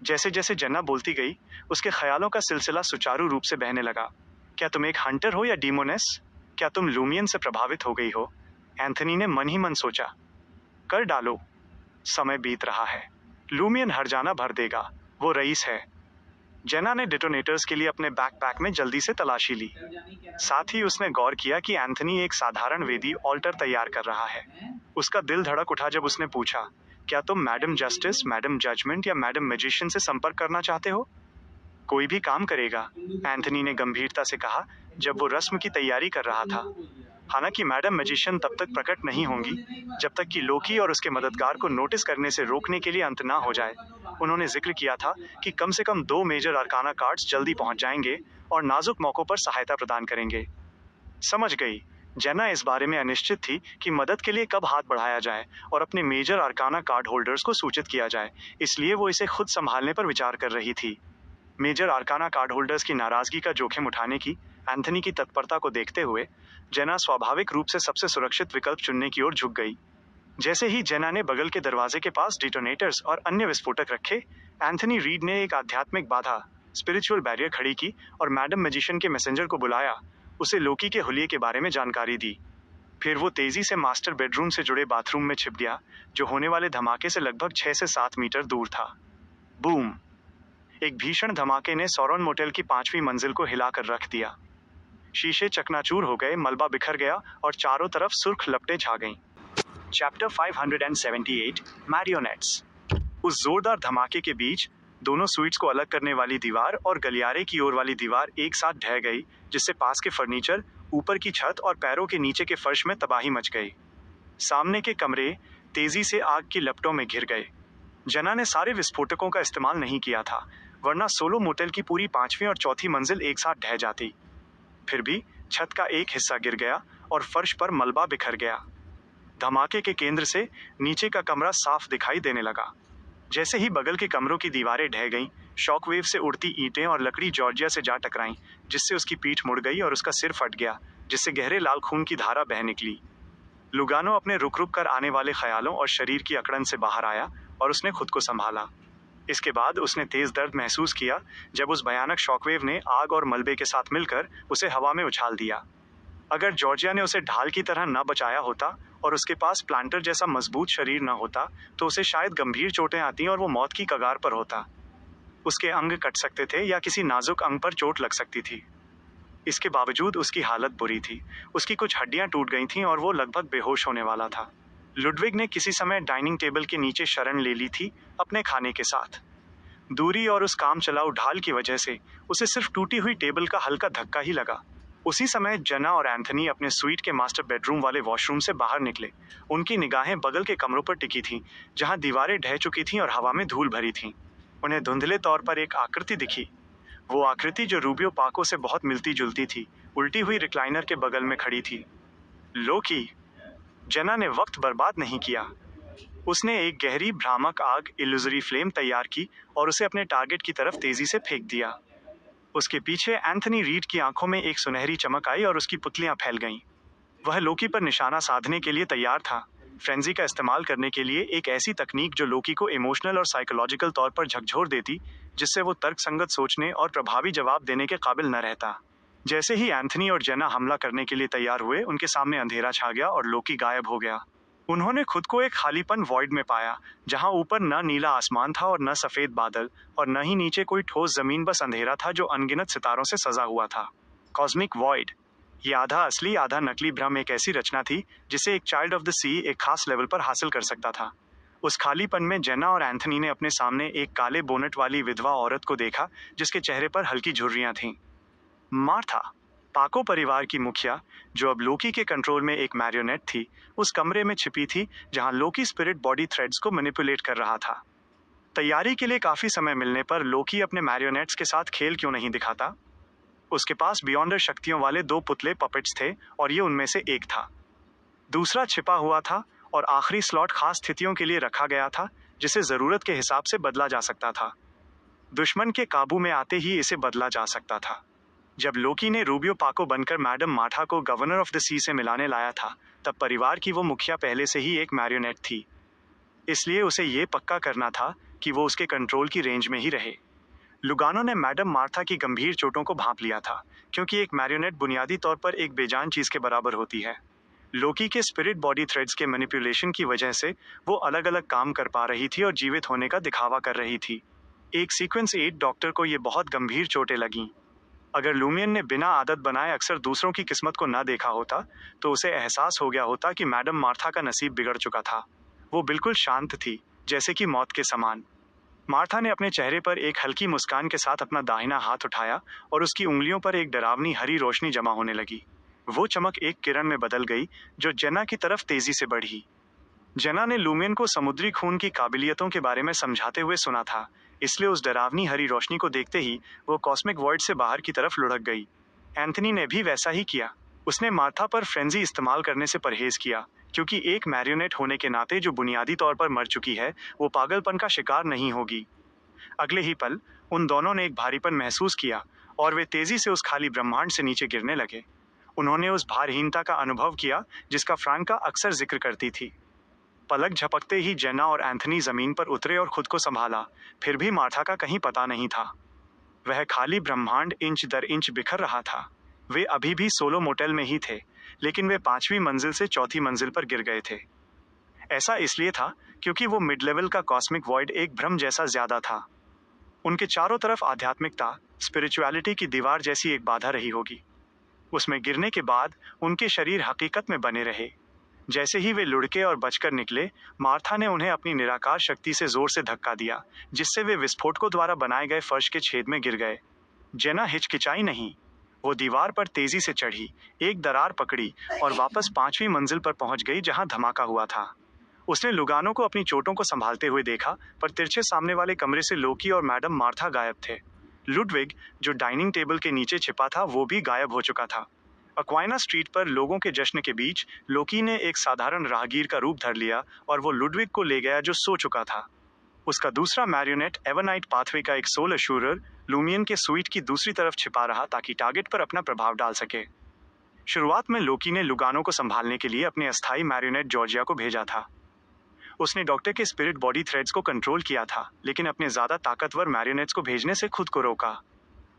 जैसे जैसे जन्ना बोलती गई, उसके ख्यालों का सिलसिला सुचारू रूप से बहने लगा। क्या तुम एक हंटर हो या डीमोनेस? क्या तुम लूमियन से प्रभावित हो गई हो? एंथनी ने मन ही मन सोचा। कर डालो। समय बीत रहा है। लूमियन हर्जाना भर देगा। वो रईस है। जेना ने डिटोनेटर्स के लिए अपने बैकपैक में जल्दी से तलाशी ली। साथ ही उसने गौर किया कि एंथनी एक साधारण वेदी ऑल्टर तैयार कर रहा है। उसका दिल धड़क उठा जब उसने पूछा, क्या तुम मैडम जस्टिस, मैडम जजमेंट या मैडम मैजिशियन से संपर्क करना चाहते हो? कोई भी काम करेगा, एंथनी ने गंभीरता से कहा जब वो रस्म की तैयारी कर रहा था। हालांकि मैडम मैजिशियन तब तक प्रकट नहीं होंगी जब तक कि लोकी और उसके मददगार को नोटिस करने से रोकने के लिए अंत ना हो जाए। उन्होंने जिक्र किया था कि कम से कम 2 मेजर आर्काना कार्ड्स जल्दी पहुंच जाएंगे और नाजुक मौकों पर सहायता प्रदान करेंगे। समझ गई। जेना इस बारे में अनिश्चित थी कि मदद के लिए कब हाथ बढ़ाया जाए और अपने मेजर आर्काना कार्ड होल्डर्स को सूचित किया जाए, इसलिए वो इसे खुद संभालने पर विचार कर रही थी। मेजर आर्काना कार्ड होल्डर्स की नाराजगी का जोखिम उठाने की एंथनी की तत्परता को देखते हुए जेना स्वाभाविक रूप से सबसे सुरक्षित विकल्प चुनने की ओर झुक गई। जैसे ही जेना ने बगल के दरवाजे के पास डिटोनेटर्स और अन्य विस्फोटक रखे, एंथनी रीड ने एक आध्यात्मिक बाधा, स्पिरिचुअल बैरियर खड़ी की और मैडम मैजिशियन के मैसेंजर को बुलाया, उसे लोकी के हुलिये के बारे में जानकारी दी। फिर वो तेजी से मास्टर बेडरूम से जुड़े बाथरूम में छिप गया, जो होने वाले धमाके से लगभग 6 से 7 मीटर दूर था। बूम! एक भीषण धमाके ने सौरन मोटेल की 5वीं मंजिल को हिलाकर रख दिया। शीशे चकनाचूर हो गए, मलबा बिखर गया और चारों तरफ सुर्ख लपटें छा गईं। चैप्टर 578 मैरियोनेट्स। उस जोरदार धमाके के बीच दोनों स्वीट्स को अलग करने वाली दीवार और गलियारे की ओर वाली दीवार एक साथ ढह गई, जिससे पास के फर्नीचर, ऊपर की छत और पैरों के नीचे के फर्श में तबाही मच गई। सामने के कमरे तेजी से आग की लपटों में घिर गए। जना ने सारे विस्फोटकों का इस्तेमाल नहीं किया था, वरना सोलो मोटेल की पूरी 5वीं और 4थी मंजिल एक साथ ढह जाती। फिर भी छत का एक हिस्सा गिर गया और फर्श पर मलबा बिखर गया। धमाके के केंद्र से नीचे का कमरा साफ दिखाई देने लगा। जैसे ही बगल के कमरों की दीवारें ढह गईं, शॉकवेव से उड़ती ईंटें और लकड़ी जॉर्जिया से जा टकराईं, जिससे उसकी पीठ मुड़ गई और उसका सिर फट गया, जिससे गहरे लाल खून की धारा बह निकली। लुगानो अपने रुक रुक कर आने वाले ख्यालों और शरीर की अकड़न से बाहर आया और उसने खुद को संभाला। इसके बाद उसने तेज दर्द महसूस किया जब उस भयानक शॉकवेव ने आग और मलबे के साथ मिलकर उसे हवा में उछाल दिया। अगर जॉर्जिया ने उसे ढाल की तरह न बचाया होता और उसके पास प्लांटर जैसा मजबूत शरीर न होता, तो उसे शायद गंभीर चोटें आती और वो मौत की कगार पर होता। उसके अंग कट सकते थे या किसी नाजुक अंग पर चोट लग सकती थी। इसके बावजूद उसकी हालत बुरी थी। उसकी कुछ हड्डियां टूट गई थीं और वो लगभग बेहोश होने वाला था। लुडविग ने किसी समय डाइनिंग टेबल के नीचे शरण ले ली थी, अपने खाने के साथ। दूरी और उस काम चलाऊ ढाल की वजह से उसे सिर्फ टूटी हुई टेबल का हल्का धक्का ही लगा। उसी समय जेना और एंथनी अपने स्वीट के मास्टर बेडरूम वाले वॉशरूम से बाहर निकले। उनकी निगाहें बगल के कमरों पर टिकी थीं, जहां दीवारें ढह चुकी थीं और हवा में धूल भरी थीं। उन्हें धुंधले तौर पर एक आकृति दिखी। वो आकृति जो रूबियो पाको से बहुत मिलती जुलती थी, उल्टी हुई रिक्लाइनर के बगल में खड़ी थी। लोकी। जेना ने वक्त बर्बाद नहीं किया। उसने एक गहरी भ्रामक आग इल्यूजरी फ्लेम तैयार की और उसे अपने टारगेट की तरफ तेजी से फेंक दिया। उसके पीछे एंथनी रीड की आंखों में एक सुनहरी चमक आई और उसकी पुतलियां फैल गईं। वह लोकी पर निशाना साधने के लिए तैयार था, फ्रेंजी का इस्तेमाल करने के लिए, एक ऐसी तकनीक जो लोकी को इमोशनल और साइकोलॉजिकल तौर पर झकझोर देती, जिससे वो तर्कसंगत सोचने और प्रभावी जवाब देने के काबिल न रहता। जैसे ही एंथनी और जेना हमला करने के लिए तैयार हुए, उनके सामने अंधेरा छा गया और लोकी गायब हो गया। उन्होंने खुद को एक खालीपन वॉइड में पाया, जहां ऊपर न नीला आसमान था और न सफेद बादल, और न ही नीचे कोई ठोस जमीन, बस अंधेरा था जो अनगिनत सितारों से सजा हुआ था। Cosmic void. ये आधा असली आधा नकली भ्रम एक ऐसी रचना थी जिसे एक चाइल्ड ऑफ द सी एक खास लेवल पर हासिल कर सकता था। उस खालीपन में जेना और एंथनी ने अपने सामने एक काले बोनट वाली विधवा औरत को देखा, जिसके चेहरे पर हल्की झुर्रियां थीं। मार्था, पाको परिवार की मुखिया, जो अब लोकी के कंट्रोल में एक मैरियोनेट थी, उस कमरे में छिपी थी जहां लोकी स्पिरिट बॉडी थ्रेड्स को मैनिपुलेट कर रहा था। तैयारी के लिए काफी समय मिलने पर लोकी अपने मैरियोनेट्स के साथ खेल क्यों नहीं दिखाता? उसके पास बियॉन्डर शक्तियों वाले 2 पुतले पपेट्स थे और ये उनमें से एक था। दूसरा छिपा हुआ था और आखिरी स्लॉट खास स्थितियों के लिए रखा गया था, जिसे जरूरत के हिसाब से बदला जा सकता था। दुश्मन के काबू में आते ही इसे बदला जा सकता था। जब लोकी ने रूबियो पाको बनकर मैडम मार्था को गवर्नर ऑफ द सी से मिलाने लाया था, तब परिवार की वो मुखिया पहले से ही एक मैरियोनेट थी। इसलिए उसे ये पक्का करना था कि वो उसके कंट्रोल की रेंज में ही रहे। लुगानो ने मैडम मार्था की गंभीर चोटों को भांप लिया था, क्योंकि एक मैरियोनेट बुनियादी तौर पर एक बेजान चीज के बराबर होती है। लोकी के स्पिरिट बॉडी थ्रेड्स के मैनिपुलेशन की वजह से वो अलग अलग काम कर पा रही थी और जीवित होने का दिखावा कर रही थी। एक सीक्वेंस 8 डॉक्टर को ये बहुत गंभीर चोटें लगीं। अगर लूमियन ने बिना आदत बनाए अक्सर दूसरों की किस्मत को ना देखा होता, तो उसे एहसास हो गया होता कि मैडम मार्था का नसीब बिगड़ चुका था। वो बिल्कुल शांत थी, जैसे कि मौत के समान। मार्था ने अपने चेहरे पर एक हल्की मुस्कान के साथ अपना दाहिना हाथ उठाया और उसकी उंगलियों पर एक डरावनी हरी रोशनी जमा होने लगी। वो चमक एक किरण में बदल गई, जो जेना की तरफ तेजी से बढ़ी। जेना ने लूमियन को समुद्री खून की काबिलियतों के बारे में समझाते हुए सुना था, इसलिए उस डरावनी हरी रोशनी को देखते ही वो कॉस्मिक वॉइड से बाहर की तरफ लुढ़क गई। एंथनी ने भी वैसा ही किया। उसने मार्था पर फ्रेंजी इस्तेमाल करने से परहेज किया, क्योंकि एक मैरियोनेट होने के नाते जो बुनियादी तौर पर मर चुकी है, वो पागलपन का शिकार नहीं होगी। अगले ही पल उन दोनों ने एक भारीपन महसूस किया और वे तेजी से उस खाली ब्रह्मांड से नीचे गिरने लगे। उन्होंने उस भारहीनता का अनुभव किया जिसका फ्रांका अक्सर जिक्र करती थी। पलक झपकते ही जेना और एंथनी जमीन पर उतरे और खुद को संभाला, फिर भी मार्था का कहीं पता नहीं था। वह खाली ब्रह्मांड इंच दर इंच बिखर रहा था। वे अभी भी सोलो मोटेल में ही थे, लेकिन वे 5वीं मंजिल से 4थी मंजिल पर गिर गए थे। ऐसा इसलिए था क्योंकि वो मिड लेवल का कॉस्मिक वॉइड एक भ्रम जैसा ज्यादा था। उनके चारों तरफ आध्यात्मिकता, स्पिरिचुअलिटी की दीवार जैसी एक बाधा रही होगी। उसमें गिरने के बाद उनके शरीर हकीकत में बने रहे। जैसे ही वे लुढ़के और बचकर निकले, मार्था ने उन्हें अपनी निराकार शक्ति से जोर से धक्का दिया, जिससे वे विस्फोटकों द्वारा बनाए गए फर्श के छेद में गिर गए। जेना हिचकिचाई नहीं। वो दीवार पर तेजी से चढ़ी, एक दरार पकड़ी और वापस 5वीं मंजिल पर पहुंच गई जहां धमाका हुआ था। उसने लुगानो को अपनी चोटों को संभालते हुए देखा, पर तिरछे सामने वाले कमरे से लोकी और मैडम मार्था गायब थे। लुडविग, जो डाइनिंग टेबल के नीचे छिपा था, वो भी गायब हो चुका था। अक्वाइना स्ट्रीट पर लोगों के जश्न के बीच लोकी ने एक साधारण राहगीर का रूप धर लिया और वो लुडविग को ले गया, जो सो चुका था। उसका दूसरा मैरियोनेट, एवरनाइट पाथवे का एक सोल अशूरर, लूमियन के स्वीट की दूसरी तरफ छिपा रहा ताकि टारगेट पर अपना प्रभाव डाल सके। शुरुआत में लोकी ने लुगानो को संभालने के लिए अपने अस्थायी मैरियोनेट जॉर्जिया को भेजा था। उसने डॉक्टर के स्पिरिट बॉडी थ्रेड्स को कंट्रोल किया था, लेकिन अपने ज्यादा ताकतवर मैरियोनेट्स को भेजने से खुद को रोका।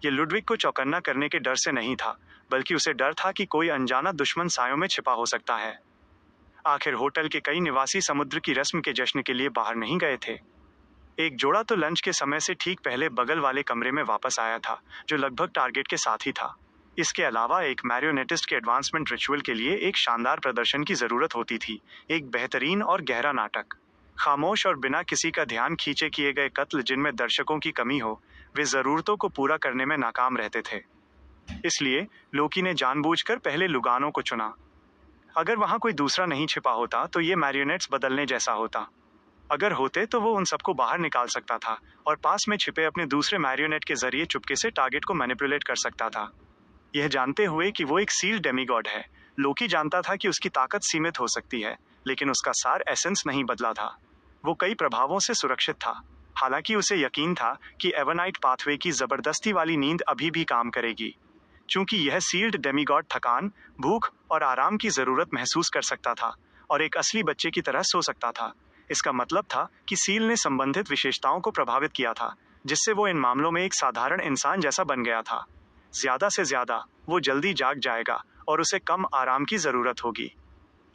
ये लुडविग को चौकन्ना करने के डर से नहीं था, बल्कि उसे डर था कि कोई अनजाना दुश्मन सायों में छिपा हो सकता है। आखिर होटल के कई निवासी समुद्र की रस्म के जश्न के लिए बाहर नहीं गए थे। एक जोड़ा तो लंच के समय से ठीक पहले बगल वाले कमरे में वापस आया था, जो लगभग टारगेट के साथ ही था। इसके अलावा एक मैरियोनेटिस्ट के एडवांसमेंट रिचुअल के लिए एक शानदार प्रदर्शन की जरूरत होती थी, एक बेहतरीन और गहरा नाटक। खामोश और बिना किसी का ध्यान खींचे किए गए कत्ल जिनमें दर्शकों की कमी हो, वे जरूरतों को पूरा करने में नाकाम रहते थे। इसलिए लोकी ने जानबूझकर पहले लुगानों को चुना। अगर वहां कोई दूसरा नहीं छिपा होता तो ये मैरियोनेट्स बदलने जैसा होता। अगर होते तो वो उन सबको बाहर निकाल सकता था और पास में छिपे अपने दूसरे मैरियोनेट के जरिए चुपके से टारगेट को मैनिपुलेट कर सकता था। यह जानते हुए कि वो एक सील्ड डेमीगॉड है, लोकी जानता था कि उसकी ताकत सीमित हो सकती है, लेकिन उसका सार एसेंस नहीं बदला था। वो कई प्रभावों से सुरक्षित था। हालांकि उसे यकीन था कि एवनाइट पाथवे की जबरदस्ती वाली नींद अभी भी काम करेगी। चूंकि यह सील्ड डेमीगॉड थकान, भूख और आराम की जरूरत महसूस कर सकता था और एक असली बच्चे की तरह सो सकता था। इसका मतलब था कि सील ने संबंधित विशेषताओं को प्रभावित किया था, जिससे वो इन मामलों में एक साधारण इंसान जैसा बन गया था। ज्यादा से ज्यादा वो जल्दी जाग जाएगा और उसे कम आराम की जरूरत होगी।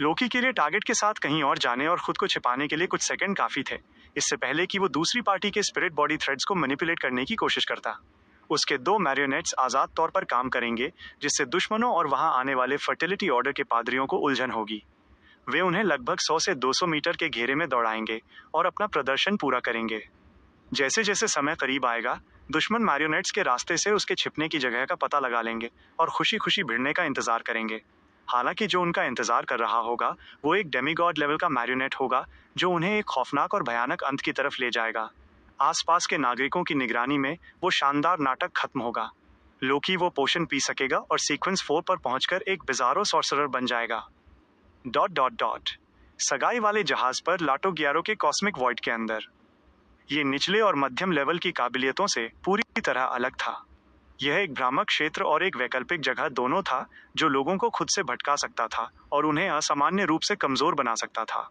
लोकी के लिए टारगेट के साथ कहीं और जाने और खुद को छिपाने के लिए कुछ सेकंड काफी थे, इससे पहले कि वो दूसरी पार्टी के स्पिरिट बॉडी थ्रेड्स को मैनिपुलेट करने की कोशिश करता। उसके दो मैरियोनेट्स आजाद तौर पर काम करेंगे, जिससे दुश्मनों और वहां आने वाले फर्टिलिटी ऑर्डर के पादरियों को उलझन होगी। वे उन्हें लगभग 100 से 200 मीटर के घेरे में दौड़ाएंगे और अपना प्रदर्शन पूरा करेंगे। जैसे जैसे समय करीब आएगा, दुश्मन मैरियोनेट्स के रास्ते से उसके छिपने की जगह का पता लगा लेंगे और खुशी खुशी भिड़ने का इंतजार करेंगे। हालांकि जो उनका इंतजार कर रहा होगा वो एक डेमीगॉड लेवल का मैरियोनेट होगा, जो उन्हें एक खौफनाक और भयानक अंत की तरफ ले जाएगा। आसपास के नागरिकों की निगरानी में वो शानदार नाटक खत्म होगा। लोकी वो पोशन पी सकेगा और सीक्वेंस 4 पर पहुंचकर एक बिजारो सॉर्सरर बन जाएगा। ... सगाई वाले जहाज पर लाटो ग्यारो के कॉस्मिक वॉइड के अंदर। ये निचले और मध्यम लेवल की काबिलियतों से पूरी तरह अलग था। यह एक भ्रामक क्षेत्र और एक वैकल्पिक जगह दोनों था, जो लोगों को खुद से भटका सकता था और उन्हें असामान्य रूप से कमजोर बना सकता था।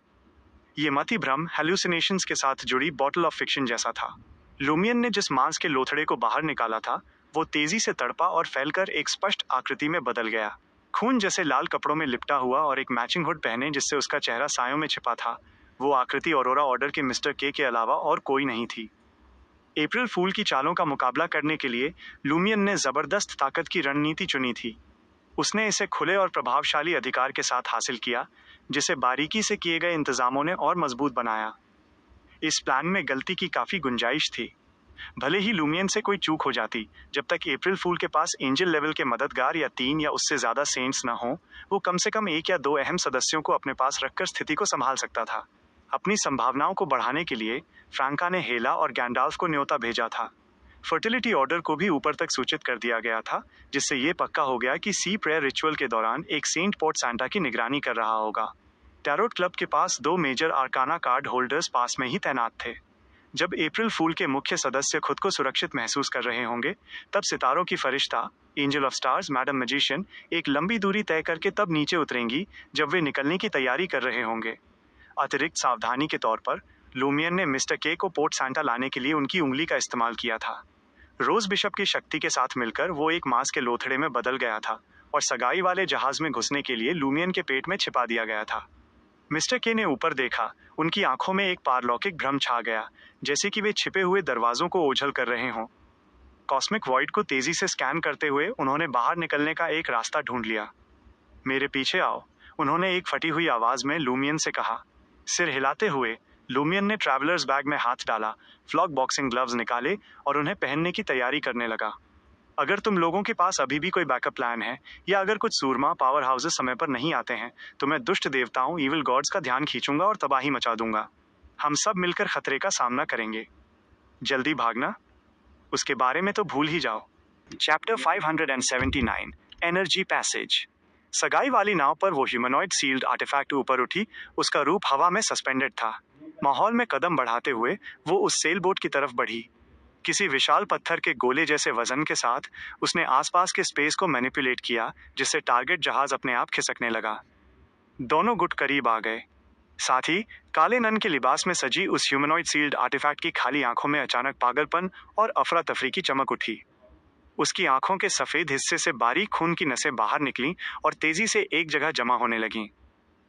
ये मति भ्रम हेलुसिनेशंस के साथ जुड़ी बॉटल ऑफ फिक्शन जैसा था। लूमियन ने जिस मांस के लोथड़े को बाहर निकाला था, वो तेजी से तड़पा और फैलकर एक स्पष्ट आकृति में बदल गया। खून जैसे लाल कपड़ों में लिपटा हुआ और एक मैचिंग हुड पहने जिससे उसका चेहरा सायों में छिपा था, वो आकृति ऑरोरा ऑर्डर के मिस्टर के अलावा और कोई नहीं थी। अप्रैल फूल की चालों का मुकाबला करने के लिए लूमियन ने जबरदस्त ताकत की रणनीति चुनी थी। उसने इसे खुले और प्रभावशाली अधिकार के साथ हासिल किया, जिसे बारीकी से किए गए इंतजामों ने और मजबूत बनाया। इस प्लान में गलती की काफी गुंजाइश थी। भले ही लूमियन से कोई चूक हो जाती, जब तक अप्रैल फूल के पास एंजल लेवल के मददगार या 3 या उससे ज्यादा सेंट्स न हो, वो कम से कम 1 या 2 अहम सदस्यों को अपने पास रखकर स्थिति को संभाल सकता था। अपनी संभावनाओं को बढ़ाने के लिए फ्रैंका ने हेला और गैंडाल्फ को न्योता भेजा था। फर्टिलिटी ऑर्डर को भी ऊपर तक सूचित कर दिया गया था, जिससे ये पक्का हो गया कि सी प्रेयर रिचुअल के दौरान एक सेंट पोर्ट सैंटा की निगरानी कर रहा होगा। टैरोट क्लब के पास 2 मेजर आर्काना कार्ड होल्डर्स पास में ही तैनात थे। जब अप्रैल फूल के मुख्य सदस्य खुद को सुरक्षित महसूस कर रहे होंगे, तब सितारों की फरिश्ता angel of stars madam magician एक लंबी दूरी तय करके तब नीचे उतरेंगी जब वे निकलने की तैयारी कर रहे होंगे। अतिरिक्त सावधानी के तौर पर लूमियन ने मिस्टर के को पोर्ट सैंटा लाने के लिए उनकी उंगली का इस्तेमाल किया था। रोज बिशप की शक्ति के साथ मिलकर वो एक मांस के लोथड़े में बदल गया था और सगाई वाले जहाज में घुसने के लिए लूमियन के पेट में छिपा दिया गया था। मिस्टर के ने ऊपर देखा। उनकी आंखों में एक पारलौकिक भ्रम छा गया, जैसे कि वे छिपे हुए दरवाजों को ओझल कर रहे हों। कॉस्मिक वॉइड को तेजी से स्कैन करते हुए उन्होंने बाहर निकलने का एक रास्ता ढूंढ लिया। मेरे पीछे आओ, उन्होंने एक फटी हुई आवाज में लूमियन से कहा। सिर हिलाते हुए लूमियन ने ट्रैवलर्स बैग में हाथ डाला, फ्लॉग बॉक्सिंग ग्लव्स निकाले और उन्हें पहनने की तैयारी करने लगा। अगर तुम लोगों के पास अभी भी कोई बैकअप प्लान है, या अगर कुछ सूरमा पावर हाउसेस समय पर नहीं आते हैं, तो मैं दुष्ट देवताओं इविल गॉड्स का ध्यान खींचूंगा और तबाही मचा दूंगा। हम सब मिलकर खतरे का सामना करेंगे। जल्दी भागना, उसके बारे में तो भूल ही जाओ। Chapter 579 energy passage. सगाई वाली नाव पर वो ह्यूमनॉइड सील्ड आर्टिफैक्ट ऊपर उठी। उसका रूप हवा में सस्पेंडेड था। माहौल में कदम बढ़ाते हुए वो उस सेल बोट की तरफ बढ़ी। किसी विशाल पत्थर के गोले जैसे वजन के साथ उसने आसपास के स्पेस को मैनिपुलेट किया, जिससे टारगेट जहाज अपने आप खिसकने लगा। दोनों गुट करीब आ गए। साथ ही काले नन के लिबास में सजी उस ह्यूमनॉइड सील्ड आर्टिफैक्ट की खाली आंखों में अचानक पागलपन और अफरा तफरी की चमक उठी। उसकी आंखों के सफेद हिस्से से बारीक खून की नसें बाहर निकलीं और तेजी से एक जगह जमा होने लगीं।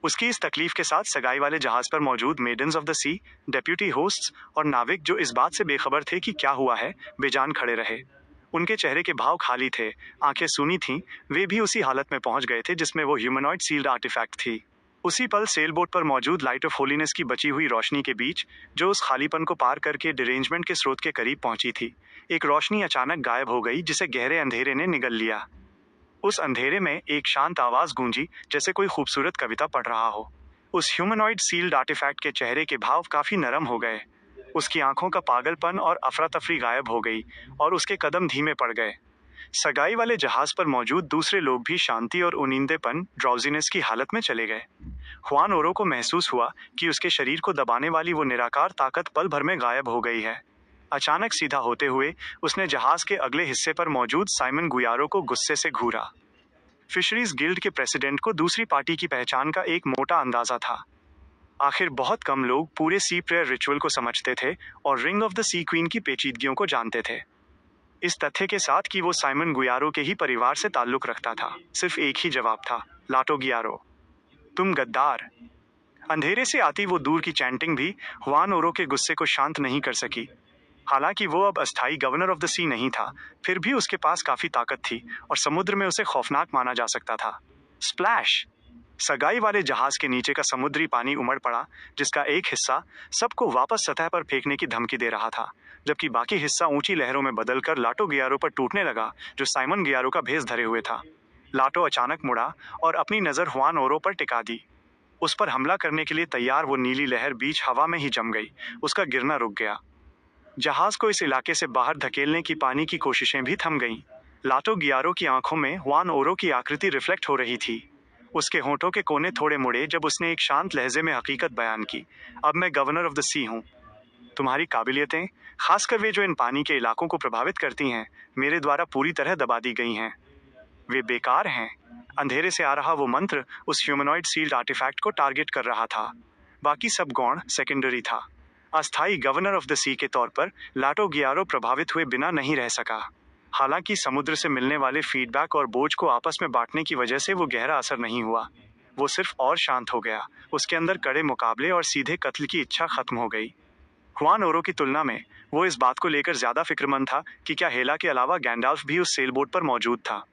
उसकी इस तकलीफ के साथ सगाई वाले जहाज पर मौजूद Maidens of the Sea, deputy hosts और नाविक जो इस बात से बेखबर थे कि क्या हुआ है, बेजान खड़े रहे। उनके चेहरे के भाव खाली थे, आंखें सूनी थीं, वे भी उसी हालत में पहुंच गए थे जिसमें वो ह्यूमनॉइड सील्ड आर्टिफैक्ट थी। उसी पल सेलबोट पर मौजूद लाइट ऑफ होलीनेस की बची हुई रोशनी के बीच, जो उस खालीपन को पार करके डिरेंजमेंट के स्रोत के करीब पहुंची थी, एक रोशनी अचानक गायब हो गई जिसे गहरे अंधेरे ने निगल लिया। उस अंधेरे में एक शांत आवाज गूंजी, जैसे कोई खूबसूरत कविता पढ़ रहा हो। उस ह्यूमनॉइड सील्ड आर्टिफैक्ट के चेहरे के भाव काफी नरम हो गए। उसकी आंखों का पागलपन और अफरा तफरी गायब हो गई और उसके कदम धीमे पड़ गए। सगाई वाले जहाज पर मौजूद दूसरे लोग भी शांति और उनींदेपन, ड्राउजीनेस की हालत में चले गए। हुआन ओरो को महसूस हुआ कि उसके शरीर को दबाने वाली वो निराकार ताकत पल भर में गायब हो गई है। अचानक सीधा होते हुए उसने जहाज के अगले हिस्से पर मौजूद साइमन गुयारो को गुस्से से घूरा। फिशरीज गिल्ड के प्रेसिडेंट को दूसरी पार्टी की पहचान का एक मोटा अंदाजा था। आखिर बहुत कम लोग पूरे सी प्रेयर रिचुअल को समझते थे और Ring of the C Queen की पेचीदगियों को जानते थे। इस तथ्य के साथ कि वो साइमन गुयारो के ही परिवार से ताल्लुक रखता था, सिर्फ एक ही जवाब था, लाटो गियारो, तुम गद्दार। अंधेरे से आती वो दूर की चैंटिंग भी हुआन ओरो के गुस्से को शांत नहीं कर सकी। हालांकि वो अब अस्थायी गवर्नर ऑफ द सी नहीं था, फिर भी उसके पास काफी ताकत थी और समुद्र में उसे खौफनाक माना जा सकता था। स्प्लैश! सगाई वाले जहाज के नीचे का समुद्री पानी उमड़ पड़ा, जिसका एक हिस्सा सबको वापस सतह पर फेंकने की धमकी दे रहा था, जबकि बाकी हिस्सा ऊंची लहरों में बदलकर लाटो गियारो पर टूटने लगा, जो साइमन गियारो का भेस धरे हुए था। लाटो अचानक मुड़ा और अपनी नजर हुआन ओरो पर टिका दी। उस पर हमला करने के लिए तैयार वो नीली लहर बीच हवा में ही जम गई, उसका गिरना रुक गया। जहाज को इस इलाके से बाहर धकेलने की पानी की कोशिशें भी थम गईं। लाटो गियारो की आंखों में हुआन ओरो की आकृति रिफ्लेक्ट हो रही थी। उसके होठों के कोने थोड़े मुड़े जब उसने एक शांत लहजे में हकीकत बयान की, अब मैं गवर्नर ऑफ द सी हूँ। तुम्हारी काबिलियतें, खासकर वे जो इन पानी के इलाकों को प्रभावित करती हैं, मेरे द्वारा पूरी तरह दबा दी गई हैं। वे बेकार हैं। अंधेरे से आ रहा वो मंत्र उस ह्यूमनॉइड सील्ड आर्टिफैक्ट को टारगेट कर रहा था। बाकी सब गौण सेकेंडरी था। अस्थायी गवर्नर ऑफ द सी के तौर पर लाटो गियारो प्रभावित हुए बिना नहीं रह सका। हालांकि समुद्र से मिलने वाले फीडबैक और बोझ को आपस में बांटने की वजह से वो गहरा असर नहीं हुआ। वो सिर्फ और शांत हो गया। उसके अंदर कड़े मुकाबले और सीधे कत्ल की इच्छा खत्म हो गई। हुआन ओरो की तुलना में वो इस बात को लेकर ज्यादा फिक्रमंद था कि क्या हेला के अलावा गैंडाल्फ भी उस सेलबोट पर मौजूद था।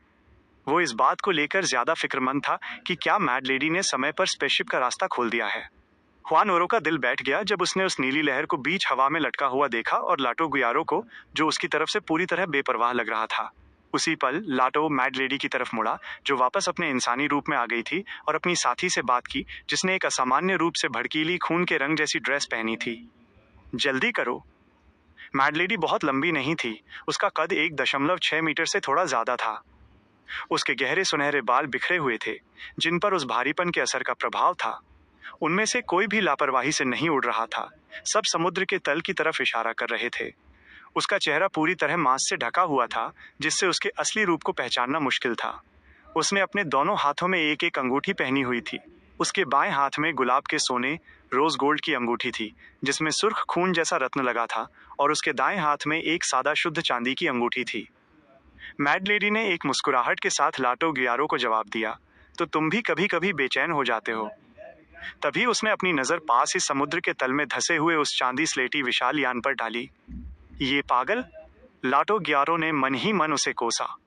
वो इस बात को लेकर ज्यादा फिक्रमंद था कि क्या मैड लेडी ने समय पर स्पेसशिप का रास्ता खोल दिया है। हुआन ओरो का दिल बैठ गया जब उसने उस नीली लहर को बीच हवा में लटका हुआ देखा और लाटो गुयारो को, जो उसकी तरफ से पूरी तरह बेपरवाह लग रहा था। उसी पल लाटो मैड लेडी की तरफ मुड़ा, जो वापस अपने इंसानी रूप में आ गई थी, और अपनी साथी से बात की, जिसने एक असामान्य रूप से भड़कीली खून के रंग जैसी ड्रेस पहनी थी। जल्दी करो। मैड लेडी बहुत लंबी नहीं थी, उसका कद 1.6 मीटर से थोड़ा ज्यादा था। उसके गहरे सुनहरे बाल बिखरे हुए थे, जिन पर उस भारीपन के असर का प्रभाव था। उनमें से कोई भी लापरवाही से नहीं उड़ रहा था, सब समुद्र के तल की तरफ इशारा कर रहे थे। उसका चेहरा पूरी तरह मांस से ढका हुआ था, जिससे उसके असली रूप को पहचानना मुश्किल था। उसने अपने दोनों हाथों में एक एक अंगूठी पहनी हुई थी। उसके बाएं हाथ में गुलाब के सोने रोज गोल्ड की अंगूठी थी, जिसमें सुर्ख खून जैसा रत्न लगा था, और उसके दाएं हाथ में एक सादा शुद्ध चांदी की अंगूठी थी। मैड लेडी ने एक मुस्कुराहट के साथ लाटो गियारो को जवाब दिया, तो तुम भी कभी कभी बेचैन हो जाते हो। तभी उसने अपनी नजर पास ही समुद्र के तल में धसे हुए उस चांदी स्लेटी विशाल यान पर डाली। ये पागल! लाटो गियारो ने मन ही मन उसे कोसा।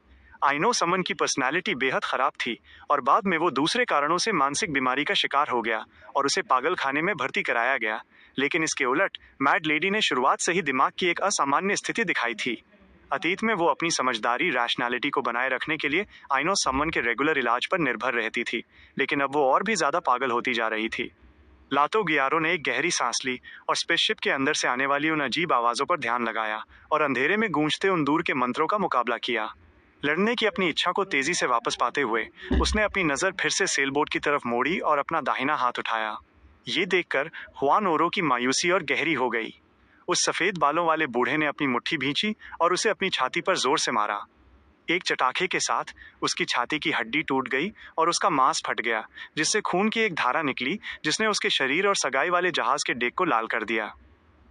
आइनो समन की पर्सनालिटी बेहद खराब थी और बाद में वो दूसरे कारणों से मानसिक बीमारी का शिकार हो गया और उसे पागल खाने में भर्ती कराया गया। लेकिन इसके उलट मैड लेडी ने शुरुआत से ही दिमाग की एक असामान्य स्थिति दिखाई थी। अतीत में वो अपनी समझदारी रैशनैलिटी को बनाए रखने के लिए आइनो समन के रेगुलर इलाज पर निर्भर रहती थी, लेकिन अब वो और भी ज्यादा पागल होती जा रही थी। लाटो गियारो ने एक गहरी सांस ली और स्पेसशिप के अंदर से आने वाली उन अजीब आवाजों पर ध्यान लगाया और अंधेरे में गूंजते उन दूर के मंत्रों का मुकाबला किया। लड़ने की अपनी इच्छा को तेजी से वापस पाते हुए उसने अपनी नजर फिर से सेलबोट की तरफ मोड़ी और अपना दाहिना हाथ उठाया। ये देखकर हुआन ओरो की मायूसी और गहरी हो गई। उस सफेद बालों वाले बूढ़े ने अपनी मुट्ठी भींची और उसे अपनी छाती पर जोर से मारा। एक चटाखे के साथ उसकी छाती की हड्डी टूट गई और उसका मांस फट गया, जिससे खून की एक धारा निकली जिसने उसके शरीर और सगाई वाले जहाज के डेक को लाल कर दिया।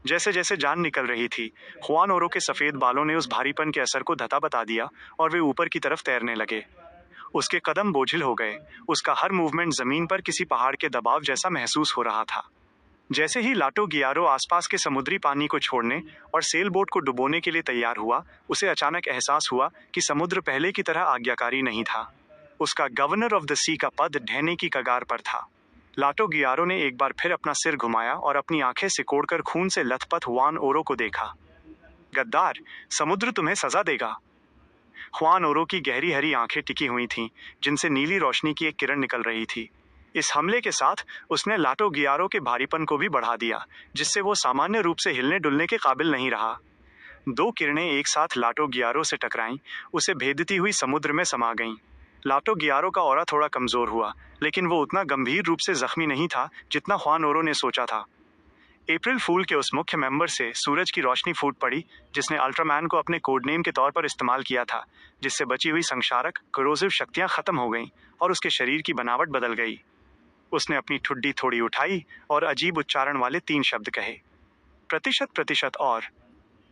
जैसे जैसे जान निकल रही थी, हुआन ओरो के सफेद बालों ने उस भारीपन के असर को धता बता दिया और वे ऊपर की तरफ तैरने लगे। उसके कदम बोझिल हो गए, उसका हर मूवमेंट जमीन पर किसी पहाड़ के दबाव जैसा महसूस हो रहा था। जैसे ही लाटो गियारो आसपास के समुद्री पानी को छोड़ने और सेल बोट को डुबोने के लिए तैयार हुआ, उसे अचानक एहसास हुआ कि समुद्र पहले की तरह आज्ञाकारी नहीं था। उसका गवर्नर ऑफ द सी का पद ढहने की कगार पर था। लाटो गियारो ने एक बार फिर अपना सिर घुमाया और अपनी आंखें सिकोड़कर खून से लथपथ हुआन ओरो को देखा। गद्दार, समुद्र तुम्हें सजा देगा। हुआन ओरो की गहरी हरी आंखें टिकी हुई थीं, जिनसे नीली रोशनी की एक किरण निकल रही थी। इस हमले के साथ उसने लाटो गियारो के भारीपन को भी बढ़ा दिया, जिससे वो सामान्य रूप से हिलने डुलने के काबिल नहीं रहा। दो किरणें एक साथ लाटो गियारो से टकराईं, उसे भेदती हुई समुद्र में समा गईं। लाटो गियारो का ऑरा थोड़ा कमजोर हुआ, लेकिन वो उतना गंभीर रूप से जख्मी नहीं था जितना हुआन ओरो ने सोचा था। अप्रैल फूल के उस मुख्य मेंबर से सूरज की रोशनी फूट पड़ी, जिसने अल्ट्रामैन को अपने कोड नेम के तौर पर इस्तेमाल किया था, जिससे बची हुई संक्षारक करोसिव शक्तियां खत्म हो गईं और उसके शरीर की बनावट बदल गई। उसने अपनी ठुड्डी थोड़ी उठाई और अजीब उच्चारण वाले 3 शब्द कहे, प्रतिशत प्रतिशत। और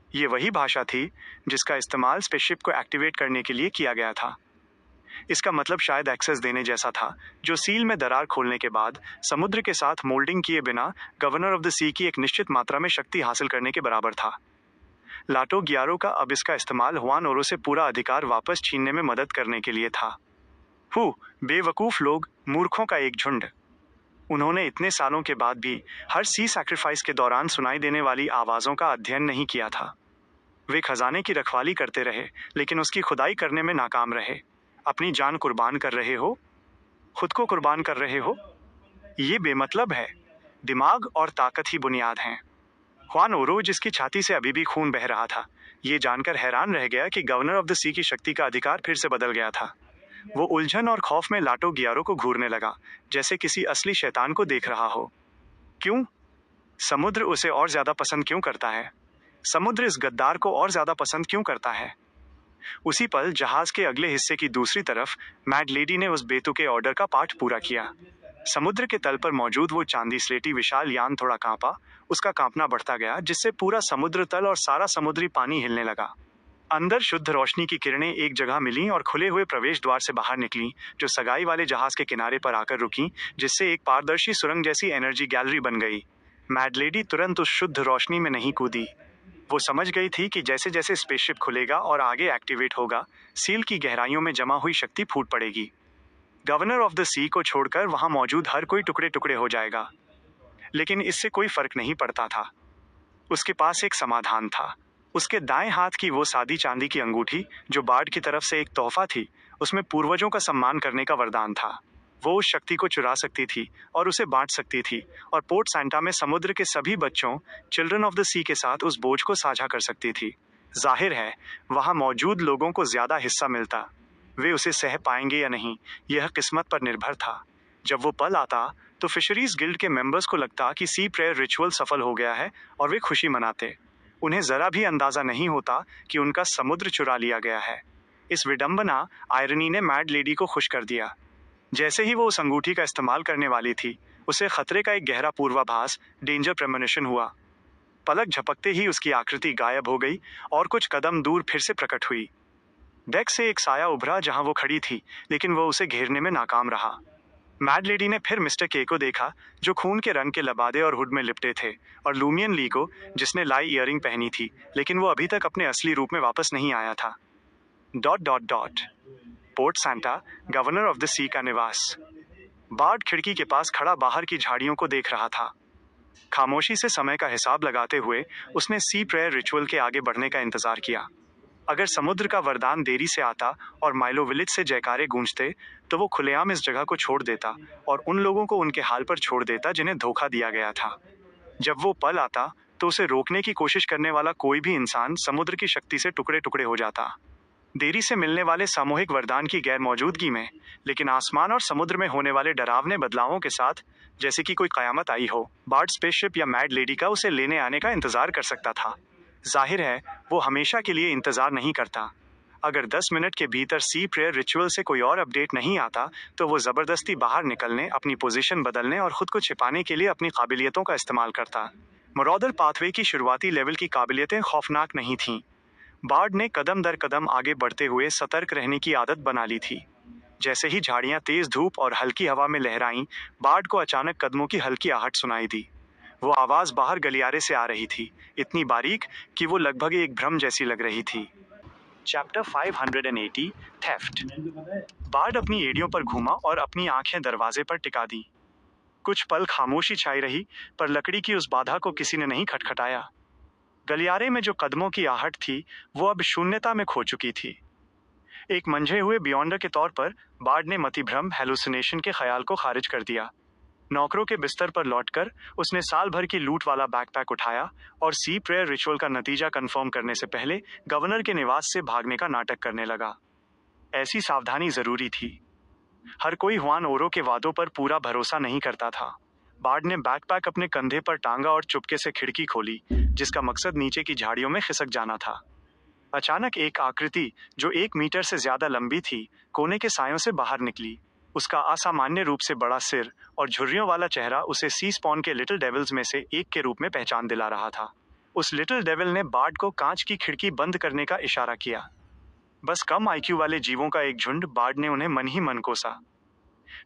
ये वही भाषा थी जिसका इस्तेमाल स्पेसशिप को एक्टिवेट करने के लिए किया गया था। इसका मतलब शायद एक्सेस देने जैसा था, जो सील में दरार खोलने के बाद समुद्र के साथ मोल्डिंग किए बिना गवर्नर ऑफ द सी की एक निश्चित मात्रा में शक्ति हासिल करने के बराबर था। लाटो गियारो का अब इसका इस्तेमाल हुआन ओरो से पूरा अधिकार वापस छीनने में मदद करने के लिए था। बेवकूफ लोग, मूर्खों का एक झुंड। उन्होंने इतने सालों के बाद भी हर सी सैक्रिफाइस के दौरान सुनाई देने वाली आवाजों का अध्ययन नहीं किया था। वे खजाने की रखवाली करते रहे, लेकिन उसकी खुदाई करने में नाकाम रहे। अपनी जान कुर्बान कर रहे हो, खुद को कुर्बान कर रहे हो, ये बेमतलब है। दिमाग और ताकत ही बुनियाद हैं। हुआन ओरो, जिसकी छाती से अभी भी खून बह रहा था, ये जानकर हैरान रह गया कि गवर्नर ऑफ द सी की शक्ति का अधिकार फिर से बदल गया था। वो उलझन और खौफ में लाटो गियारो को घूरने लगा, जैसे किसी असली शैतान को देख रहा हो। क्यों? समुद्र उसे और ज्यादा पसंद क्यों करता है? समुद्र इस गद्दार को और ज्यादा पसंद क्यों करता है? उसी पल जहाज के अगले हिस्से की दूसरी तरफ मैड लेडी ने उस बेतुके ऑर्डर का पाठ पूरा किया। समुद्र के तल पर मौजूद वो चांदी स्लेटी विशाल यान थोड़ा कांपा। उसका कांपना बढ़ता गया, जिससे पूरा समुद्र तल और सारा समुद्री पानी हिलने लगा। अंदर शुद्ध रोशनी की किरणें एक जगह मिलीं और खुले हुए प्रवेश द्वार से बाहर निकलीं, जो सगाई वाले जहाज के किनारे पर आकर रुकीं, जिससे एक पारदर्शी सुरंग जैसी एनर्जी गैलरी बन गई। मैड लेडी तुरंत उस शुद्ध रोशनी में नहीं कूदी। वो समझ गई थी कि जैसे जैसे स्पेसशिप खुलेगा और आगे एक्टिवेट होगा, सील की गहराइयों में जमा हुई शक्ति फूट पड़ेगी। गवर्नर ऑफ द सी को छोड़कर वहां मौजूद हर कोई टुकड़े टुकड़े हो जाएगा। लेकिन इससे कोई फर्क नहीं पड़ता था। उसके पास एक समाधान था। उसके दाएं हाथ की वो सादी चांदी की अंगूठी, जो बार्ड की तरफ से एक तोहफा थी, उसमें पूर्वजों का सम्मान करने का वरदान था। वो उस शक्ति को चुरा सकती थी और उसे बांट सकती थी, और पोर्ट सैंटा में समुद्र के सभी बच्चों, चिल्ड्रन ऑफ द सी के साथ उस बोझ को साझा कर सकती थी। जाहिर है, वहां मौजूद लोगों को ज्यादा हिस्सा मिलता। वे उसे सह पाएंगे या नहीं, यह किस्मत पर निर्भर था। जब वो पल आता, तो फिशरीज गिल्ड के मेंबर्स को लगता कि सी प्रेयर रिचुअल सफल हो गया है और वे खुशी मनाते। उन्हें जरा भी अंदाजा नहीं होता कि उनका समुद्र चुरा लिया गया है। इस विडंबना आयरनी ने मैड लेडी को खुश कर दिया। जैसे ही वो उस अंगूठी का इस्तेमाल करने वाली थी, उसे खतरे का एक गहरा पूर्वाभास, डेंजर प्रेमोनिशन हुआ। पलक झपकते ही उसकी आकृति गायब हो गई और कुछ कदम दूर फिर से प्रकट हुई। डेक से एक साया उभरा जहां वो खड़ी थी, लेकिन वो उसे घेरने में नाकाम रहा। मैड लेडी ने फिर मिस्टर के को देखा, जो खून के रंग के लबादे और हुड में लिपटे थे, और लूमियन ली को, जिसने लाई ईयरिंग पहनी थी, लेकिन वो अभी तक अपने असली रूप में वापस नहीं आया था। ... Port Santa, governor of the sea का निवास। बार्ड खिड़की के पास खड़ा बाहर की झाड़ियों को देख रहा था। खामोशी से समय का हिसाब लगाते हुए उसने सी प्रेयर रिचुअल के आगे बढ़ने का इंतजार किया। अगर समुद्र का वरदान देरी से आता और माइलो विलेज से जयकारे गूंजते, तो वो खुलेआम इस जगह को छोड़ देता और उन लोगों को उनके हाल पर छोड़ देता जिन्हें धोखा दिया गया था। जब वो पल आता, तो उसे रोकने की कोशिश करने वाला कोई भी इंसान समुद्र की शक्ति से टुकड़े टुकड़े हो जाता। देरी से मिलने वाले सामूहिक वरदान की गैर मौजूदगी में, लेकिन आसमान और समुद्र में होने वाले डरावने बदलावों के साथ, जैसे कि कोई कयामत आई हो, बार्ड स्पेसशिप या मैड लेडी का उसे लेने आने का इंतजार कर सकता था। जाहिर है, वो हमेशा के लिए इंतजार नहीं करता। अगर 10 मिनट के भीतर सी प्रेयर रिचुअल से कोई और अपडेट नहीं आता, तो वो जबरदस्ती बाहर निकलने, अपनी पोजीशन बदलने और खुद को छिपाने के लिए अपनी काबिलियतों का इस्तेमाल करता। मरॉडर पाथवे की शुरुआती लेवल की काबिलियतें खौफनाक नहीं थीं। बार्ड ने कदम दर कदम आगे बढ़ते हुए सतर्क रहने की आदत बना ली थी। जैसे ही झाड़ियां तेज धूप और हल्की हवा में लहराईं, बार्ड को अचानक कदमों की हल्की आहट सुनाई दी। वो आवाज बाहर गलियारे से आ रही थी, इतनी बारीक कि वो लगभग एक भ्रम जैसी लग रही थी। Chapter 580 theft. बार्ड अपनी एड़ियों पर घूमा और अपनी आंखें दरवाजे पर टिका दी। कुछ पल खामोशी छाई रही, पर लकड़ी की उस बाधा को किसी ने नहीं खटखटाया। गलियारे में जो कदमों की आहट थी, वो अब शून्यता में खो चुकी थी। एक मंझे हुए बियॉन्डर के तौर पर बार्ड ने मतिभ्रम हेलुसिनेशन के ख्याल को खारिज कर दिया। नौकरों के बिस्तर पर लौटकर उसने साल भर की लूट वाला बैकपैक उठाया और सी प्रेयर रिचुअल का नतीजा कंफर्म करने से पहले गवर्नर के निवास से भागने का नाटक करने लगा। ऐसी सावधानी जरूरी थी। हर कोई हुआन ओरो के वादों पर पूरा भरोसा नहीं करता था। बार्ड ने बैकपैक अपने कंधे पर टांगा और चुपके से खिड़की खोली, जिसका मकसद नीचे की झाड़ियों में खिसक जाना था। अचानक एक आकृति जो 1 मीटर से ज्यादा लंबी थी, कोने के सायों से बाहर निकली। उसका असामान्य रूप से बड़ा सिर और झुर्रियों वाला चेहरा उसे सी स्पॉन के लिटिल डेविल्स में से एक के रूप में पहचान दिला रहा था। उस लिटिल डेविल ने बार्ड को कांच की खिड़की बंद करने का इशारा किया। बस कम आईक्यू वाले जीवों का एक झुंड, बार्ड ने उन्हें मन ही मन कोसा।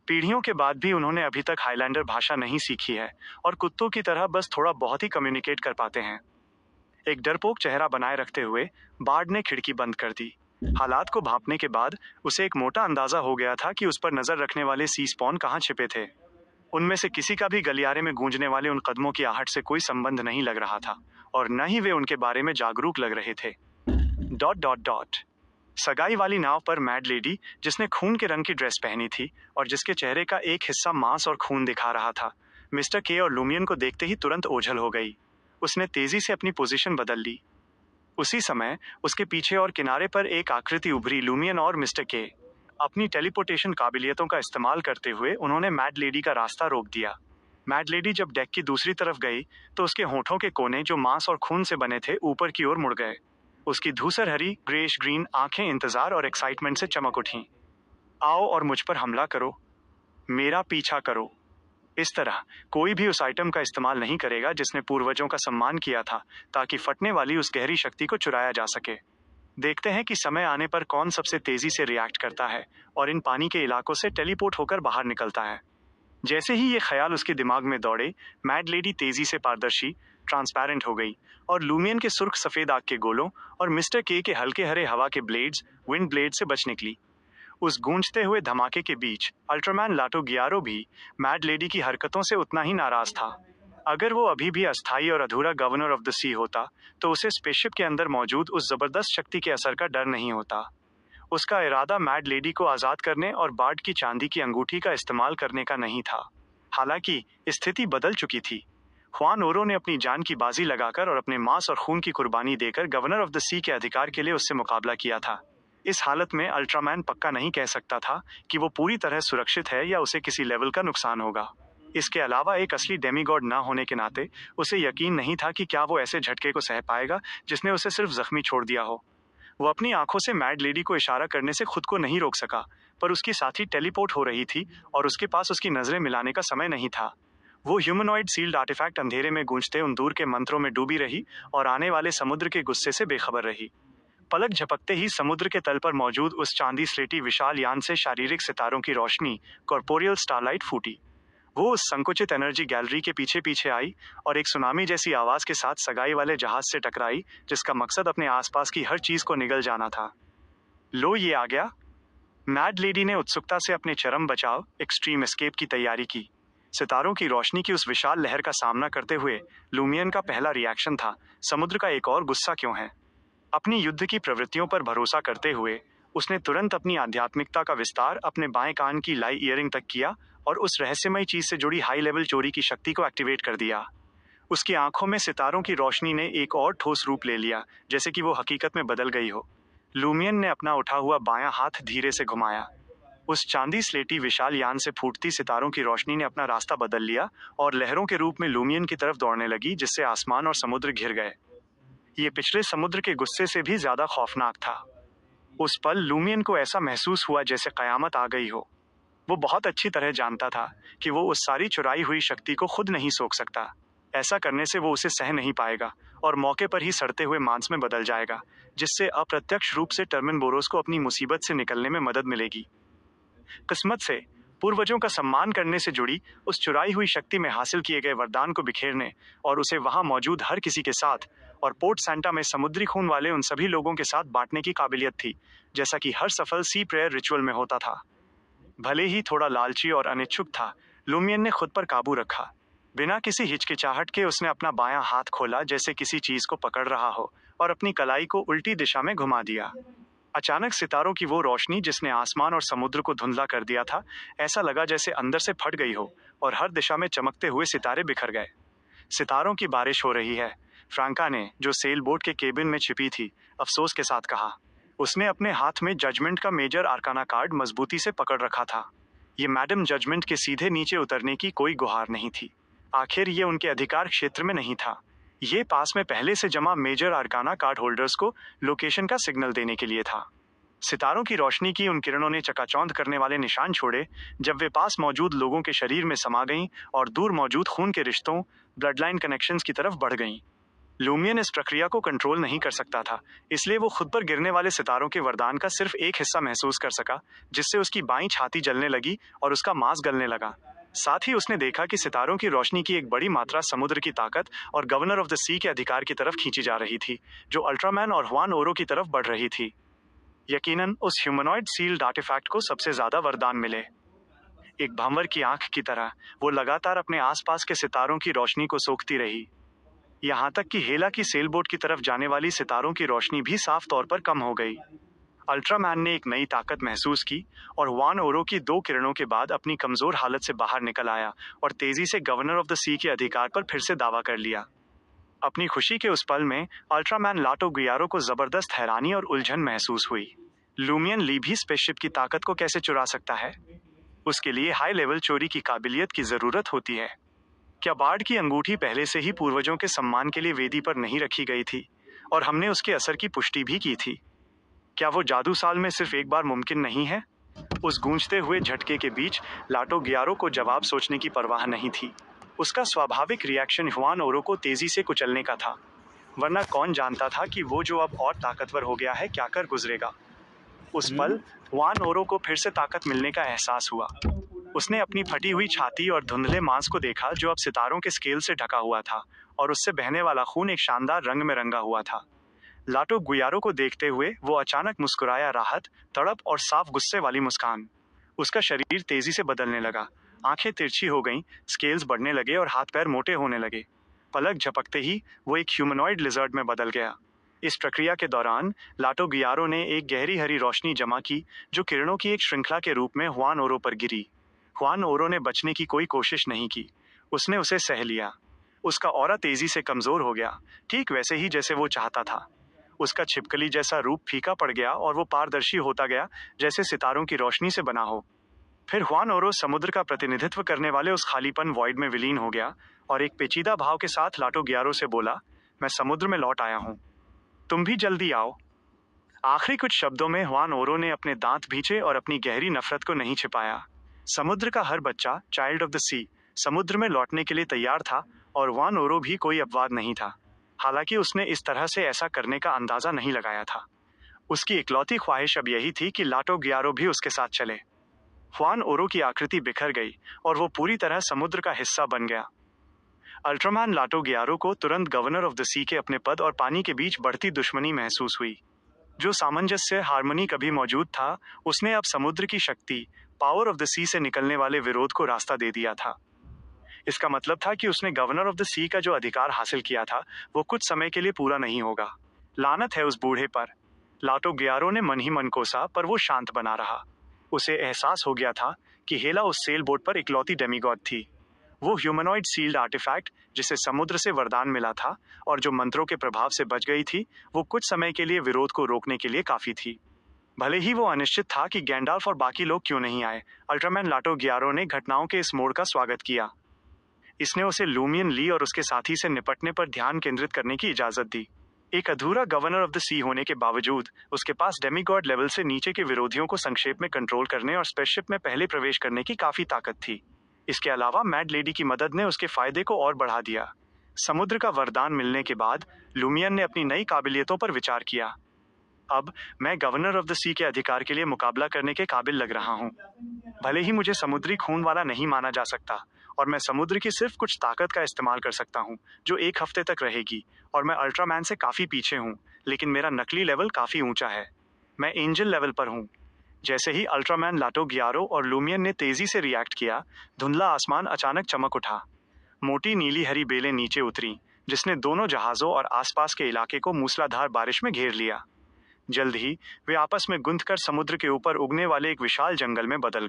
पीढ़ियों के बाद भी उन्होंने अभी तक हाईलैंडर भाषा नहीं सीखी है और कुत्तों की तरह बस थोड़ा बहुत ही कम्युनिकेट कर पाते हैं। एक डरपोक चेहरा बनाए रखते हुए बार्ड ने खिड़की बंद कर दी। हालात को भांपने के बाद उसे एक मोटा अंदाजा हो गया था कि उस पर नजर रखने वाले सी स्पॉन कहाँ छिपे थे। उनमें से किसी का भी गलियारे में गूंजने वाले उन कदमों की आहट से कोई संबंध नहीं लग रहा था, और न ही वे उनके बारे में जागरूक लग रहे थे। ... सगाई वाली नाव पर मैड लेडी, जिसने खून के रंग की ड्रेस पहनी थी और जिसके चेहरे का एक हिस्सा मांस और खून दिखा रहा था, मिस्टर के और लूमियन को देखते ही तुरंत ओझल हो गई। उसने तेजी से अपनी पोजीशन बदल ली। उसी समय उसके पीछे और किनारे पर एक आकृति उभरी। लूमियन और मिस्टर के अपनी टेलीपोर्टेशन काबिलियतों का इस्तेमाल करते हुए उन्होंने मैड लेडी का रास्ता रोक दिया। मैड लेडी जब डेक की दूसरी तरफ गई तो उसके होठों के कोने, जो मांस और खून से बने थे, ऊपर की ओर मुड़ गए। उसकी धूसर हरी ग्रेश ग्रीन आंखें इंतजार और एक्साइटमेंट से चमक उठीं। आओ और मुझ पर हमला करो, मेरा पीछा करो। इस तरह कोई भी उस आइटम का इस्तेमाल नहीं करेगा जिसने पूर्वजों का सम्मान किया था, ताकि फटने वाली उस गहरी शक्ति को चुराया जा सके। देखते हैं कि समय आने पर कौन सबसे तेजी से रिएक्ट करता है और इन पानी के इलाकों से टेलीपोर्ट होकर बाहर निकलता है। जैसे ही ये ख्याल उसके दिमाग में दौड़े, मैड लेडी तेजी से पारदर्शी, ट्रांसपेरेंट हो गई और लूमियन के सुर्ख सफेद आग के गोलों और मिस्टर के हल्के हरे हवा के ब्लेड्स, विंड ब्लेड से बच निकली। उस गूंजते हुए धमाके के बीच अल्ट्रामैन लाटो गियारो भी मैड लेडी की हरकतों से उतना ही नाराज था। अगर वो अभी भी अस्थायी और अधूरा गवर्नर ऑफ द सी होता, तो उसे स्पेसशिप के अंदर मौजूद उस जबरदस्त शक्ति के असर का डर नहीं होता। उसका इरादा मैड लेडी को आजाद करने और बार्ड की चांदी की अंगूठी का इस्तेमाल करने का नहीं था। हालांकि स्थिति बदल चुकी थी। हुआन ओरो ने अपनी जान की बाजी लगाकर और अपने मांस और खून की कुर्बानी देकर गवर्नर ऑफ द सी के अधिकार के लिए उससे मुकाबला किया था। इस हालत में अल्ट्रामैन पक्का नहीं कह सकता था कि वो पूरी तरह सुरक्षित है या उसे किसी लेवल का नुकसान होगा। इसके अलावा एक असली डेमीगॉड ना होने के नाते उसे यकीन नहीं था कि क्या वो ऐसे झटके को सह पाएगा जिसने उसे सिर्फ जख्मी छोड़ दिया हो। वो अपनी आंखों से मैड लेडी को इशारा करने से खुद को नहीं रोक सका, पर उसकी साथी टेलीपोर्ट हो रही थी और उसके पास उसकी नजरें मिलाने का समय नहीं था। वो ह्यूमनॉइड सील्ड आर्टिफैक्ट अंधेरे में गूंजते उन दूर के मंत्रों में डूबी रही और आने वाले समुद्र के गुस्से से बेखबर रही। पलक झपकते ही समुद्र के तल पर मौजूद उस चांदी स्लेटी विशाल यान से शारीरिक सितारों की रोशनी, कॉर्पोरियल स्टारलाइट, फूटी। वो उस संकुचित एनर्जी गैलरी के पीछे पीछे आई और एक सुनामी जैसी आवाज के साथ सगाई वाले जहाज से टकराई, जिसका मकसद अपने आसपास की हर चीज को निगल जाना था। लो, ये आ गया। मैड लेडी ने उत्सुकता से अपने चरम बचाव, एक्सट्रीम एस्केप की तैयारी की। सितारों की रोशनी की उस विशाल लहर का सामना करते हुए लूमियन का पहला रिएक्शन था, समुद्र का एक और गुस्सा क्यों है। अपनी युद्ध की प्रवृत्तियों पर भरोसा करते हुए उसने तुरंत अपनी आध्यात्मिकता का विस्तार अपने बाएं कान की लाई ईयरिंग तक किया और उस रहस्यमय चीज से जुड़ी हाई लेवल चोरी की शक्ति को एक्टिवेट कर दिया। उसकी आंखों में सितारों की रोशनी ने एक और ठोस रूप ले लिया, जैसे कि वो हकीकत में बदल गई हो। लूमियन ने अपना उठा हुआ बायां हाथ धीरे से घुमाया। उस चांदी स्लेटी विशाल यान से फूटती सितारों की रोशनी ने अपना रास्ता बदल लिया और लहरों के रूप में लूमियन की तरफ दौड़ने लगी, जिससे आसमान और समुद्र घिर गए। ये पिछले समुद्र के गुस्से से भी ज्यादा खौफनाक था। उस पल लूमियन को ऐसा महसूस हुआ जैसे कयामत आ गई हो। वो बहुत अच्छी तरह जानता था कि वो उस सारी चुराई हुई शक्ति को खुद नहीं सोख सकता। ऐसा करने से वो उसे सह नहीं पाएगा और मौके पर ही सड़ते हुए मांस में बदल जाएगा, जिससे अप्रत्यक्ष रूप से टर्मिन बोरोस को अपनी मुसीबत से निकलने में मदद मिलेगी। किस्मत से पूर्वजों का सम्मान करने से जुड़ी उस चुराई हुई शक्ति में हासिल किए गए वरदान को बिखेरने और उसे वहां मौजूद हर किसी के साथ और पोर्ट सैंटा में समुद्री खून वाले उन सभी लोगों के साथ बांटने की काबिलियत थी, जैसा कि हर सफल सी प्रेयर रिचुअल में होता था। भले ही थोड़ा लालची और अनिच्छुक था, लूमियन ने खुद पर काबू रखा। बिना किसी हिचकिचाहट के उसने अपना बायां हाथ खोला जैसे किसी चीज को पकड़ रहा हो और अपनी कलाई को उल्टी दिशा में घुमा दिया। अचानक सितारों की वो रोशनी जिसने आसमान और समुद्र को धुंधला कर दिया था, ऐसा लगा जैसे अंदर से फट गई हो और हर दिशा में चमकते हुए सितारे बिखर गए। सितारों की बारिश हो रही है, फ्रांका ने, जो सेल बोट के केबिन में छिपी थी, अफसोस के साथ कहा। उसने अपने हाथ में जजमेंट का मेजर आर्काना कार्ड मजबूती से पकड़ रखा था। ये मैडम जजमेंट के सीधे नीचे उतरने की कोई गुहार नहीं थी। आखिर ये उनके अधिकार क्षेत्र में नहीं था। ये पास में पहले से जमा मेजर आर्काना कार्ड होल्डर्स को लोकेशन का सिग्नल देने के लिए था। सितारों की रोशनी की उन किरणों ने चकाचौंध करने वाले निशान छोड़े जब वे पास मौजूद लोगों के शरीर में समा गईं और दूर मौजूद खून के रिश्तों, ब्लडलाइन कनेक्शंस की तरफ बढ़ गईं। लूमियन इस प्रक्रिया को कंट्रोल नहीं कर सकता था, इसलिए वो खुद पर गिरने वाले सितारों के वरदान का सिर्फ एक हिस्सा महसूस कर सका, जिससे उसकी बाईं छाती जलने लगी और उसका मांस गलने लगा। साथ ही उसने देखा कि सितारों की रोशनी की एक बड़ी मात्रा समुद्र की ताकत और गवर्नर ऑफ द सी के अधिकार की तरफ खींची जा रही थी, जो अल्ट्रामैन और हुआन ओरो की तरफ बढ़ रही थी। यकीनन उस ह्यूमनॉइड सील्ड आर्टिफैक्ट को सबसे ज्यादा वरदान मिले। एक भंवर की आंख की तरह वो लगातार अपने आसपास के सितारों की रोशनी को सोखती रही, यहाँ तक कि हेला की सेलबोट की तरफ जाने वाली सितारों की रोशनी भी साफ तौर पर कम हो गई। अल्ट्रामैन ने एक नई ताकत महसूस की और हुआन ओरो की 2 किरणों के बाद अपनी कमजोर हालत से बाहर निकल आया और तेजी से गवर्नर ऑफ द सी के अधिकार पर फिर से दावा कर लिया। अपनी खुशी के उस पल में अल्ट्रामैन लाटो गुयारो को जबरदस्त हैरानी और उलझन महसूस हुई। लूमियन ली भी स्पेसशिप की ताकत को कैसे चुरा सकता है? उसके लिए हाई लेवल चोरी की काबिलियत की जरूरत होती है। क्या बार्ड की अंगूठी पहले से ही पूर्वजों के सम्मान के लिए वेदी पर नहीं रखी गई थी और हमने उसके असर की पुष्टि भी की थी? क्या वो जादू साल में सिर्फ एक बार मुमकिन नहीं है? उस गूंजते हुए झटके के बीच लाटो गियारो को जवाब सोचने की परवाह नहीं थी। उसका स्वाभाविक रिएक्शन हुआन ओरो को तेजी से कुचलने का था, वरना कौन जानता था कि वो जो अब और ताकतवर हो गया है क्या कर गुजरेगा। उस पल हुआन ओरो को फिर से ताकत मिलने का एहसास हुआ। उसने अपनी फटी हुई छाती और धुंधले मांस को देखा जो अब सितारों के स्केल से ढका हुआ था और उससे बहने वाला खून एक शानदार रंग में रंगा हुआ था। लाटो गुयारो को देखते हुए वो अचानक मुस्कुराया, राहत, तड़प और साफ गुस्से वाली मुस्कान। उसका शरीर तेजी से बदलने लगा, आंखें तिरछी हो गईं, स्केल्स बढ़ने लगे और हाथ पैर मोटे होने लगे। पलक झपकते ही वो एक ह्यूमनॉइड लिजर्ड में बदल गया। इस प्रक्रिया के दौरान लाटो गियारो ने एक गहरी हरी रोशनी जमा की जो किरणों की एक श्रृंखला के रूप में हुआन ओरो पर गिरी। हुआन ओरो ने बचने की कोई कोशिश नहीं की, उसने उसे सह लिया। उसका ऑरा तेजी से कमजोर हो गया, ठीक वैसे ही जैसे वो चाहता था। उसका छिपकली जैसा रूप फीका पड़ गया और वो पारदर्शी होता गया, जैसे सितारों की रोशनी से बना हो। फिर हुआन ओरो समुद्र का प्रतिनिधित्व करने वाले उस खालीपन वॉइड में विलीन हो गया और एक पेचीदा भाव के साथ लाटो गियारो से बोला, मैं समुद्र में लौट आया हूँ, तुम भी जल्दी आओ। आखिरी कुछ शब्दों में हुआन ओरो ने अपने दांत भींचे और अपनी गहरी नफरत को नहीं छिपाया। समुद्र का हर बच्चा, चाइल्ड ऑफ द सी, समुद्र में लौटने के लिए तैयार था और हुआन ओरो भी कोई अपवाद नहीं था। हालांकि उसने इस तरह से ऐसा करने का अंदाजा नहीं लगाया था। उसकी इकलौती ख्वाहिश अब यही थी कि लाटो गियारो भी उसके साथ चले। हुआन ओरो की आकृति बिखर गई और वो पूरी तरह समुद्र का हिस्सा बन गया। अल्ट्रामैन लाटो गियारो को तुरंत गवर्नर ऑफ द सी के अपने पद और पानी के बीच बढ़ती दुश्मनी महसूस हुई। जो सामंजस्य, हार्मनी कभी मौजूद था, उसने अब समुद्र की शक्ति, पावर ऑफ द सी से निकलने वाले विरोध को रास्ता दे दिया था। इसका मतलब था कि उसने गवर्नर ऑफ द सी का जो अधिकार हासिल किया था वो कुछ समय के लिए पूरा नहीं होगा। लानत है उस बूढ़े पर। लाटो गियारो ने मन ही मन कोसा, पर वो शांत बना रहा। उसे एहसास हो गया था कि हेला उस सेल बोट पर इकलौती डेमीगॉड थी। वो ह्यूमनॉइड सील्ड आर्टिफैक्ट जिसे समुद्र से वरदान मिला था और जो मंत्रों के प्रभाव से बच गई थी, वो कुछ समय के लिए विरोध को रोकने के लिए काफी थी। भले ही वो अनिश्चित था कि गैंडाल्फ और बाकी लोग क्यों नहीं आए, अल्ट्रामैन लाटो गियारो ने घटनाओं के इस मोड़ का स्वागत किया। इसने उसे लूमियन ली और उसके साथी से निपटने पर ध्यान केंद्रित करने की इजाजत दी। एक अधूरा गवर्नर ऑफ द सी होने के बावजूद उसके पास डेमीगॉड लेवल से नीचे के विरोधियों को संक्षेप में कंट्रोल करने और स्पेसशिप में पहले प्रवेश करने की काफी ताकत थी। इसके अलावा मैड लेडी की मदद ने उसके फायदे को और बढ़ा दिया। समुद्र का वरदान मिलने के बाद लूमियन ने अपनी नई काबिलियतों पर विचार किया। अब मैं गवर्नर ऑफ द सी के अधिकार के लिए मुकाबला करने के काबिल लग रहा हूँ। भले ही मुझे समुद्री खून वाला नहीं माना जा सकता और मैं समुद्र की सिर्फ कुछ ताकत का इस्तेमाल कर सकता हूँ जो एक हफ्ते तक रहेगी, और मैं अल्ट्रामैन से काफी पीछे हूँ, लेकिन मेरा नकली लेवल काफी ऊंचा है। मैं एंजल लेवल पर हूँ। जैसे ही अल्ट्रामैन लाटो गियारो और लूमियन ने तेजी से रिएक्ट किया, धुंधला आसमान अचानक चमक उठा। मोटी नीली हरी बेलें नीचे उतरी, जिसने दोनों जहाजों और आसपास के इलाके को मूसलाधार बारिश में घेर लिया। जल्द ही वे आपस में गुंथकर समुद्र के ऊपर उगने वाले एक विशाल जंगल में बदल गए।